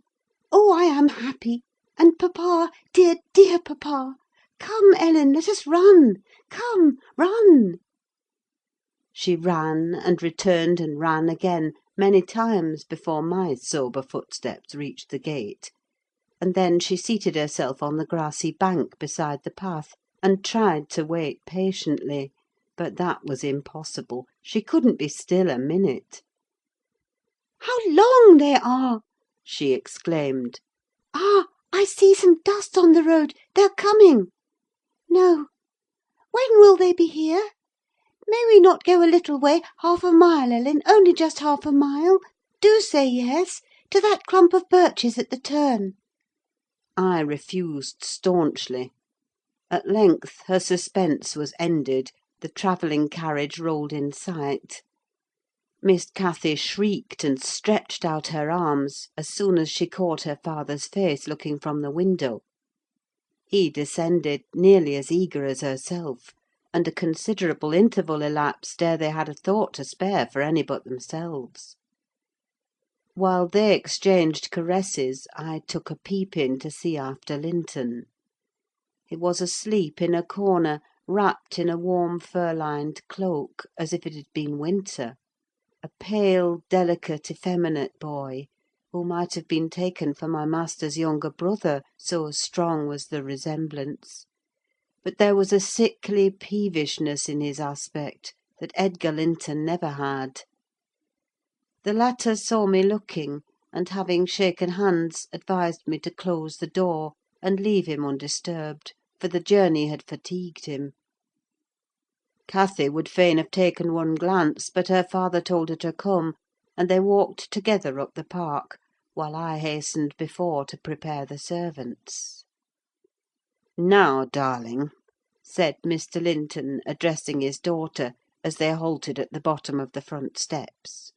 Oh, I am happy! And papa, dear, dear papa! Come, Ellen, let us run! Come, run!" She ran, and returned and ran again, many times before my sober footsteps reached the gate; and then she seated herself on the grassy bank beside the path, and tried to wait patiently; but that was impossible: she couldn't be still a minute. "How long they are!" she exclaimed. "Ah, I see some dust on the road: they're coming! No! When will they be here? May we not go a little way, half a mile, Ellen, only just half a mile? Do say yes, to that clump of birches at the turn." I refused staunchly. At length her suspense was ended: the travelling carriage rolled in sight. Miss Cathy shrieked and stretched out her arms as soon as she caught her father's face looking from the window. He descended, nearly as eager as herself, and a considerable interval elapsed ere they had a thought to spare for any but themselves. While they exchanged caresses, I took a peep in to see after Linton. He was asleep in a corner, wrapped in a warm fur-lined cloak, as if it had been winter: a pale, delicate, effeminate boy, who might have been taken for my master's younger brother, so strong was the resemblance. But there was a sickly peevishness in his aspect that Edgar Linton never had. The latter saw me looking, and having shaken hands, advised me to close the door, and leave him undisturbed, for the journey had fatigued him. Cathy would fain have taken one glance, but her father told her to come, and they walked together up the park, while I hastened before to prepare the servants. "Now, darling," said Mr. Linton, addressing his daughter, as they halted at the bottom of the front steps,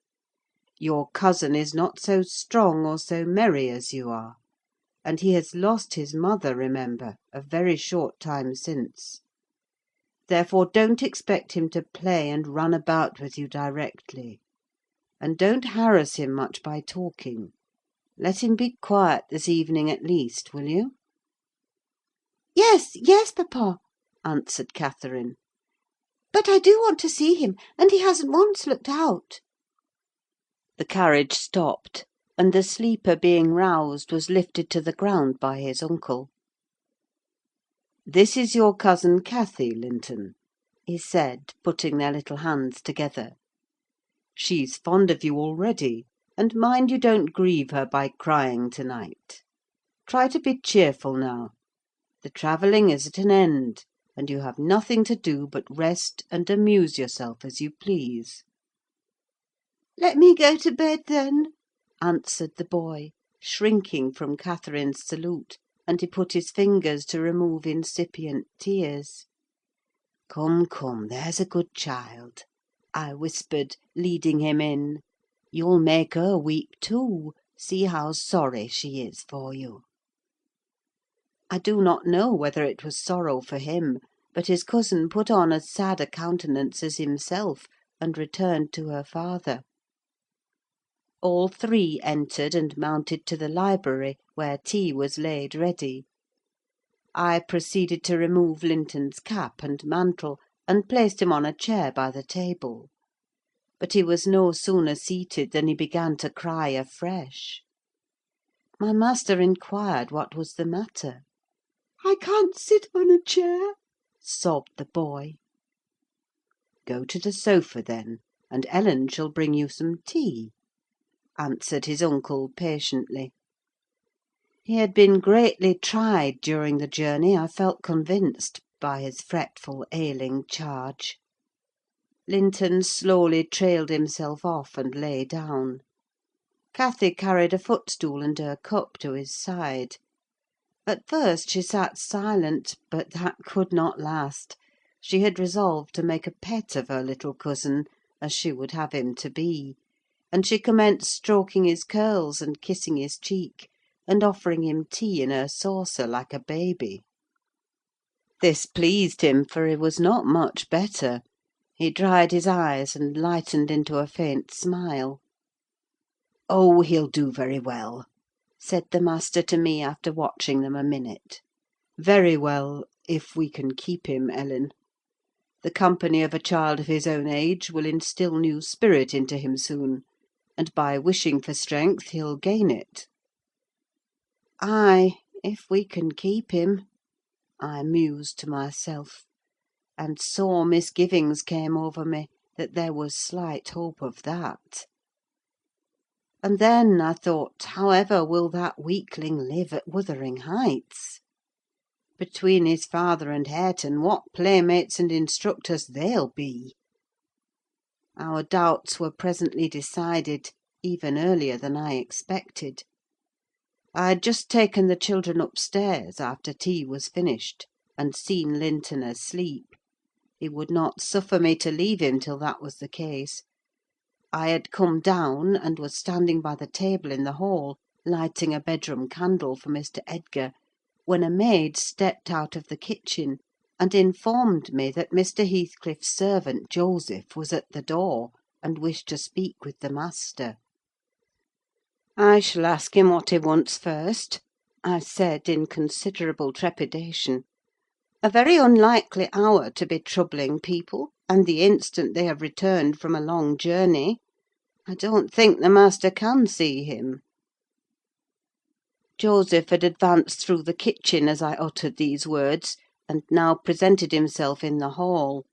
"your cousin is not so strong or so merry as you are; and he has lost his mother, remember, a very short time since. Therefore don't expect him to play and run about with you directly; and don't harass him much by talking. Let him be quiet this evening at least, will you?" Yes, yes, papa, answered Catherine. But I do want to see him, and he hasn't once looked out. The carriage stopped, and the sleeper being roused was lifted to the ground by his uncle. "This is your cousin Cathy, Linton," he said, putting their little hands together. "She's fond of you already, and mind you don't grieve her by crying to-night. Try to be cheerful now. The travelling is at an end, and you have nothing to do but rest and amuse yourself as you please." "Let me go to bed, then," answered the boy, shrinking from Catherine's salute, and he put his fingers to remove incipient tears. "Come, come, there's a good child," I whispered, leading him in. "You'll make her weep too: see how sorry she is for you." I do not know whether it was sorrow for him, but his cousin put on as sad a countenance as himself, and returned to her father. All three entered and mounted to the library, where tea was laid ready. I proceeded to remove Linton's cap and mantle, and placed him on a chair by the table. But he was no sooner seated than he began to cry afresh. My master inquired what was the matter. "I can't sit on a chair," sobbed the boy. "Go to the sofa, then, and Ellen shall bring you some tea," answered his uncle patiently. He had been greatly tried during the journey, I felt convinced, by his fretful, ailing charge. Linton slowly trailed himself off and lay down. Cathy carried a footstool and her cup to his side. At first she sat silent, but that could not last. She had resolved to make a pet of her little cousin, as she would have him to be; and she commenced stroking his curls and kissing his cheek, and offering him tea in her saucer like a baby. This pleased him, for he was not much better. He dried his eyes and lightened into a faint smile. "Oh, he'll do very well," said the master to me, after watching them a minute. "Very well, if we can keep him, Ellen. The company of a child of his own age will instil new spirit into him soon, and by wishing for strength he'll gain it." "Ay, if we can keep him," I mused to myself; and sore misgivings came over me that there was slight hope of that. And then I thought, however will that weakling live at Wuthering Heights? Between his father and Hareton, what playmates and instructors they'll be! Our doubts were presently decided, even earlier than I expected. I had just taken the children upstairs, after tea was finished, and seen Linton asleep. He would not suffer me to leave him till that was the case. I had come down, and was standing by the table in the hall, lighting a bedroom candle for Mr. Edgar, when a maid stepped out of the kitchen, and informed me that Mr. Heathcliff's servant, Joseph, was at the door, and wished to speak with the master. "I shall ask him what he wants first," I said, in considerable trepidation. "A very unlikely hour to be troubling people, and the instant they have returned from a long journey. I don't think the master can see him." Joseph had advanced through the kitchen as I uttered these words, and now presented himself in the hall.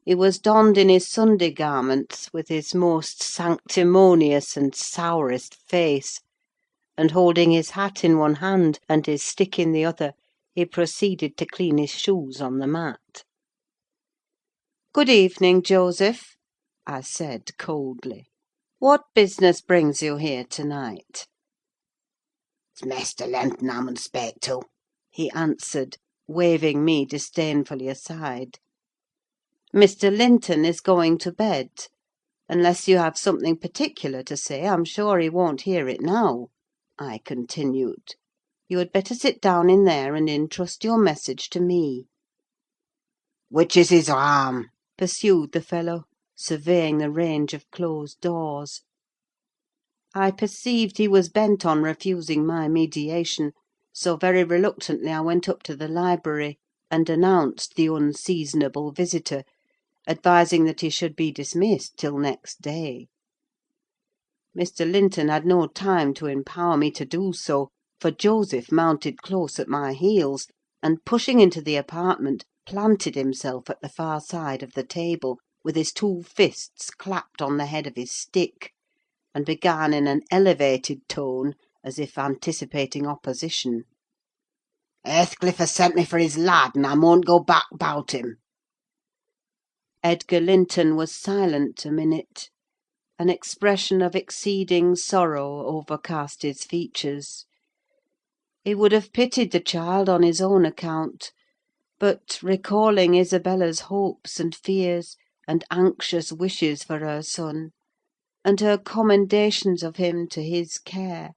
He was donned in his Sunday garments, with his most sanctimonious and sourest face, and holding his hat in one hand and his stick in the other, he proceeded to clean his shoes on the mat. "Good evening, Joseph," I said coldly. "What business brings you here to-night?" "It's Maister Linton I mun speak to," he answered, waving me disdainfully aside. "Mr. Linton is going to bed. Unless you have something particular to say, I'm sure he won't hear it now," I continued. "You had better sit down in there, and entrust your message to me." "Which is his arm?" pursued the fellow, surveying the range of closed doors. I perceived he was bent on refusing my mediation, so very reluctantly I went up to the library, and announced the unseasonable visitor, advising that he should be dismissed till next day. Mr. Linton had no time to empower me to do so, for Joseph mounted close at my heels, and pushing into the apartment, planted himself at the far side of the table, with his two fists clapped on the head of his stick, and began in an elevated tone, as if anticipating opposition. "Heathcliff has sent me for his lad, and I mun go back 'bout him." Edgar Linton was silent a minute. An expression of exceeding sorrow overcast his features. He would have pitied the child on his own account, but, recalling Isabella's hopes and fears, and anxious wishes for her son, and her commendations of him to his care,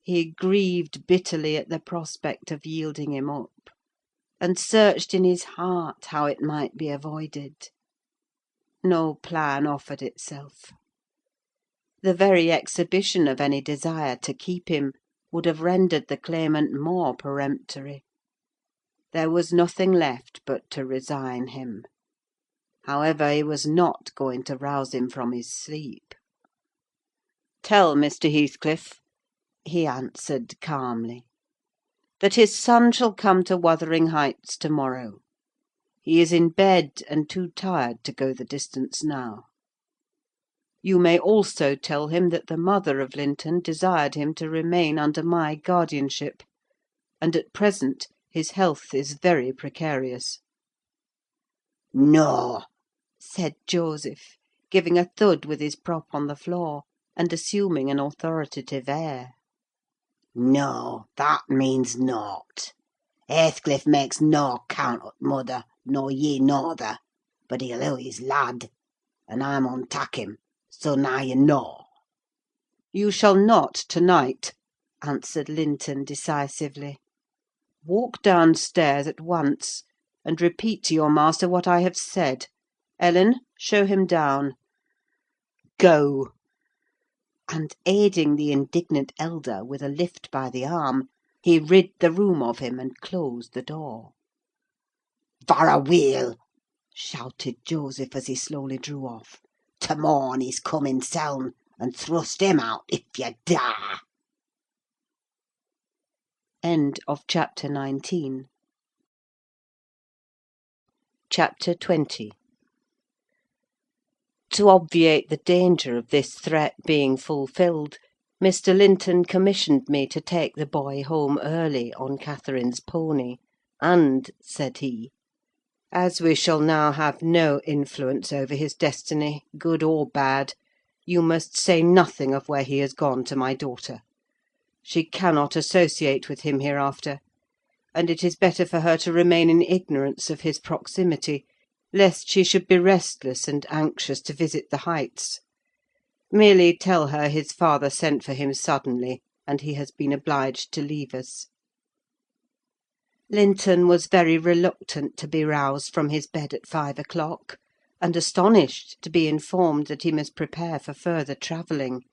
he grieved bitterly at the prospect of yielding him up, and searched in his heart how it might be avoided. No plan offered itself. The very exhibition of any desire to keep him would have rendered the claimant more peremptory. There was nothing left but to resign him. However, he was not going to rouse him from his sleep. "Tell Mr. Heathcliff," he answered calmly, "that his son shall come to Wuthering Heights to-morrow. He is in bed, and too tired to go the distance now. You may also tell him that the mother of Linton desired him to remain under my guardianship, and at present his health is very precarious." "No," said Joseph, giving a thud with his prop on the floor, and assuming an authoritative air. "No, that means nought. Heathcliff makes no count o' t' mother, nor ye norther; but he'll hev his lad, and I mun tak him: so now you know." "You shall not to-night," answered Linton decisively. "Walk downstairs at once, and repeat to your master what I have said. Ellen, show him down. Go!" And aiding the indignant elder with a lift by the arm, he rid the room of him and closed the door. "Varra weel!" shouted Joseph, as he slowly drew off. "To morn he's come himseln, and thrust him out if you dare!" Chapter 20. To obviate the danger of this threat being fulfilled, Mr. Linton commissioned me to take the boy home early on Catherine's pony; and, said he, "as we shall now have no influence over his destiny, good or bad, you must say nothing of where he has gone to my daughter. She cannot associate with him hereafter, and it is better for her to remain in ignorance of his proximity, lest she should be restless and anxious to visit the Heights. Merely tell her his father sent for him suddenly, and he has been obliged to leave us." Linton was very reluctant to be roused from his bed at 5 o'clock, and astonished to be informed that he must prepare for further travelling;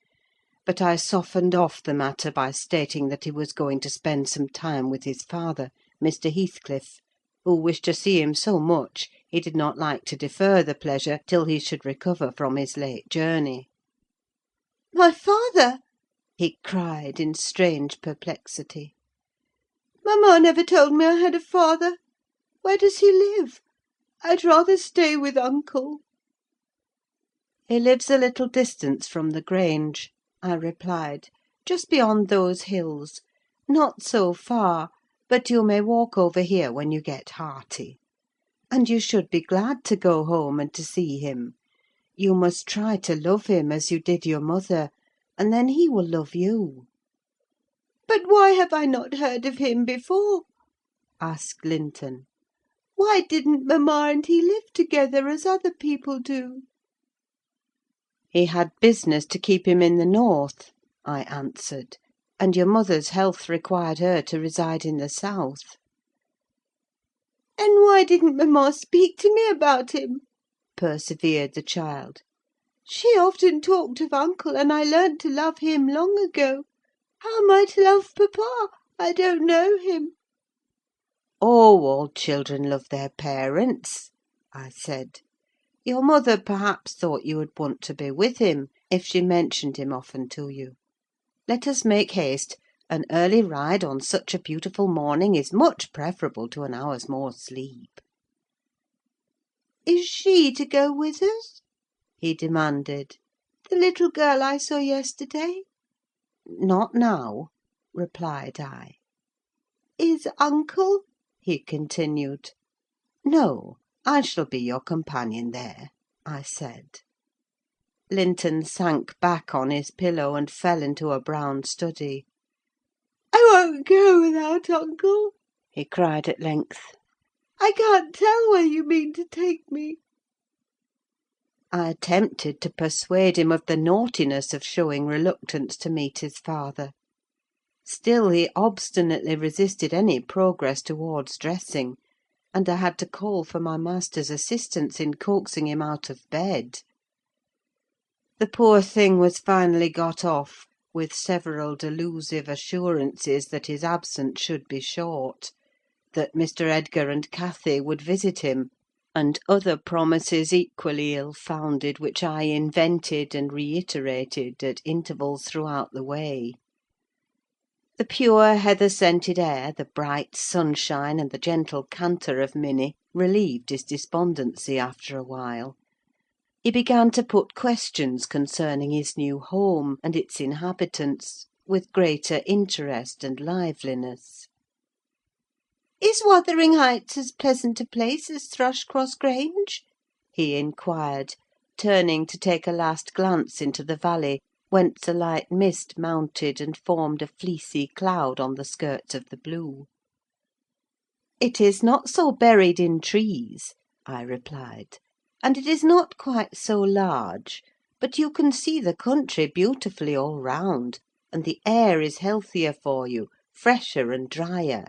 but I softened off the matter by stating that he was going to spend some time with his father, Mr. Heathcliff, who wished to see him so much he did not like to defer the pleasure till he should recover from his late journey. My father!" he cried in strange perplexity. "Mamma never told me I had a father. Where does he live? I'd rather stay with uncle." "He lives a little distance from the Grange," I replied, "just beyond those hills: not so far, but you may walk over here when you get hearty. And you should be glad to go home and to see him. You must try to love him as you did your mother, and then he will love you." "But why have I not heard of him before?" asked Linton. "Why didn't mamma and he live together as other people do?" "He had business to keep him in the north," I answered, "and your mother's health required her to reside in the south." "And why didn't mamma speak to me about him?" persevered the child. "She often talked of uncle, and I learnt to love him long ago. How am I to love papa? I don't know him." "Oh, all children love their parents," I said. "Your mother perhaps thought you would want to be with him, if she mentioned him often to you. Let us make haste: an early ride on such a beautiful morning is much preferable to an hour's more sleep." "Is she to go with us?" he demanded. "The little girl I saw yesterday?" "Not now," replied I. "Is uncle?" he continued. "No, I shall be your companion there," I said. Linton sank back on his pillow, and fell into a brown study. "I won't go without uncle," he cried at length. "I can't tell where you mean to take me." I attempted to persuade him of the naughtiness of showing reluctance to meet his father. Still he obstinately resisted any progress towards dressing, and I had to call for my master's assistance in coaxing him out of bed. The poor thing was finally got off, with several delusive assurances that his absence should be short, that Mr. Edgar and Cathy would visit him, and other promises equally ill-founded, which I invented and reiterated at intervals throughout the way. The pure heather-scented air, the bright sunshine, and the gentle canter of Minnie relieved his despondency after a while. He began to put questions concerning his new home and its inhabitants with greater interest and liveliness. "Is Wuthering Heights as pleasant a place as Thrushcross Grange?" he inquired, turning to take a last glance into the valley, whence a light mist mounted and formed a fleecy cloud on the skirts of the blue. "It is not so buried in trees," I replied, "and it is not quite so large; but you can see the country beautifully all round, and the air is healthier for you, fresher and drier.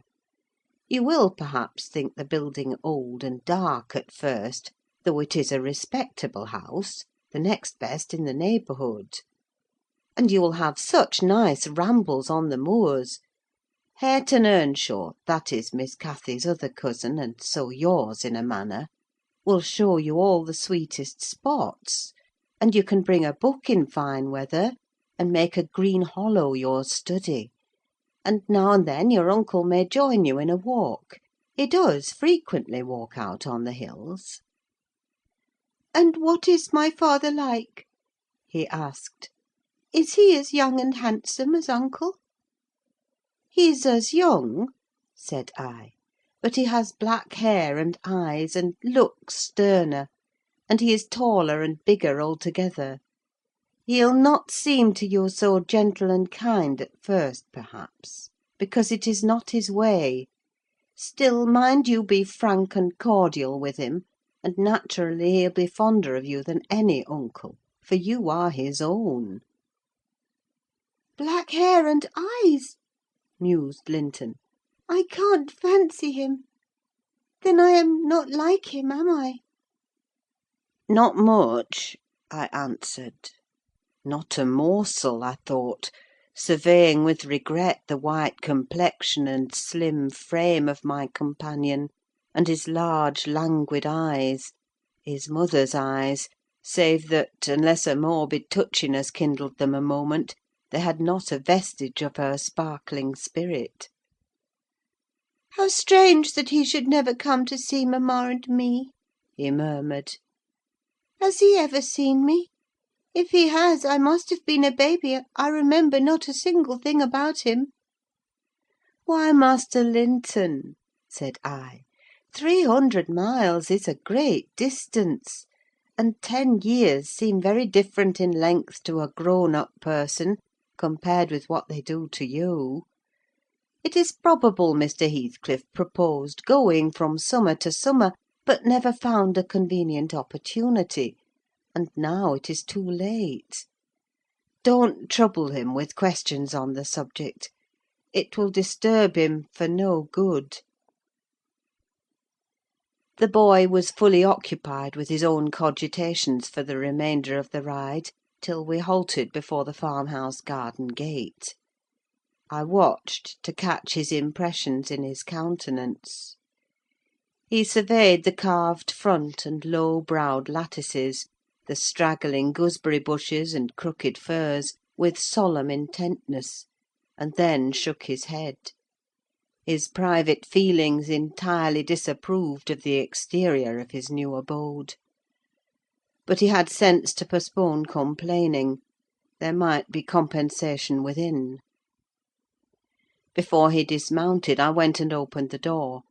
You will, perhaps, think the building old and dark at first, though it is a respectable house, the next best in the neighbourhood. And you will have such nice rambles on the moors. Hareton Earnshaw, that is Miss Cathy's other cousin, and so yours in a manner, will show you all the sweetest spots; and you can bring a book in fine weather, and make a green hollow your study; and now and then your uncle may join you in a walk: he does frequently walk out on the hills." "And what is my father like?" he asked. "Is he as young and handsome as uncle?" "He's as young," said I, "but he has black hair and eyes, and looks sterner; and he is taller and bigger altogether. He'll not seem to you so gentle and kind at first, perhaps, because it is not his way. Still, mind you be frank and cordial with him, and naturally he'll be fonder of you than any uncle, for you are his own." "Black hair and eyes!" mused Linton. "I can't fancy him. Then I am not like him, am I?" "Not much," I answered. Not a morsel, I thought, surveying with regret the white complexion and slim frame of my companion, and his large, languid eyes, his mother's eyes, save that, unless a morbid touchiness kindled them a moment, they had not a vestige of her sparkling spirit. "How strange that he should never come to see mamma and me!" he murmured. "Has he ever seen me? If he has, I must have been a baby: I remember not a single thing about him." "Why, Master Linton," said I, 300 miles is a great distance, and 10 years seem very different in length to a grown-up person, compared with what they do to you. It is probable Mr. Heathcliff proposed going from summer to summer, but never found a convenient opportunity, and now it is too late. Don't trouble him with questions on the subject: it will disturb him for no good." The boy was fully occupied with his own cogitations for the remainder of the ride, till we halted before the farmhouse garden gate. I watched to catch his impressions in his countenance. He surveyed the carved front and low-browed lattices, the straggling gooseberry bushes and crooked firs, with solemn intentness, and then shook his head. His private feelings entirely disapproved of the exterior of his new abode. But he had sense to postpone complaining: there might be compensation within. Before he dismounted, I went and opened the door.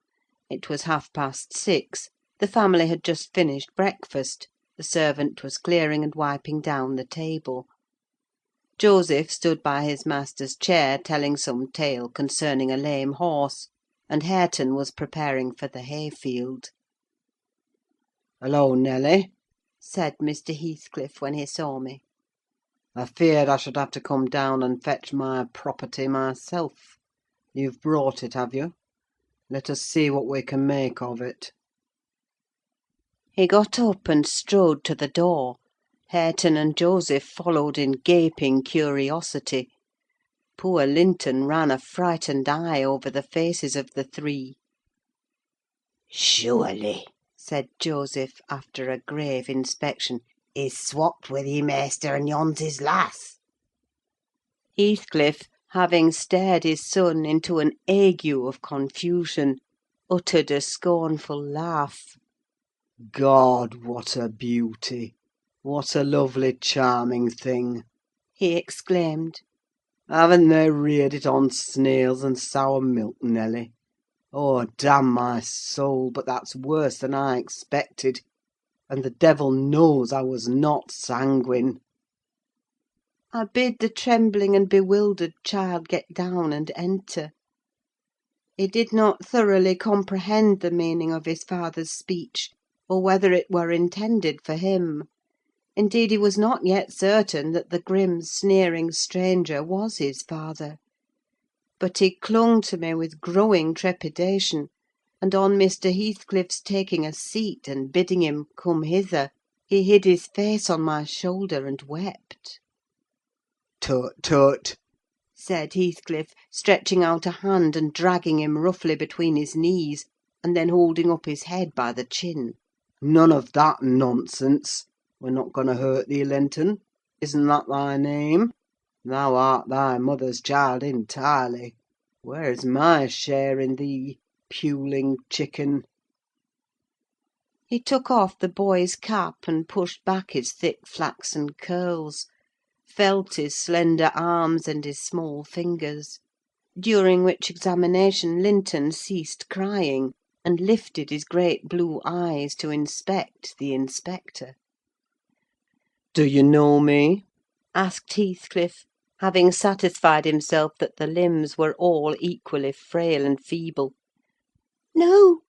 It was 6:30: the family had just finished breakfast; the servant was clearing and wiping down the table. Joseph stood by his master's chair, telling some tale concerning a lame horse, and Hareton was preparing for the hayfield. "Hello, Nelly," said Mr. Heathcliff, when he saw me. "I feared I should have to come down and fetch my property myself. You've brought it, have you? Let us see what we can make of it." He got up and strode to the door. Hareton and Joseph followed in gaping curiosity. Poor Linton ran a frightened eye over the faces of the three. "Surely," said Joseph, after a grave inspection, "he's swapped with ye, maister, and yon's his lass." Heathcliff, having stared his son into an ague of confusion, uttered a scornful laugh. "God, what a beauty! What a lovely, charming thing!" he exclaimed. "Haven't they reared it on snails and sour milk, Nelly? Oh, damn my soul, but that's worse than I expected; and the devil knows I was not sanguine." I bid the trembling and bewildered child get down and enter. He did not thoroughly comprehend the meaning of his father's speech, or whether it were intended for him. Indeed, he was not yet certain that the grim, sneering stranger was his father. But he clung to me with growing trepidation, and on Mr. Heathcliff's taking a seat and bidding him come hither, he hid his face on my shoulder and wept. "Tut, tut!" said Heathcliff, stretching out a hand and dragging him roughly between his knees, and then holding up his head by the chin. "None of that nonsense! We're not going to hurt thee, Linton. Isn't that thy name? Thou art thy mother's child entirely. Where's my share in thee, puling chicken?" He took off the boy's cap and pushed back his thick flaxen curls, felt his slender arms and his small fingers; during which examination Linton ceased crying, and lifted his great blue eyes to inspect the inspector. "Do you know me?" asked Heathcliff, having satisfied himself that the limbs were all equally frail and feeble. "No,"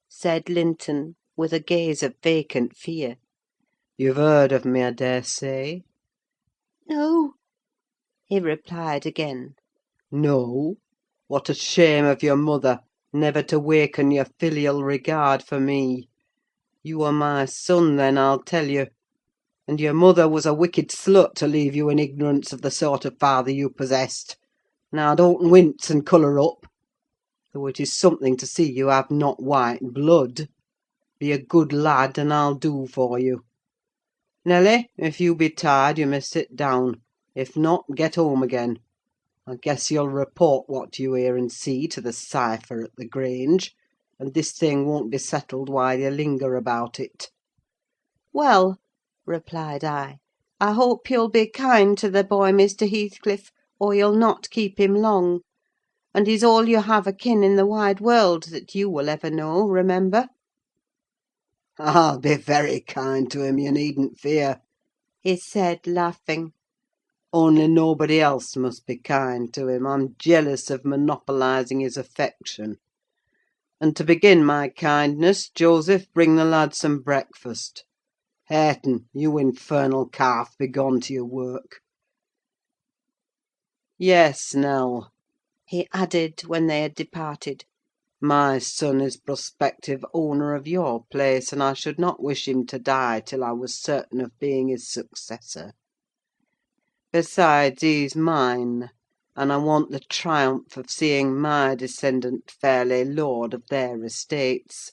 said Linton, with a gaze of vacant fear. You've heard of me, I daresay? "No," he replied again. No? What a shame of your mother, never to waken your filial regard for me! You are my son, then, I'll tell you. And your mother was a wicked slut to leave you in ignorance of the sort of father you possessed. Now don't wince and colour up, though it is something to see you have not white blood. Be a good lad, and I'll do for you. Nelly, if you be tired, you may sit down. If not, get home again. I guess you'll report what you hear and see to the cipher at the Grange, and this thing won't be settled while you linger about it." "Well," replied I hope you'll be kind to the boy, Mr. Heathcliff, or you'll not keep him long. And he's all you have akin in the wide world that you will ever know, remember." "I'll be very kind to him, you needn't fear," he said, laughing. "only nobody else must be kind to him. I'm jealous of monopolising his affection. And to begin my kindness, Joseph, bring the lad some breakfast. Hareton, you infernal calf, begone to your work. Yes, Nell," he added, when they had departed, my son is prospective owner of your place, and I should not wish him to die till I was certain of being his successor. Besides, he's mine, and I want the triumph of seeing my descendant fairly lord of their estates;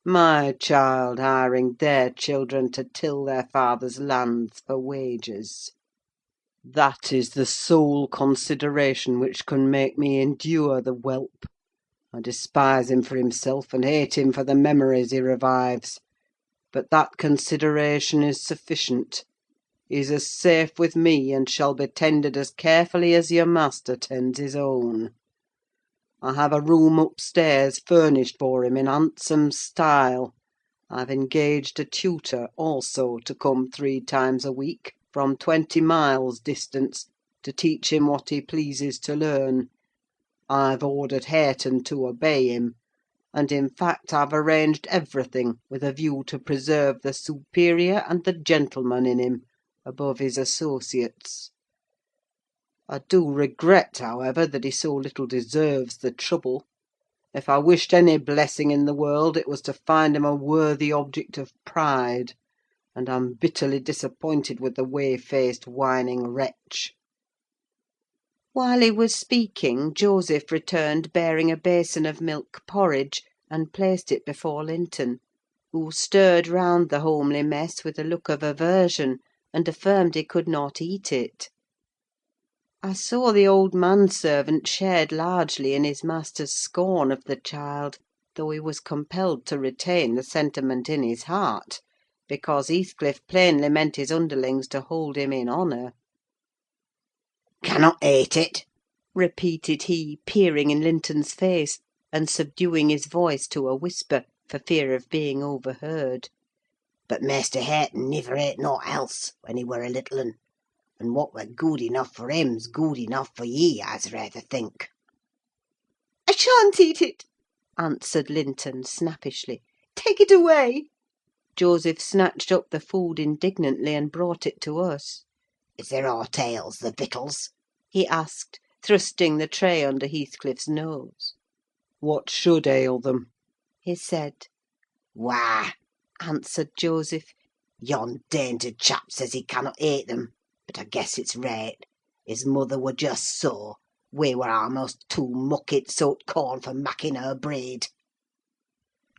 my child hiring their children to till their father's lands for wages. That is the sole consideration which can make me endure the whelp. I despise him for himself, and hate him for the memories he revives; but that consideration is sufficient. He's as safe with me, and shall be tended as carefully as your master tends his own. I have a room upstairs furnished for him in handsome style. I've engaged a tutor, also, to come 3 times a week, from 20 miles distance, to teach him what he pleases to learn. I've ordered Hareton to obey him; and, in fact, I've arranged everything with a view to preserve the superior and the gentleman in him above his associates. I do regret, however, that he so little deserves the trouble. If I wished any blessing in the world, it was to find him a worthy object of pride; and I'm bitterly disappointed with the whey-faced, whining wretch." While he was speaking, Joseph returned bearing a basin of milk porridge, and placed it before Linton, who stirred round the homely mess with a look of aversion, and affirmed he could not eat it. I saw the old manservant shared largely in his master's scorn of the child, though he was compelled to retain the sentiment in his heart, because Heathcliff plainly meant his underlings to hold him in honour. "Cannot eat it?" repeated he, peering in Linton's face, and subduing his voice to a whisper, for fear of being overheard. But Maister Hareton niver ate nought else when he were a little un, and what were good enough for him's good enough for ye, I'se rayther think." "I shan't eat it," answered Linton, snappishly. "Take it away." Joseph snatched up the food indignantly, and brought it to us. "Is there aught ails the victuals?" he asked, thrusting the tray under Heathcliff's nose. "What should ail them?" he said. "Why," answered Joseph, "yon dainty chap says he cannot eat them; but I guess it's raight. His mother were just so: we were almost too muckit soaked corn for macking her breed."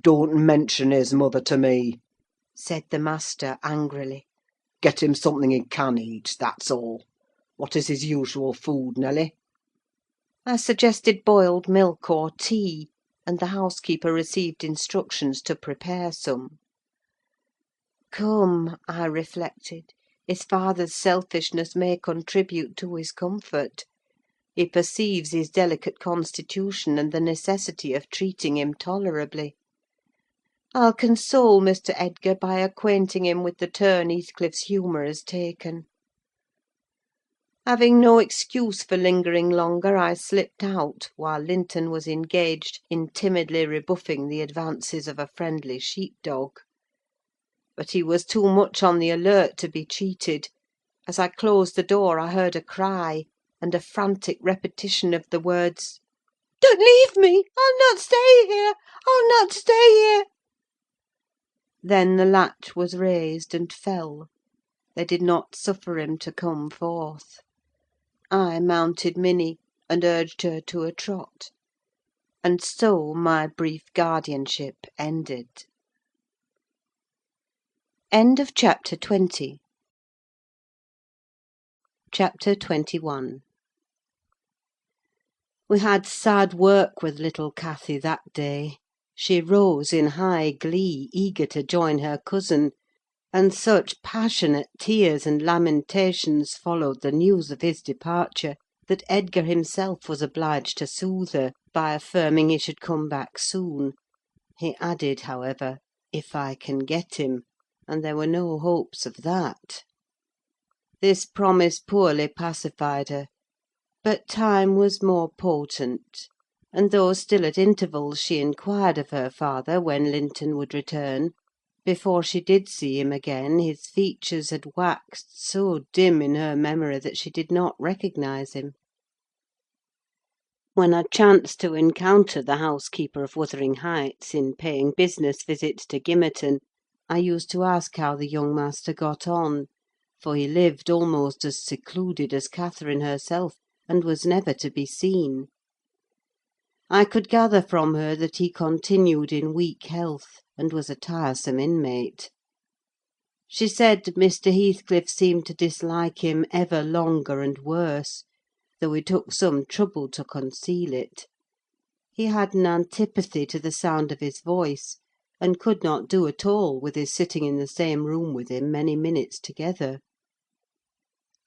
"Don't mention his mother to me," said the master, angrily. "Get him something he can eat, that's all. What is his usual food, Nelly?" I suggested boiled milk or tea, and the housekeeper received instructions to prepare some. Come, I reflected, his father's selfishness may contribute to his comfort. He perceives his delicate constitution, and the necessity of treating him tolerably. I'll console Mr. Edgar by acquainting him with the turn Heathcliff's humour has taken. Having no excuse for lingering longer, I slipped out, while Linton was engaged in timidly rebuffing the advances of a friendly sheep-dog. But he was too much on the alert to be cheated. As I closed the door, I heard a cry, and a frantic repetition of the words, "Don't leave me! I'll not stay here! I'll not stay here!" Then the latch was raised and fell. They did not suffer him to come forth. I mounted Minnie, and urged her to a trot. And so my brief guardianship ended. End of chapter 20. Chapter 21. We had sad work with little Cathy that day. She rose in high glee, eager to join her cousin, and such passionate tears and lamentations followed the news of his departure, that Edgar himself was obliged to soothe her, by affirming he should come back soon. He added, however, "if I can get him," and there were no hopes of that. This promise poorly pacified her, but time was more potent; and though still at intervals she inquired of her father when Linton would return, before she did see him again his features had waxed so dim in her memory that she did not recognise him. When I chanced to encounter the housekeeper of Wuthering Heights in paying business visits to Gimmerton, I used to ask how the young master got on, for he lived almost as secluded as Catherine herself, and was never to be seen. I could gather from her that he continued in weak health, and was a tiresome inmate. She said Mr. Heathcliff seemed to dislike him ever longer and worse, though he took some trouble to conceal it. He had an antipathy to the sound of his voice, and could not do at all with his sitting in the same room with him many minutes together.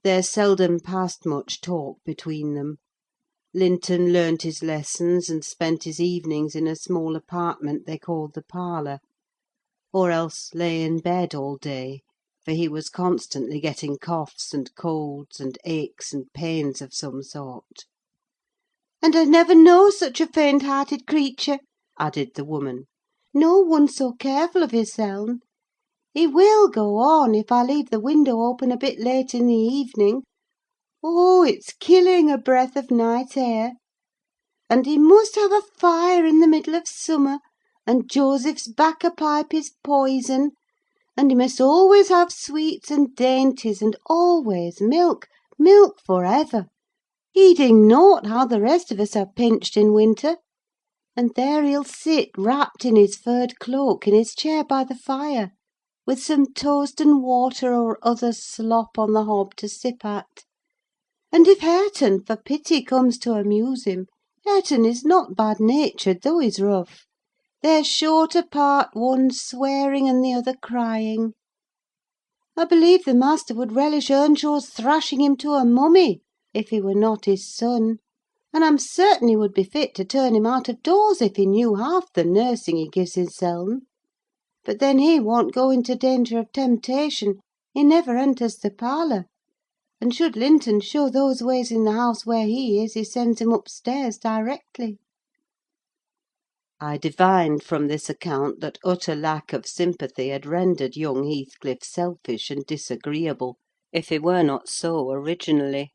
There seldom passed much talk between them. Linton learnt his lessons, and spent his evenings in a small apartment they called the parlour, or else lay in bed all day, for he was constantly getting coughs and colds, and aches and pains of some sort. "And I never know such a faint-hearted creature," added the woman. "No one so careful of hisseln. He will go on, if I leave the window open a bit late in the evening. Oh, it's killing a breath of night air! And he must have a fire in the middle of summer, and Joseph's bacca pipe is poison, and he must always have sweets and dainties, and always milk, milk for ever, heeding nought how the rest of us are pinched in winter. And there he'll sit wrapped in his furred cloak in his chair by the fire, with some toast and water or other slop on the hob to sip at. And if Hareton, for pity, comes to amuse him, Hareton is not bad-natured, though he's rough. They're sure to part, one swearing and the other crying. I believe the master would relish Earnshaw's thrashing him to a mummy, if he were not his son; and I'm certain he would be fit to turn him out of doors if he knew half the nursing he gives hisseln. But then he won't go into danger of temptation: he never enters the parlour; and should Linton show those ways in the house where he is, he sends him upstairs directly." I divined from this account that utter lack of sympathy had rendered young Heathcliff selfish and disagreeable, if he were not so originally;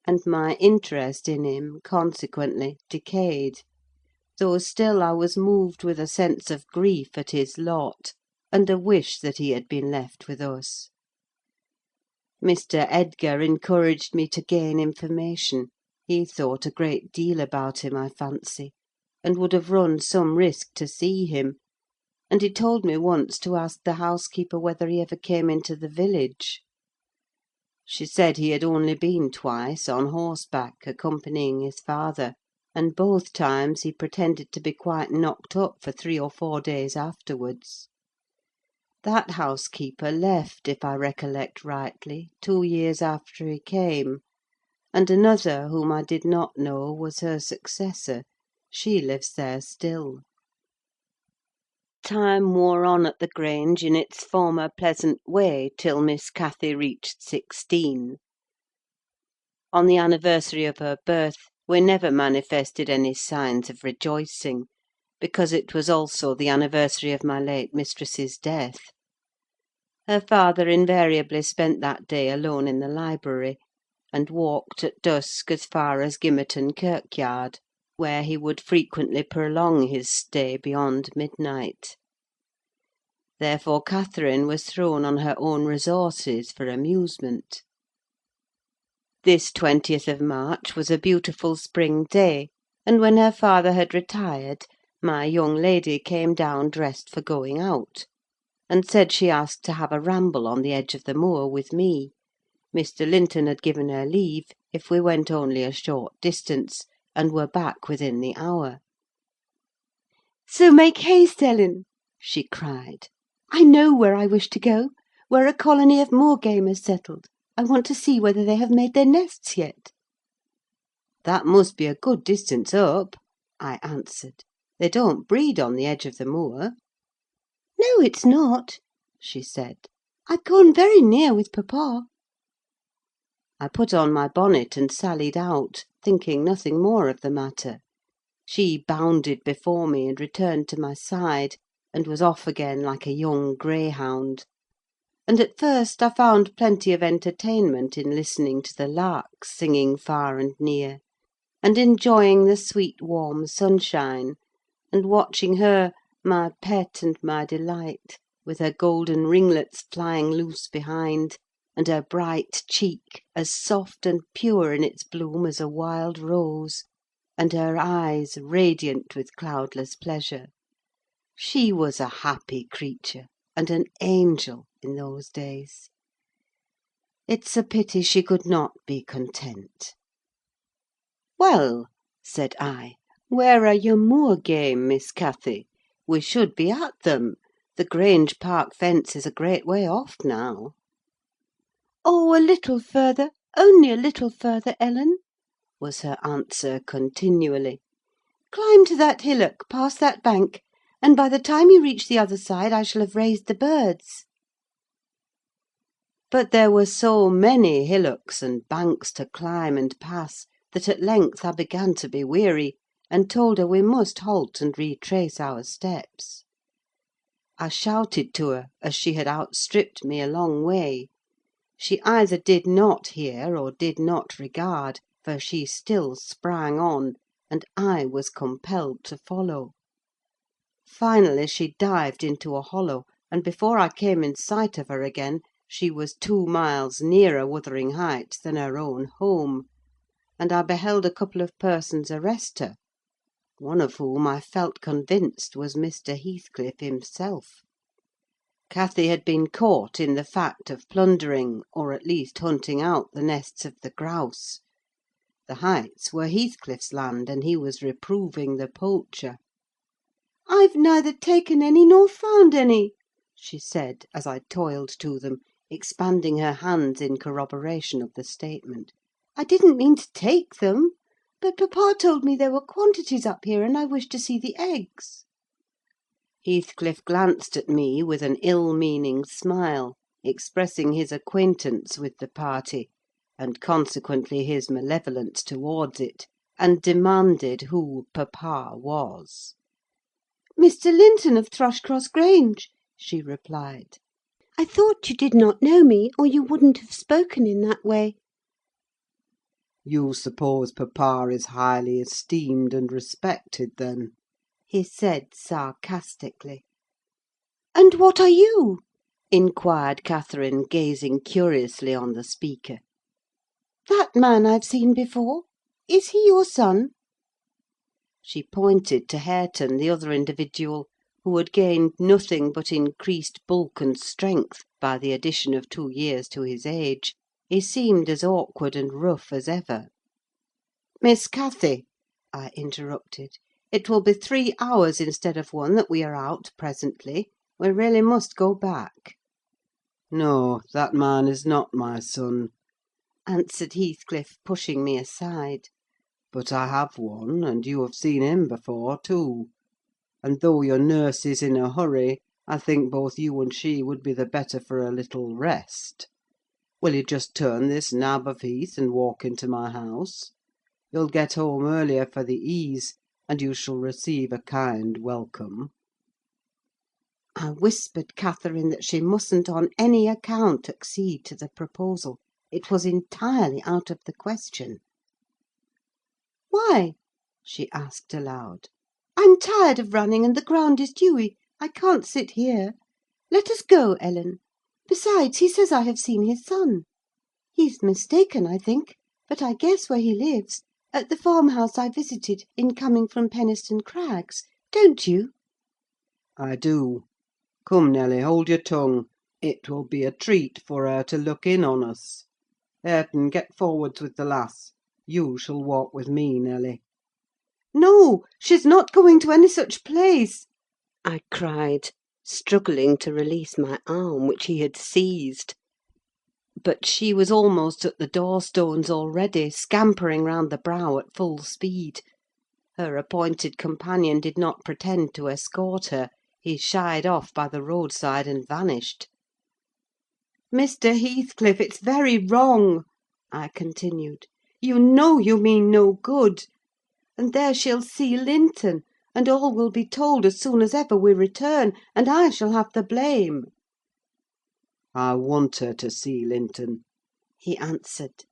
and my interest in him, consequently, decayed; though still I was moved with a sense of grief at his lot, and a wish that he had been left with us. Mr. Edgar encouraged me to gain information: he thought a great deal about him, I fancy, and would have run some risk to see him; and he told me once to ask the housekeeper whether he ever came into the village. She said he had only been twice, on horseback, accompanying his father; and both times he pretended to be quite knocked up for 3 or 4 days afterwards. That housekeeper left, if I recollect rightly, 2 years after he came; and another, whom I did not know, was her successor. She lives there still. Time wore on at the Grange in its former pleasant way till Miss Cathy reached 16. On the anniversary of her birth we never manifested any signs of rejoicing, because it was also the anniversary of my late mistress's death. Her father invariably spent that day alone in the library, and walked at dusk as far as Gimmerton kirkyard, where he would frequently prolong his stay beyond midnight. Therefore Catherine was thrown on her own resources for amusement. This 20th of March was a beautiful spring day, and when her father had retired, my young lady came down dressed for going out, and said she asked to have a ramble on the edge of the moor with me. Mr. Linton had given her leave if we went only a short distance, and were back within the hour. "So make haste, Ellen!" she cried. "I know where I wish to go: where a colony of moor game has settled. I want to see whether they have made their nests yet." "That must be a good distance up," I answered. "They don't breed on the edge of the moor." "No, it's not," she said. "I've gone very near with papa." I put on my bonnet and sallied out, thinking nothing more of the matter. She bounded before me, and returned to my side, and was off again like a young greyhound; and at first I found plenty of entertainment in listening to the larks singing far and near, and enjoying the sweet warm sunshine, and watching her, my pet and my delight, with her golden ringlets flying loose behind, and her bright cheek as soft and pure in its bloom as a wild rose, and her eyes radiant with cloudless pleasure. She was a happy creature, and an angel, in those days. It's a pity she could not be content. "Well," said I, "where are your moor game, Miss Cathy? We should be at them. The Grange Park fence is a great way off now." "Oh, a little further, only a little further, Ellen," was her answer continually. "Climb to that hillock, past that bank, and by the time you reach the other side I shall have raised the birds." But there were so many hillocks and banks to climb and pass, that at length I began to be weary, and told her we must halt and retrace our steps. I shouted to her, as she had outstripped me a long way. She either did not hear or did not regard, for she still sprang on, and I was compelled to follow. Finally she dived into a hollow, and before I came in sight of her again, she was 2 miles nearer Wuthering Heights than her own home, and I beheld a couple of persons arrest her, one of whom I felt convinced was Mr. Heathcliff himself. Cathy had been caught in the fact of plundering, or at least hunting out, the nests of the grouse. The Heights were Heathcliff's land, and he was reproving the poacher. "I've neither taken any nor found any," she said, as I toiled to them, expanding her hands in corroboration of the statement. "I didn't mean to take them; but papa told me there were quantities up here, and I wished to see the eggs." Heathcliff glanced at me with an ill-meaning smile, expressing his acquaintance with the party, and consequently his malevolence towards it, and demanded who papa was. "Mr. Linton of Thrushcross Grange," she replied. "I thought you did not know me, or you wouldn't have spoken in that way." You suppose papa is highly esteemed and respected, then?" he said sarcastically. "And what are you?" inquired Catherine, gazing curiously on the speaker. "That man I've seen before: is he your son?" She pointed to Hareton, the other individual, who had gained nothing but increased bulk and strength by the addition of 2 years to his age. He seemed as awkward and rough as ever. "Miss Cathy," I interrupted, "it will be 3 hours instead of 1 that we are out presently. We really must go back." "No, that man is not my son," answered Heathcliff, pushing me aside. "but I have one, and you have seen him before, too; and though your nurse is in a hurry, I think both you and she would be the better for a little rest. Will you just turn this nab of heath and walk into my house? You'll get home earlier for the ease, and you shall receive a kind welcome." I whispered Catherine that she mustn't on any account accede to the proposal. It was entirely out of the question. "Why?" she asked aloud. "I'm tired of running, and the ground is dewy. I can't sit here. Let us go, Ellen. Besides, he says I have seen his son. He's mistaken, I think, but I guess where he lives: at the farmhouse I visited in coming from Penistone Crags. Don't you?" "I do. Come, Nelly, hold your tongue. It will be a treat for her to look in on us. Hareton, get forwards with the lass. You shall walk with me, Nelly." "No, she's not going to any such place!" I cried, struggling to release my arm, which he had seized. But she was almost at the door-stones already, scampering round the brow at full speed. Her appointed companion did not pretend to escort her: he shied off by the roadside and vanished. "Mr. Heathcliff, it's very wrong," I continued. "You know you mean no good. And there she'll see Linton, and all will be told as soon as ever we return, and I shall have the blame." "I want her to see Linton," he answered.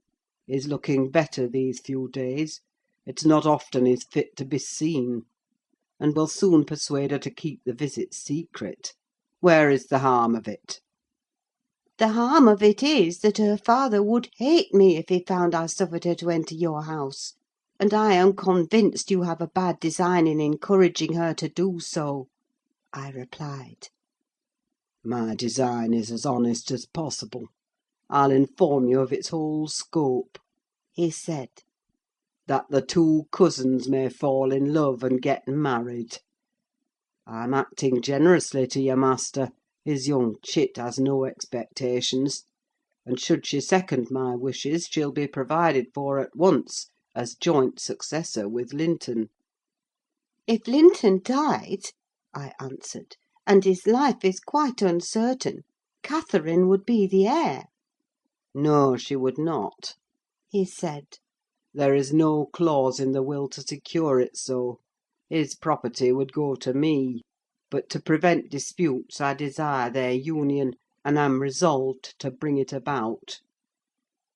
"He's looking better these few days. It's not often he's fit to be seen. And we'll soon persuade her to keep the visit secret. Where is the harm of it?" "The harm of it is that her father would hate me if he found I suffered her to enter your house; and I am convinced you have a bad design in encouraging her to do so," I replied. "My design is as honest as possible. I'll inform you of its whole scope," he said. "that the two cousins may fall in love and get married. I'm acting generously to your master: his young chit has no expectations; and should she second my wishes, she'll be provided for at once as joint successor with Linton." "If Linton died," I answered, "and his life is quite uncertain, Catherine would be the heir." "No, she would not," he said. "There is no clause in the will to secure it so. His property would go to me. But to prevent disputes, I desire their union, and am resolved to bring it about."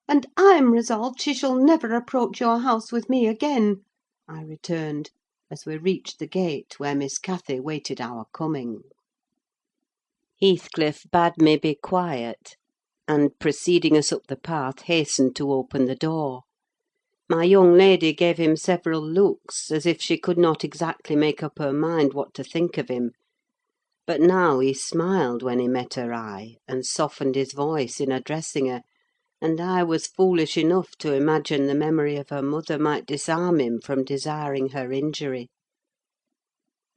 "And I'm resolved she shall never approach your house with me again," I returned, as we reached the gate where Miss Cathy waited our coming. Heathcliff bade me be quiet, and, preceding us up the path, hastened to open the door. My young lady gave him several looks, as if she could not exactly make up her mind what to think of him; but now he smiled when he met her eye, and softened his voice in addressing her, and I was foolish enough to imagine the memory of her mother might disarm him from desiring her injury.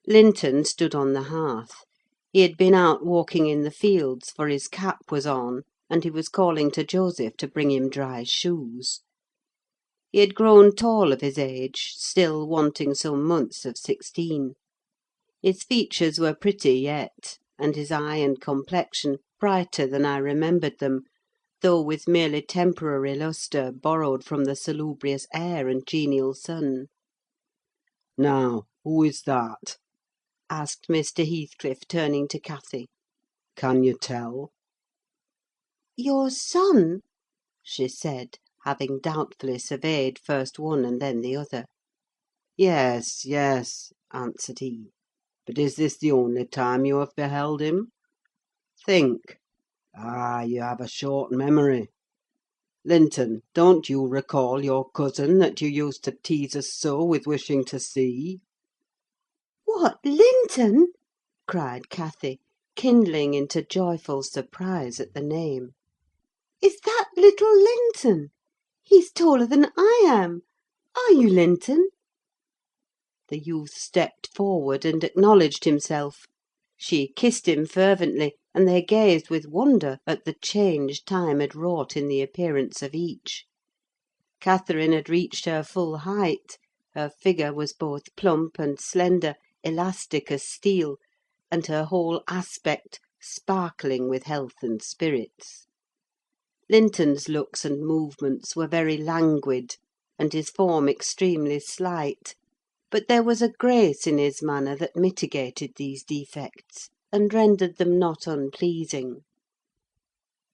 Linton stood on the hearth. He had been out walking in the fields, for his cap was on, and he was calling to Joseph to bring him dry shoes. He had grown tall of his age, still wanting some months of 16. His features were pretty yet, and his eye and complexion brighter than I remembered them, though with merely temporary lustre borrowed from the salubrious air and genial sun. "Now, who is that?" asked Mr. Heathcliff, turning to Cathy. "Can you tell?" "Your son," she said, having doubtfully surveyed first one and then the other. "Yes, yes," answered he. "But is this the only time you have beheld him? Think. Ah, you have a short memory. Linton, don't you recall your cousin that you used to tease us so with wishing to see?" "What, Linton?" cried Cathy, kindling into joyful surprise at the name. "Is that little Linton? He's taller than I am. Are you Linton?" The youth stepped forward and acknowledged himself. She kissed him fervently, and they gazed with wonder at the change time had wrought in the appearance of each. Catherine had reached her full height; her figure was both plump and slender, elastic as steel, and her whole aspect sparkling with health and spirits. Linton's looks and movements were very languid, and his form extremely slight; but there was a grace in his manner that mitigated these defects, and rendered them not unpleasing.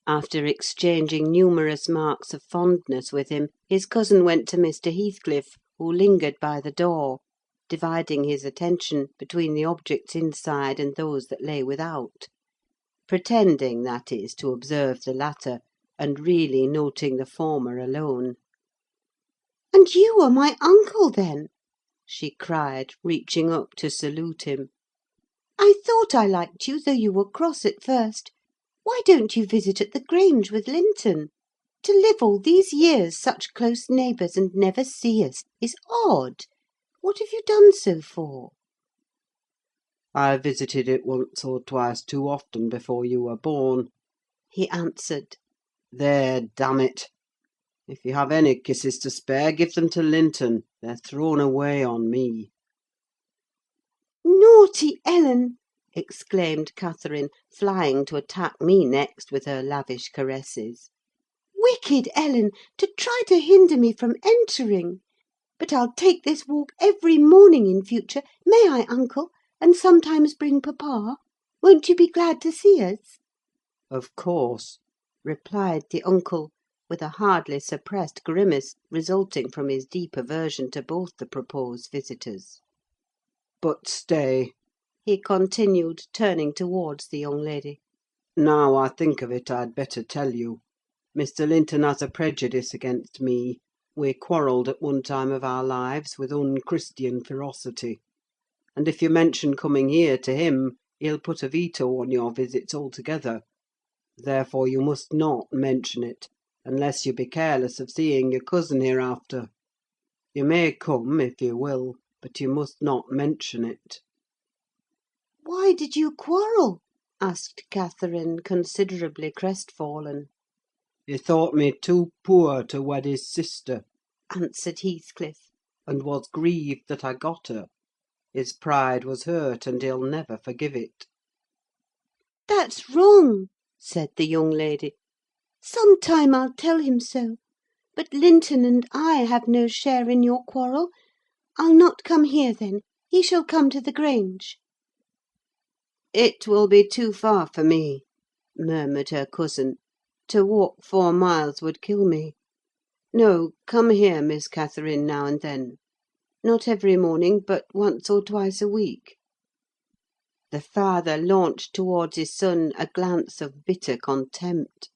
After exchanging numerous marks of fondness with him, his cousin went to Mr. Heathcliff, who lingered by the door, dividing his attention between the objects inside and those that lay without; pretending, that is, to observe the latter, and really noting the former alone. "And you are my uncle, then?" she cried, reaching up to salute him. "I thought I liked you, though you were cross at first. Why don't you visit at the Grange with Linton? To live all these years such close neighbours and never see us, is odd. What have you done so for?" "I visited it once or twice too often before you were born," he answered. "There, damn it! If you have any kisses to spare, give them to Linton: they're thrown away on me." "Naughty Ellen!" exclaimed Catherine, flying to attack me next with her lavish caresses. "Wicked Ellen, to try to hinder me from entering! But I'll take this walk every morning in future, may I, uncle? And sometimes bring papa? Won't you be glad to see us?" "Of course," replied the uncle, with a hardly suppressed grimace, resulting from his deep aversion to both the proposed visitors. "But stay," he continued, turning towards the young lady. "now I think of it, I'd better tell you. Mr. Linton has a prejudice against me. We quarrelled at one time of our lives with unchristian ferocity; and if you mention coming here to him, he'll put a veto on your visits altogether. Therefore you must not mention it, unless you be careless of seeing your cousin hereafter. You may come, if you will, but you must not mention it." "Why did you quarrel?" asked Catherine, considerably crestfallen. "He thought me too poor to wed his sister," answered Heathcliff, "and was grieved that I got her. His pride was hurt, and he'll never forgive it." "That's wrong," said the young lady. "Some time I'll tell him so. But Linton and I have no share in your quarrel. I'll not come here, then. He shall come to the Grange." "It will be too far for me," murmured her cousin. "To walk 4 miles would kill me. No, come here, Miss Catherine, now and then. Not every morning, but once or twice a week." The father launched towards his son a glance of bitter contempt.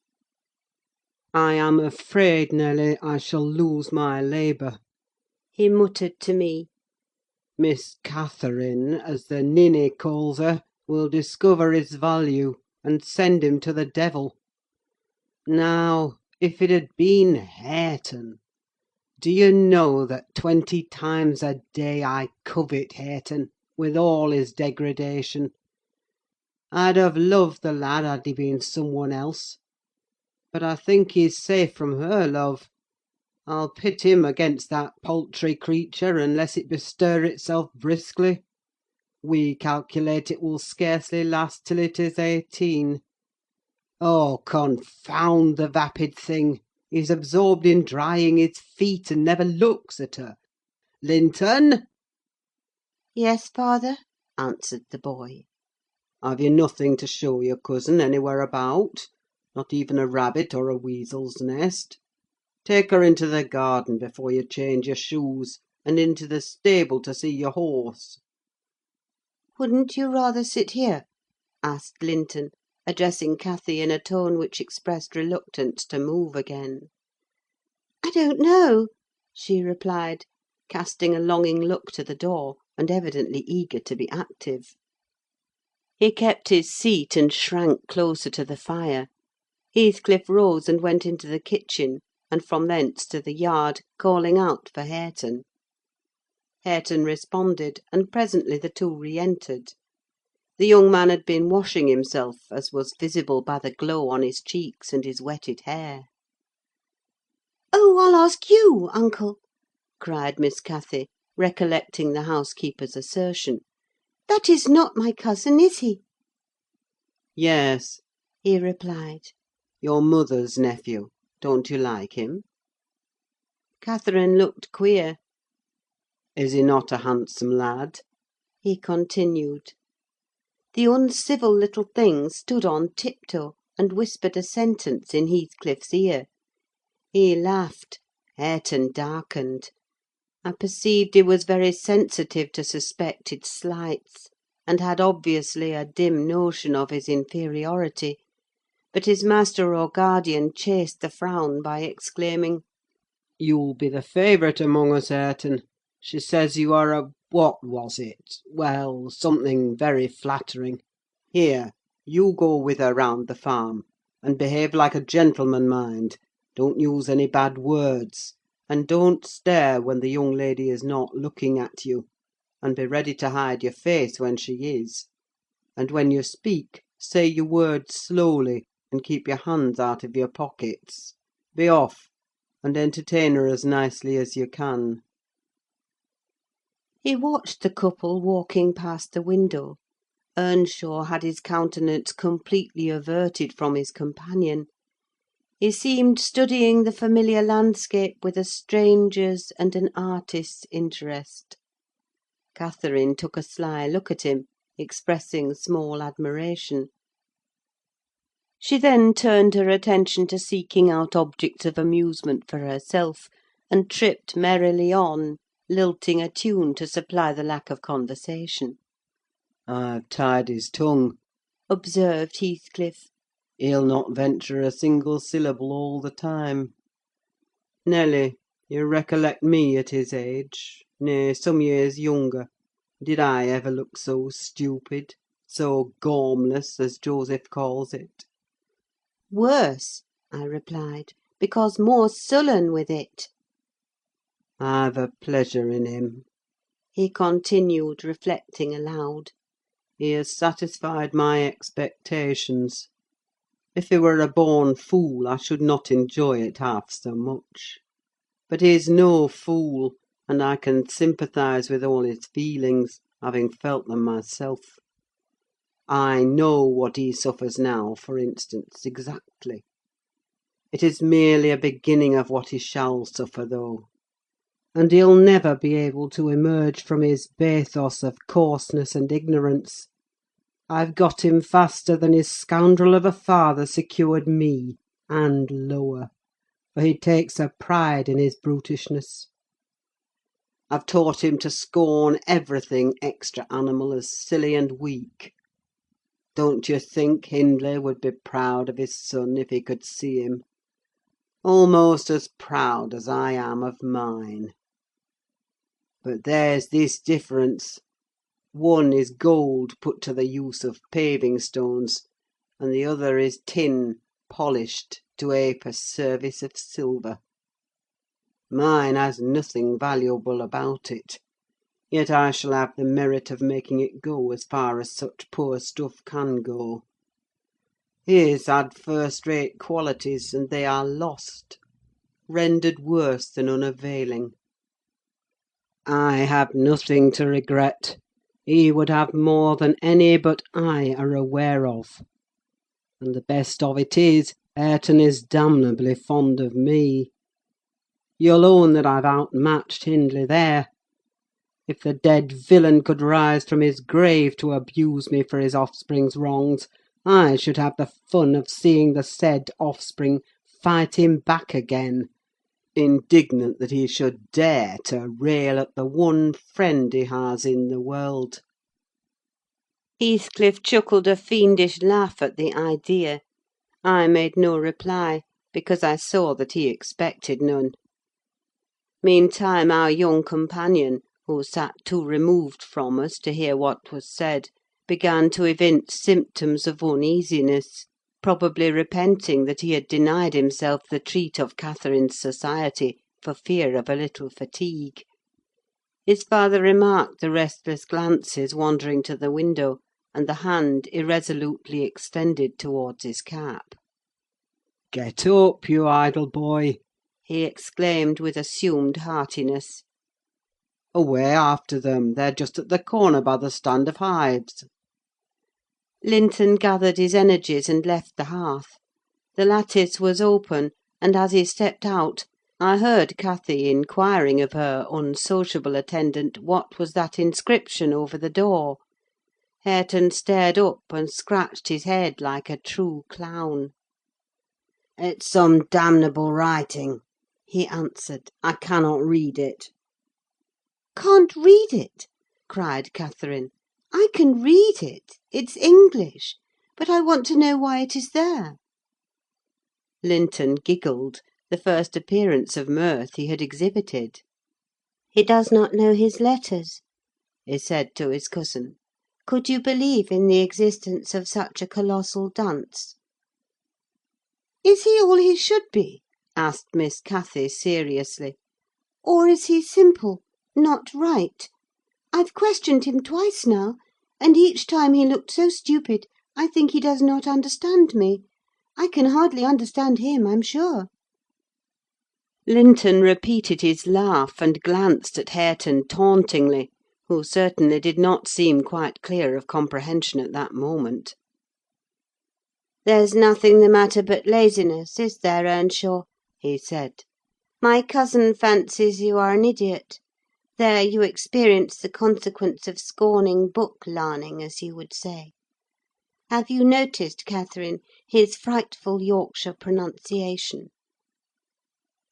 "I am afraid, Nelly, I shall lose my labour," he muttered to me. "Miss Catherine, as the ninny calls her, will discover his value, and send him to the devil. Now, if it had been Hareton! Do you know that 20 times a day I covet Hareton, with all his degradation? I'd have loved the lad had he been some one else. But I think he's safe from her love. I'll pit him against that paltry creature, unless it bestir itself briskly. We calculate it will scarcely last till it is 18. Oh, confound the vapid thing! He's absorbed in drying his feet, and never looks at her. Linton!" "Yes, father?" answered the boy. "Have you nothing to show your cousin anywhere about? Not even a rabbit or a weasel's nest? Take her into the garden before you change your shoes, and into the stable to see your horse." "Wouldn't you rather sit here?" asked Linton, addressing Cathy in a tone which expressed reluctance to move again. "I don't know," she replied, casting a longing look to the door, and evidently eager to be active. He kept his seat, and shrank closer to the fire. Heathcliff rose and went into the kitchen, and from thence to the yard, calling out for Hareton. Hareton responded, and presently the two re-entered. The young man had been washing himself, as was visible by the glow on his cheeks and his wetted hair. "Oh, I'll ask you, uncle!" cried Miss Cathy, recollecting the housekeeper's assertion. "That is not my cousin, is he?" "Yes," he replied. Your mother's nephew. Don't you like him? Catherine looked queer. Is he not a handsome lad? He continued. The uncivil little thing stood on tiptoe and whispered a sentence in Heathcliff's ear. He laughed. Hareton darkened. I perceived he was very sensitive to suspected slights, and had obviously a dim notion of his inferiority; but his master or guardian chased the frown by exclaiming, You'll be the favourite among us, Hareton. She says you are what was it? Well, something very flattering. Here, you go with her round the farm, and behave like a gentleman, mind. Don't use any bad words, and don't stare when the young lady is not looking at you, and be ready to hide your face when she is. And when you speak, say your words slowly, and keep your hands out of your pockets. Be off, and entertain her as nicely as you can. He watched the couple walking past the window. Earnshaw had his countenance completely averted from his companion. He seemed studying the familiar landscape with a stranger's and an artist's interest. Catherine took a sly look at him, expressing small admiration. She then turned her attention to seeking out objects of amusement for herself, and tripped merrily on, lilting a tune to supply the lack of conversation. I've tied his tongue, Observed Heathcliff. he'll not venture a single syllable all the time. Nelly, you recollect me at his age, nay, some years younger. Did I ever look so stupid, so gormless, as Joseph calls it? Worse, I replied, because more sullen with it. I've a pleasure in him. He continued, reflecting aloud. He has satisfied my expectations. If he were a born fool, I should not enjoy it half so much. But he's no fool, and I can sympathise with all his feelings, having felt them myself. I know what he suffers now, for instance, exactly. It is merely a beginning of what he shall suffer, though. And he'll never be able to emerge from his bathos of coarseness and ignorance. I've got him faster than his scoundrel of a father secured me, and lower, for he takes a pride in his brutishness. I've taught him to scorn everything extra-animal as silly and weak. Don't you think Hindley would be proud of his son if he could see him? Almost as proud as I am of mine. But there's this difference. One is gold put to the use of paving stones, and the other is tin polished to ape a service of silver. Mine has nothing valuable about it, yet I shall have the merit of making it go as far as such poor stuff can go. His had first-rate qualities, and they are lost, rendered worse than unavailing. I have nothing to regret. He would have more than any but I are aware of. And the best of it is, Hareton is damnably fond of me. You'll own that I've outmatched Hindley there. If the dead villain could rise from his grave to abuse me for his offspring's wrongs, I should have the fun of seeing the said offspring fight him back again, indignant that he should dare to rail at the one friend he has in the world. Heathcliff chuckled a fiendish laugh at the idea. I made no reply, because I saw that he expected none. Meantime, our young companion, who sat too removed from us to hear what was said, began to evince symptoms of uneasiness, probably repenting that he had denied himself the treat of Catherine's society for fear of a little fatigue. His father remarked the restless glances wandering to the window, and the hand irresolutely extended towards his cap. "Get up, you idle boy!" He exclaimed with assumed heartiness. "Away after them! They're just at the corner by the stand of hives." Linton gathered his energies and left the hearth. The lattice was open, and as he stepped out, I heard Cathy inquiring of her unsociable attendant what was that inscription over the door. Hareton stared up and scratched his head like a true clown. "It's some damnable writing," he answered. "I cannot read it." "Can't read it?" cried Catherine. "I can read it. It's English. But I want to know why it is there." Linton giggled, the first appearance of mirth he had exhibited. "He does not know his letters," he said to his cousin. "Could you believe in the existence of such a colossal dunce?" "Is he all he should be?" asked Miss Cathy, seriously. "Or is he simple, not right? I've questioned him twice now, and each time he looked so stupid, I think he does not understand me. I can hardly understand him, I'm sure." Linton repeated his laugh, and glanced at Hareton tauntingly, who certainly did not seem quite clear of comprehension at that moment. "There's nothing the matter but laziness, is there, Earnshaw?" he said. "My cousin fancies you are an idiot. There you experience the consequence of scorning book-larning, as you would say. Have you noticed, Catherine, his frightful Yorkshire pronunciation?"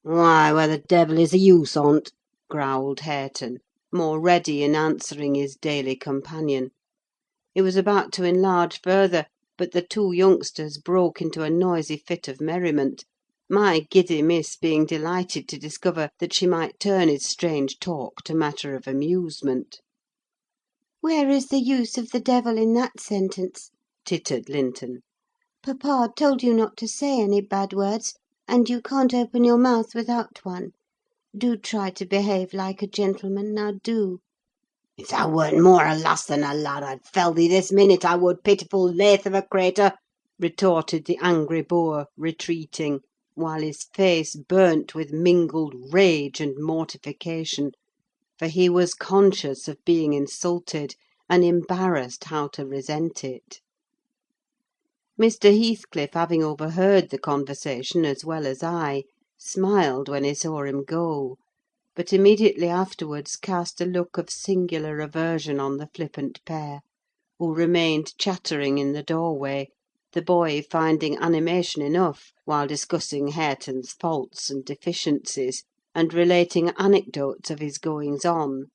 "Why, where the devil is the use on't?" growled Hareton, more ready in answering his daily companion. He was about to enlarge further, but the two youngsters broke into a noisy fit of merriment, my giddy miss being delighted to discover that she might turn his strange talk to matter of amusement. "Where is the use of the devil in that sentence?" tittered Linton. "Papa told you not to say any bad words, and you can't open your mouth without one. Do try to behave like a gentleman, now do." If thou weren't more a lass than a lad, I'd fell thee this minute, I would, pitiful lath of a cratur!" retorted the angry boor, retreating, while his face burnt with mingled rage and mortification, for he was conscious of being insulted, and embarrassed how to resent it. Mr. Heathcliff, having overheard the conversation as well as I, smiled when he saw him go, but immediately afterwards cast a look of singular aversion on the flippant pair, who remained chattering in the doorway, the boy finding animation enough while discussing Hareton's faults and deficiencies, and relating anecdotes of his goings-on,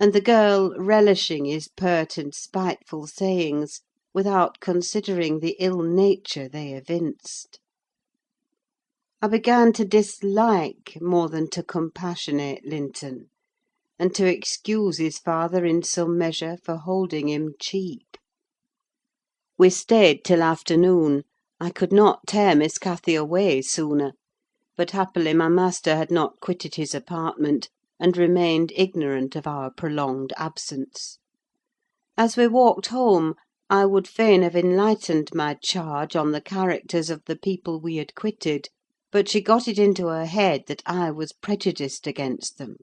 and the girl relishing his pert and spiteful sayings, without considering the ill nature they evinced. I began to dislike, more than to compassionate, Linton, and to excuse his father in some measure for holding him cheap. We stayed till afternoon. I could not tear Miss Cathy away sooner; but happily my master had not quitted his apartment, and remained ignorant of our prolonged absence. As we walked home, I would fain have enlightened my charge on the characters of the people we had quitted, but she got it into her head that I was prejudiced against them.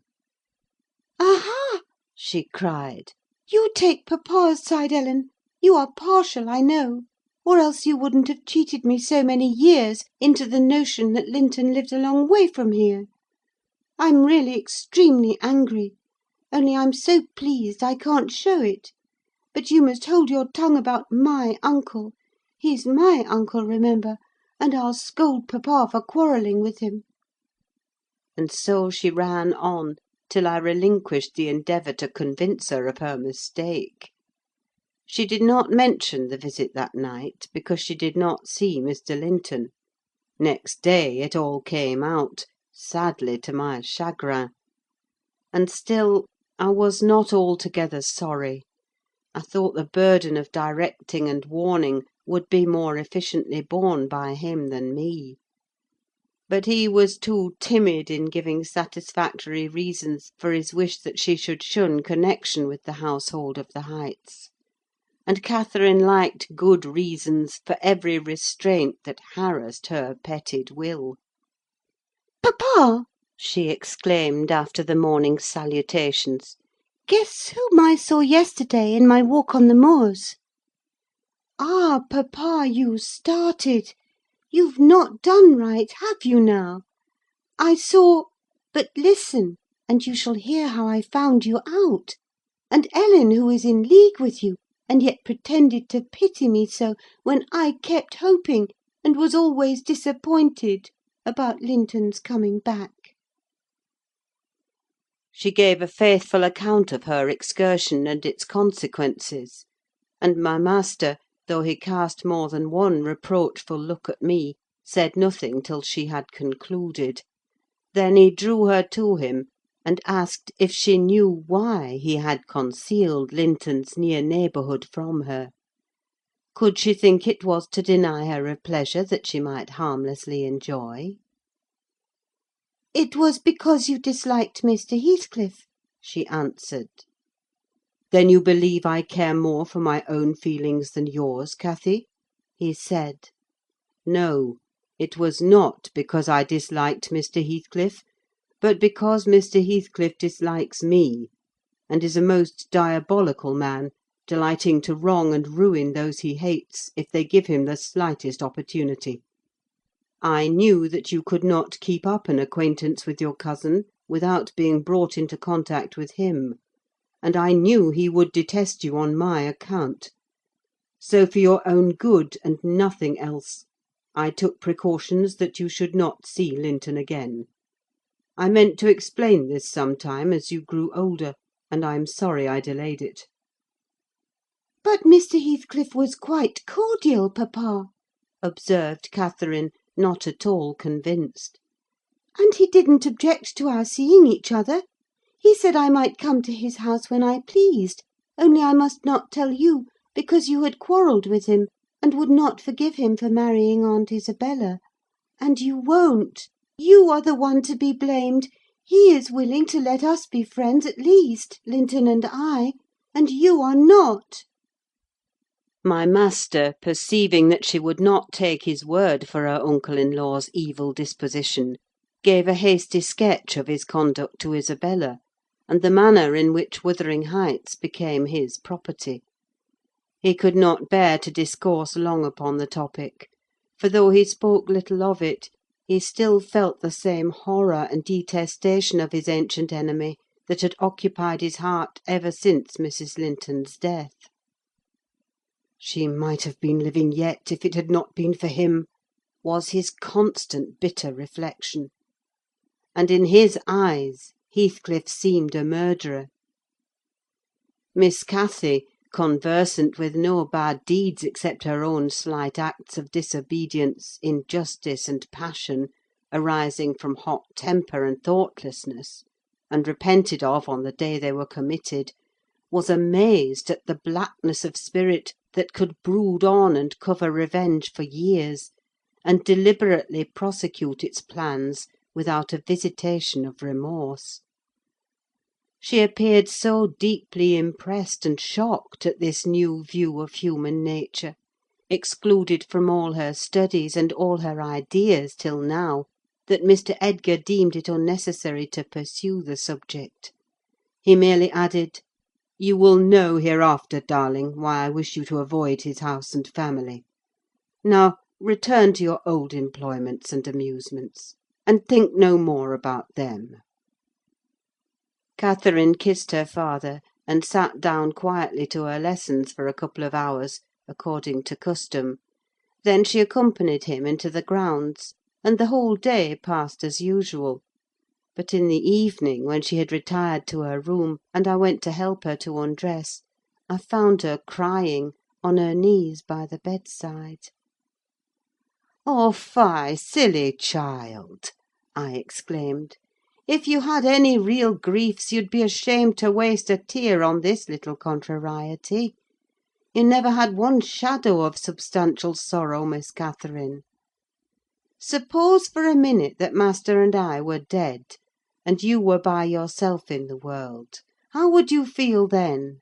"Aha!" she cried. "You take papa's side, Ellen. You are partial, I know; or else you wouldn't have cheated me so many years into the notion that Linton lived a long way from here. I'm really extremely angry, only I'm so pleased I can't show it. But you must hold your tongue about my uncle. He's my uncle, remember, and I'll scold papa for quarrelling with him." And so she ran on, till I relinquished the endeavour to convince her of her mistake. She did not mention the visit that night, because she did not see Mr. Linton. Next day it all came out, sadly to my chagrin. And still I was not altogether sorry. I thought the burden of directing and warning would be more efficiently borne by him than me. But he was too timid in giving satisfactory reasons for his wish that she should shun connection with the household of the Heights; and Catherine liked good reasons for every restraint that harassed her petted will. "Papa!" she exclaimed, after the morning's salutations, "guess whom I saw yesterday in my walk on the moors?" Ah, papa, you started! You've not done right, have you now? I saw— But listen, and you shall hear how I found you out. And Ellen, who is in league with you, and yet pretended to pity me so, when I kept hoping, and was always disappointed, about Linton's coming back." She gave a faithful account of her excursion and its consequences; and my master, though he cast more than one reproachful look at me, said nothing till she had concluded. Then he drew her to him, and asked if she knew why he had concealed Linton's near neighbourhood from her. Could she think it was to deny her a pleasure that she might harmlessly enjoy? "It was because you disliked Mr. Heathcliff," she answered. "Then you believe I care more for my own feelings than yours, Cathy?" he said. "No, it was not because I disliked Mr. Heathcliff, but because Mr. Heathcliff dislikes me, and is a most diabolical man, delighting to wrong and ruin those he hates, if they give him the slightest opportunity. I knew that you could not keep up an acquaintance with your cousin without being brought into contact with him, and I knew he would detest you on my account. So, for your own good, and nothing else, I took precautions that you should not see Linton again. I meant to explain this some time as you grew older, and I am sorry I delayed it." "But Mr. Heathcliff was quite cordial, papa," observed Catherine, not at all convinced. "And he didn't object to our seeing each other. He said I might come to his house when I pleased, only I must not tell you, because you had quarrelled with him, and would not forgive him for marrying Aunt Isabella. And you won't. You are the one to be blamed. He is willing to let us be friends, at least, Linton and I, and you are not." My master, perceiving that she would not take his word for her uncle-in-law's evil disposition, gave a hasty sketch of his conduct to Isabella, and the manner in which Wuthering Heights became his property. He could not bear to discourse long upon the topic, for though he spoke little of it, he still felt the same horror and detestation of his ancient enemy that had occupied his heart ever since Mrs. Linton's death. "She might have been living yet, if it had not been for him," was his constant bitter reflection; and in his eyes Heathcliff seemed a murderer. Miss Cathy, conversant with no bad deeds except her own slight acts of disobedience, injustice, and passion, arising from hot temper and thoughtlessness, and repented of on the day they were committed, was amazed at the blackness of spirit that could brood on and cover revenge for years, and deliberately prosecute its plans without a visitation of remorse. She appeared so deeply impressed and shocked at this new view of human nature, excluded from all her studies and all her ideas till now, that Mr. Edgar deemed it unnecessary to pursue the subject. He merely added, "You will know hereafter, darling, why I wish you to avoid his house and family. Now return to your old employments and amusements, and think no more about them." Catherine kissed her father, and sat down quietly to her lessons for a couple of hours, according to custom. Then she accompanied him into the grounds, and the whole day passed as usual. But in the evening, when she had retired to her room, and I went to help her to undress, I found her crying, on her knees by the bedside. "Oh, fie, silly child!" I exclaimed. "If you had any real griefs, you'd be ashamed to waste a tear on this little contrariety. You never had one shadow of substantial sorrow, Miss Catherine. Suppose for a minute that master and I were dead, and you were by yourself in the world: how would you feel then?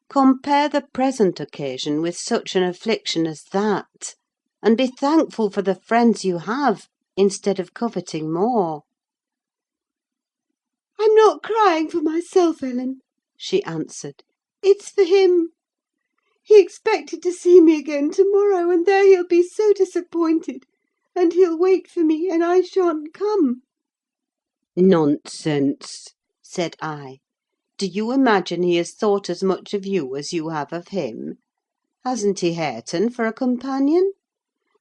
Compare the present occasion with such an affliction as that, and be thankful for the friends you have, instead of coveting more." "I'm not crying for myself, Ellen," she answered. "It's for him. He expected to see me again to-morrow, and there he'll be so disappointed, and he'll wait for me, and I shan't come." "Nonsense!" said I. "Do you imagine he has thought as much of you as you have of him? Hasn't he Hareton for a companion?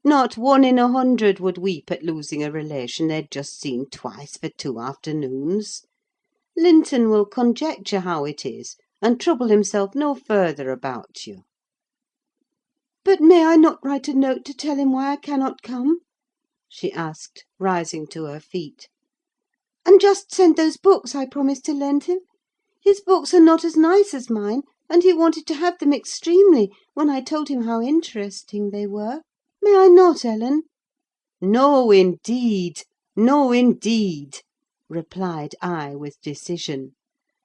Not 1 in 100 would weep at losing a relation they'd just seen twice for 2 afternoons. Linton will conjecture how it is, and trouble himself no further about you." "But may I not write a note to tell him why I cannot come?" she asked, rising to her feet. "And just send those books I promised to lend him? His books are not as nice as mine, and he wanted to have them extremely, when I told him how interesting they were. May I not, Ellen?" "No, indeed! No, indeed!" replied I, with decision.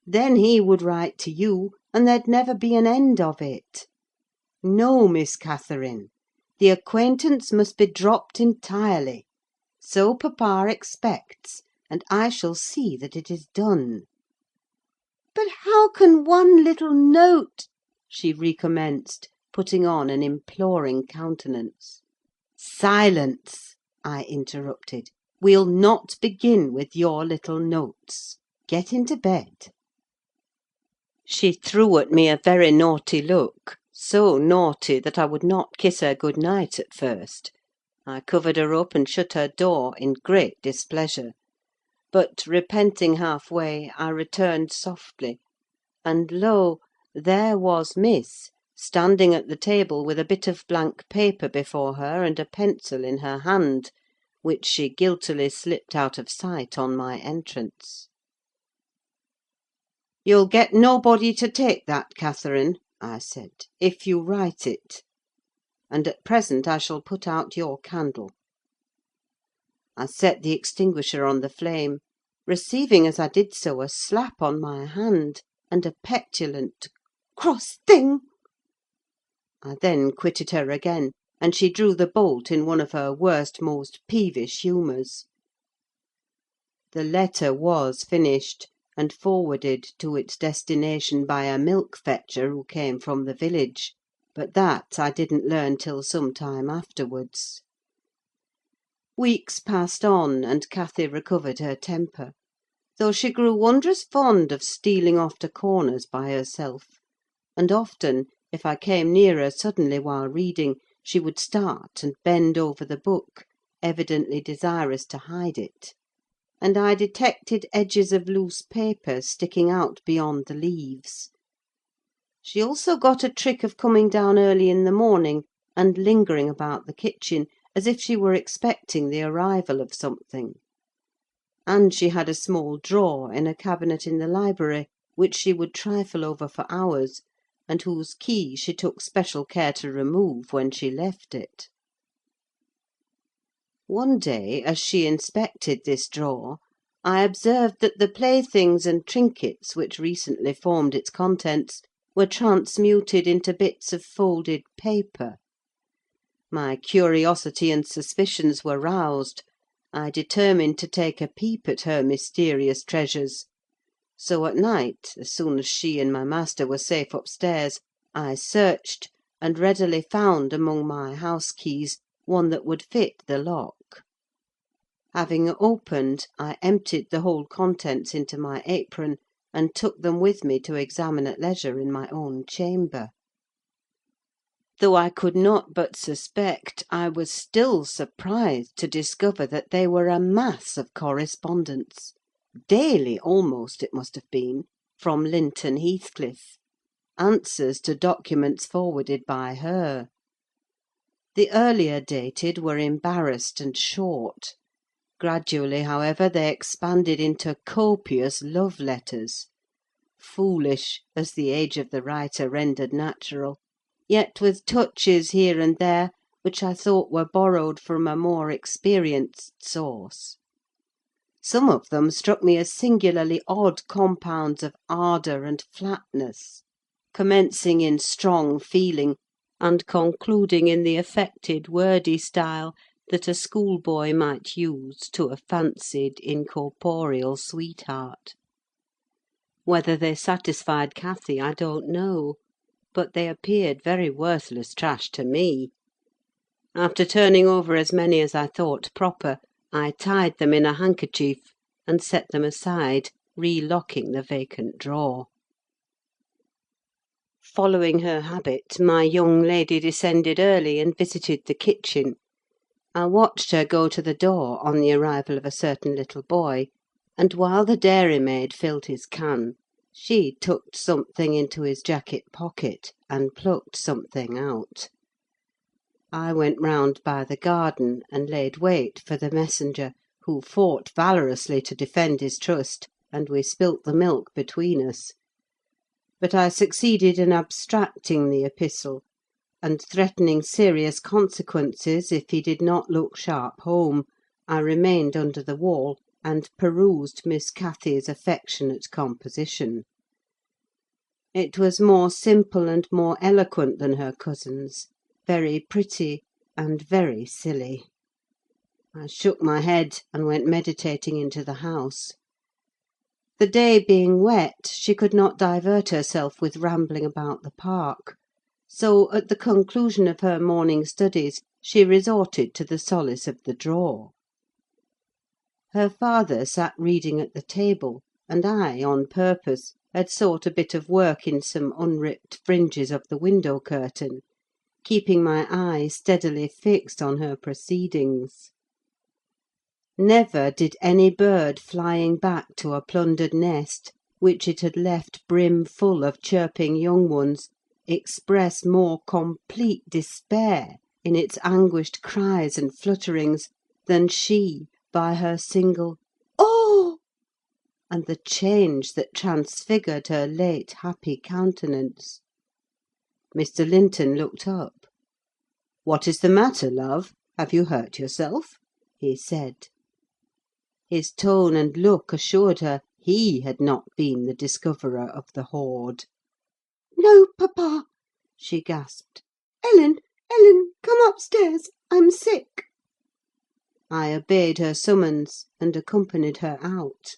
"Then he would write to you, and there'd never be an end of it. No, Miss Catherine, the acquaintance must be dropped entirely. So papa expects, and I shall see that it is done." "But how can one little note—" she recommenced, putting on an imploring countenance. "Silence!" I interrupted. "We'll not begin with your little notes. Get into bed." She threw at me a very naughty look, so naughty that I would not kiss her good night at first. I covered her up and shut her door, in great displeasure; but, repenting half-way, I returned softly, and lo! there was Miss, standing at the table with a bit of blank paper before her and a pencil in her hand, which she guiltily slipped out of sight on my entrance. "You'll get nobody to take that, Catherine," I said, "if you write it. And at present I shall put out your candle." I set the extinguisher on the flame, receiving as I did so a slap on my hand, and a petulant "Cross thing!" I then quitted her again, and she drew the bolt in one of her worst, most peevish humours. The letter was finished, and forwarded to its destination by a milk fetcher who came from the village; but that I didn't learn till some time afterwards. Weeks passed on, and Cathy recovered her temper, though she grew wondrous fond of stealing off to corners by herself; and often, if I came near her suddenly while reading, she would start and bend over the book, evidently desirous to hide it; and I detected edges of loose paper sticking out beyond the leaves. She also got a trick of coming down early in the morning, and lingering about the kitchen, as if she were expecting the arrival of something; and she had a small drawer in a cabinet in the library, which she would trifle over for hours, and whose key she took special care to remove when she left it. One day, as she inspected this drawer, I observed that the playthings and trinkets which recently formed its contents were transmuted into bits of folded paper. My curiosity and suspicions were roused. I determined to take a peep at her mysterious treasures; so at night, as soon as she and my master were safe upstairs, I searched, and readily found among my house keys one that would fit the lock. Having opened, I emptied the whole contents into my apron, and took them with me to examine at leisure in my own chamber. Though I could not but suspect, I was still surprised to discover that they were a mass of correspondence, daily almost it must have been, from Linton Heathcliff; answers to documents forwarded by her. The earlier dated were embarrassed and short. Gradually, however, they expanded into copious love letters: foolish, as the age of the writer rendered natural, yet with touches here and there which I thought were borrowed from a more experienced source. Some of them struck me as singularly odd compounds of ardour and flatness, commencing in strong feeling, and concluding in the affected wordy style that a schoolboy might use to a fancied incorporeal sweetheart. Whether they satisfied Cathy, I don't know. but they appeared very worthless trash to me. After turning over as many as I thought proper, I tied them in a handkerchief, and set them aside, re-locking the vacant drawer. Following her habit, my young lady descended early and visited the kitchen. I watched her go to the door on the arrival of a certain little boy, and while the dairymaid filled his can, she tucked something into his jacket pocket, and plucked something out. I went round by the garden, and laid wait for the messenger, who fought valorously to defend his trust, and we spilt the milk between us. But I succeeded in abstracting the epistle, and threatening serious consequences if he did not look sharp home, I remained under the wall, and perused Miss Cathy's affectionate composition. It was more simple and more eloquent than her cousin's, very pretty and very silly. I shook my head, and went meditating into the house. The day being wet, she could not divert herself with rambling about the park; so, at the conclusion of her morning studies, she resorted to the solace of the drawer. Her father sat reading at the table, and I, on purpose, had sought a bit of work in some unripped fringes of the window curtain, keeping my eye steadily fixed on her proceedings. Never did any bird flying back to a plundered nest, which it had left brim-full of chirping young ones, express more complete despair in its anguished cries and flutterings than she by her single "Oh!" and the change that transfigured her late happy countenance. Mr. Linton looked up. "What is the matter, love? Have you hurt yourself?" he said. His tone and look assured her he had not been the discoverer of the hoard. "No, papa," she gasped. "Ellen, Ellen, come upstairs! I'm sick." I obeyed her summons, and accompanied her out.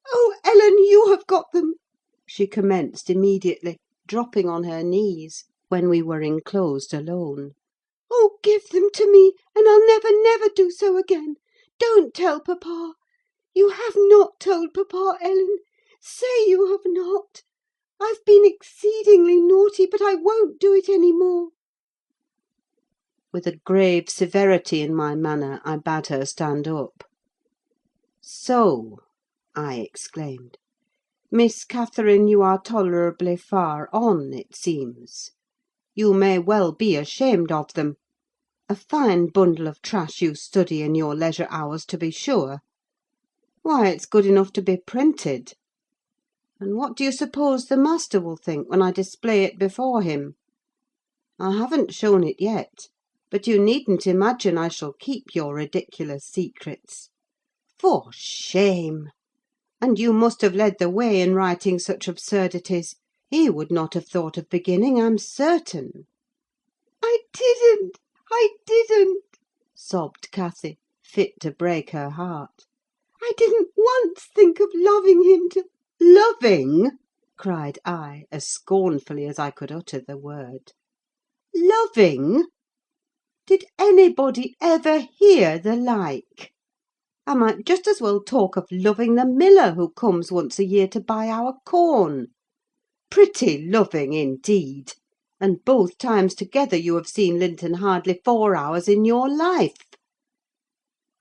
"Oh, Ellen, you have got them!" she commenced immediately, dropping on her knees, when we were enclosed alone. "Oh, give them to me, and I'll never, never do so again! Don't tell papa! You have not told papa, Ellen! Say you have not! I've been exceedingly naughty, but I won't do it any more." With a grave severity in my manner, I bade her stand up. "So," I exclaimed, "Miss Catherine, you are tolerably far on, it seems. You may well be ashamed of them. A fine bundle of trash you study in your leisure hours, to be sure! Why, it's good enough to be printed. And what do you suppose the master will think when I display it before him? I haven't shown it yet, but you needn't imagine I shall keep your ridiculous secrets. For shame! And you must have led the way in writing such absurdities. He would not have thought of beginning, I'm certain." I didn't," sobbed Cathy, fit to break her heart. "I didn't once think of loving him to—" "Loving!" cried I, as scornfully as I could utter the word. "Loving! Did anybody ever hear the like? I might just as well talk of loving the miller who comes once a year to buy our corn. Pretty loving, indeed! And both times together you have seen Linton hardly 4 hours in your life.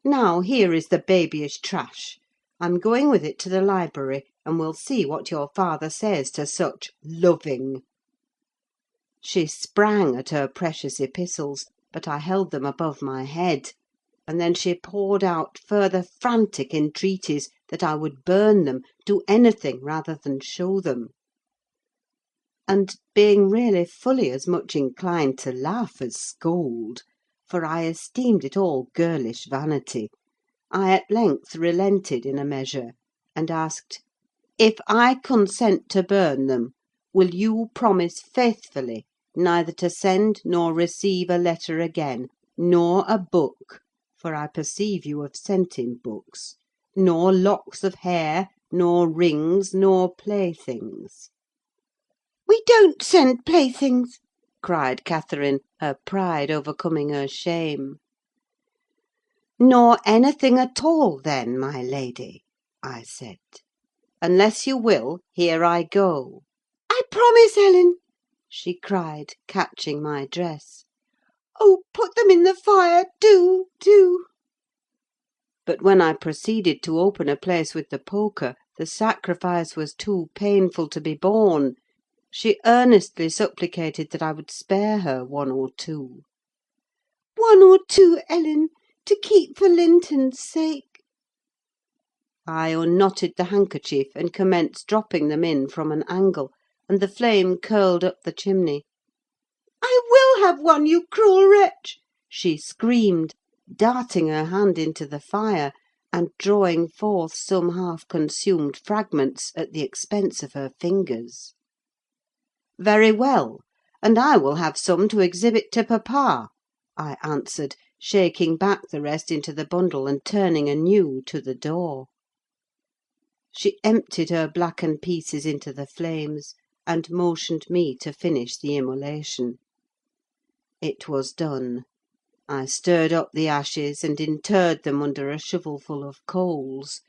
Now, here is the babyish trash. I'm going with it to the library, and we'll see what your father says to such loving." She sprang at her precious epistles, but I held them above my head; and then she poured out further frantic entreaties that I would burn them, do anything rather than show them. And being really fully as much inclined to laugh as scold, for I esteemed it all girlish vanity, I at length relented in a measure, and asked, "If I consent to burn them, will you promise faithfully neither to send nor receive a letter again, nor a book, for I perceive you have sent him books, nor locks of hair, nor rings, nor playthings?" "We don't send playthings!" cried Catherine, her pride overcoming her shame. "Nor anything at all, then, my lady," I said. "Unless you will, here I go." "I promise, Ellen!" she cried, catching my dress. "Oh, put them in the fire, do, do!" But when I proceeded to open a place with the poker, the sacrifice was too painful to be borne. She earnestly supplicated that I would spare her one or two. "1 or 2, Ellen, to keep for Linton's sake." I unknotted the handkerchief, and commenced dropping them in from an angle, and the flame curled up the chimney. "I will have 1, you cruel wretch!" she screamed, darting her hand into the fire, and drawing forth some half-consumed fragments at the expense of her fingers. "Very well, and I will have some to exhibit to papa," I answered, shaking back the rest into the bundle, and turning anew to the door. She emptied her blackened pieces into the flames, and motioned me to finish the immolation. It was done. I stirred up the ashes, and interred them under a shovelful of coals;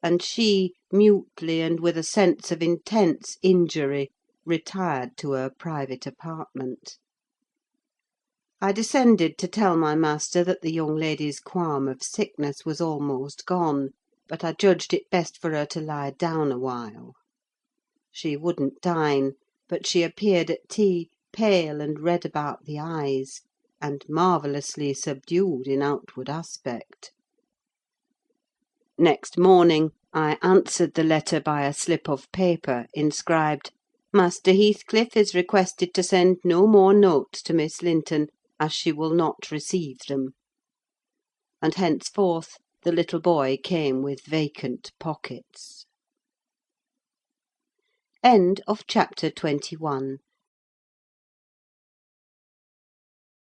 and she, mutely, and with a sense of intense injury, retired to her private apartment. I descended to tell my master that the young lady's qualm of sickness was almost gone, but I judged it best for her to lie down a while. She wouldn't dine, but she appeared at tea, pale and red about the eyes, and marvellously subdued in outward aspect. Next morning I answered the letter by a slip of paper, inscribed, "Master Heathcliff is requested to send no more notes to Miss Linton, as she will not receive them." And henceforth the little boy came with vacant pockets. Chapter 22.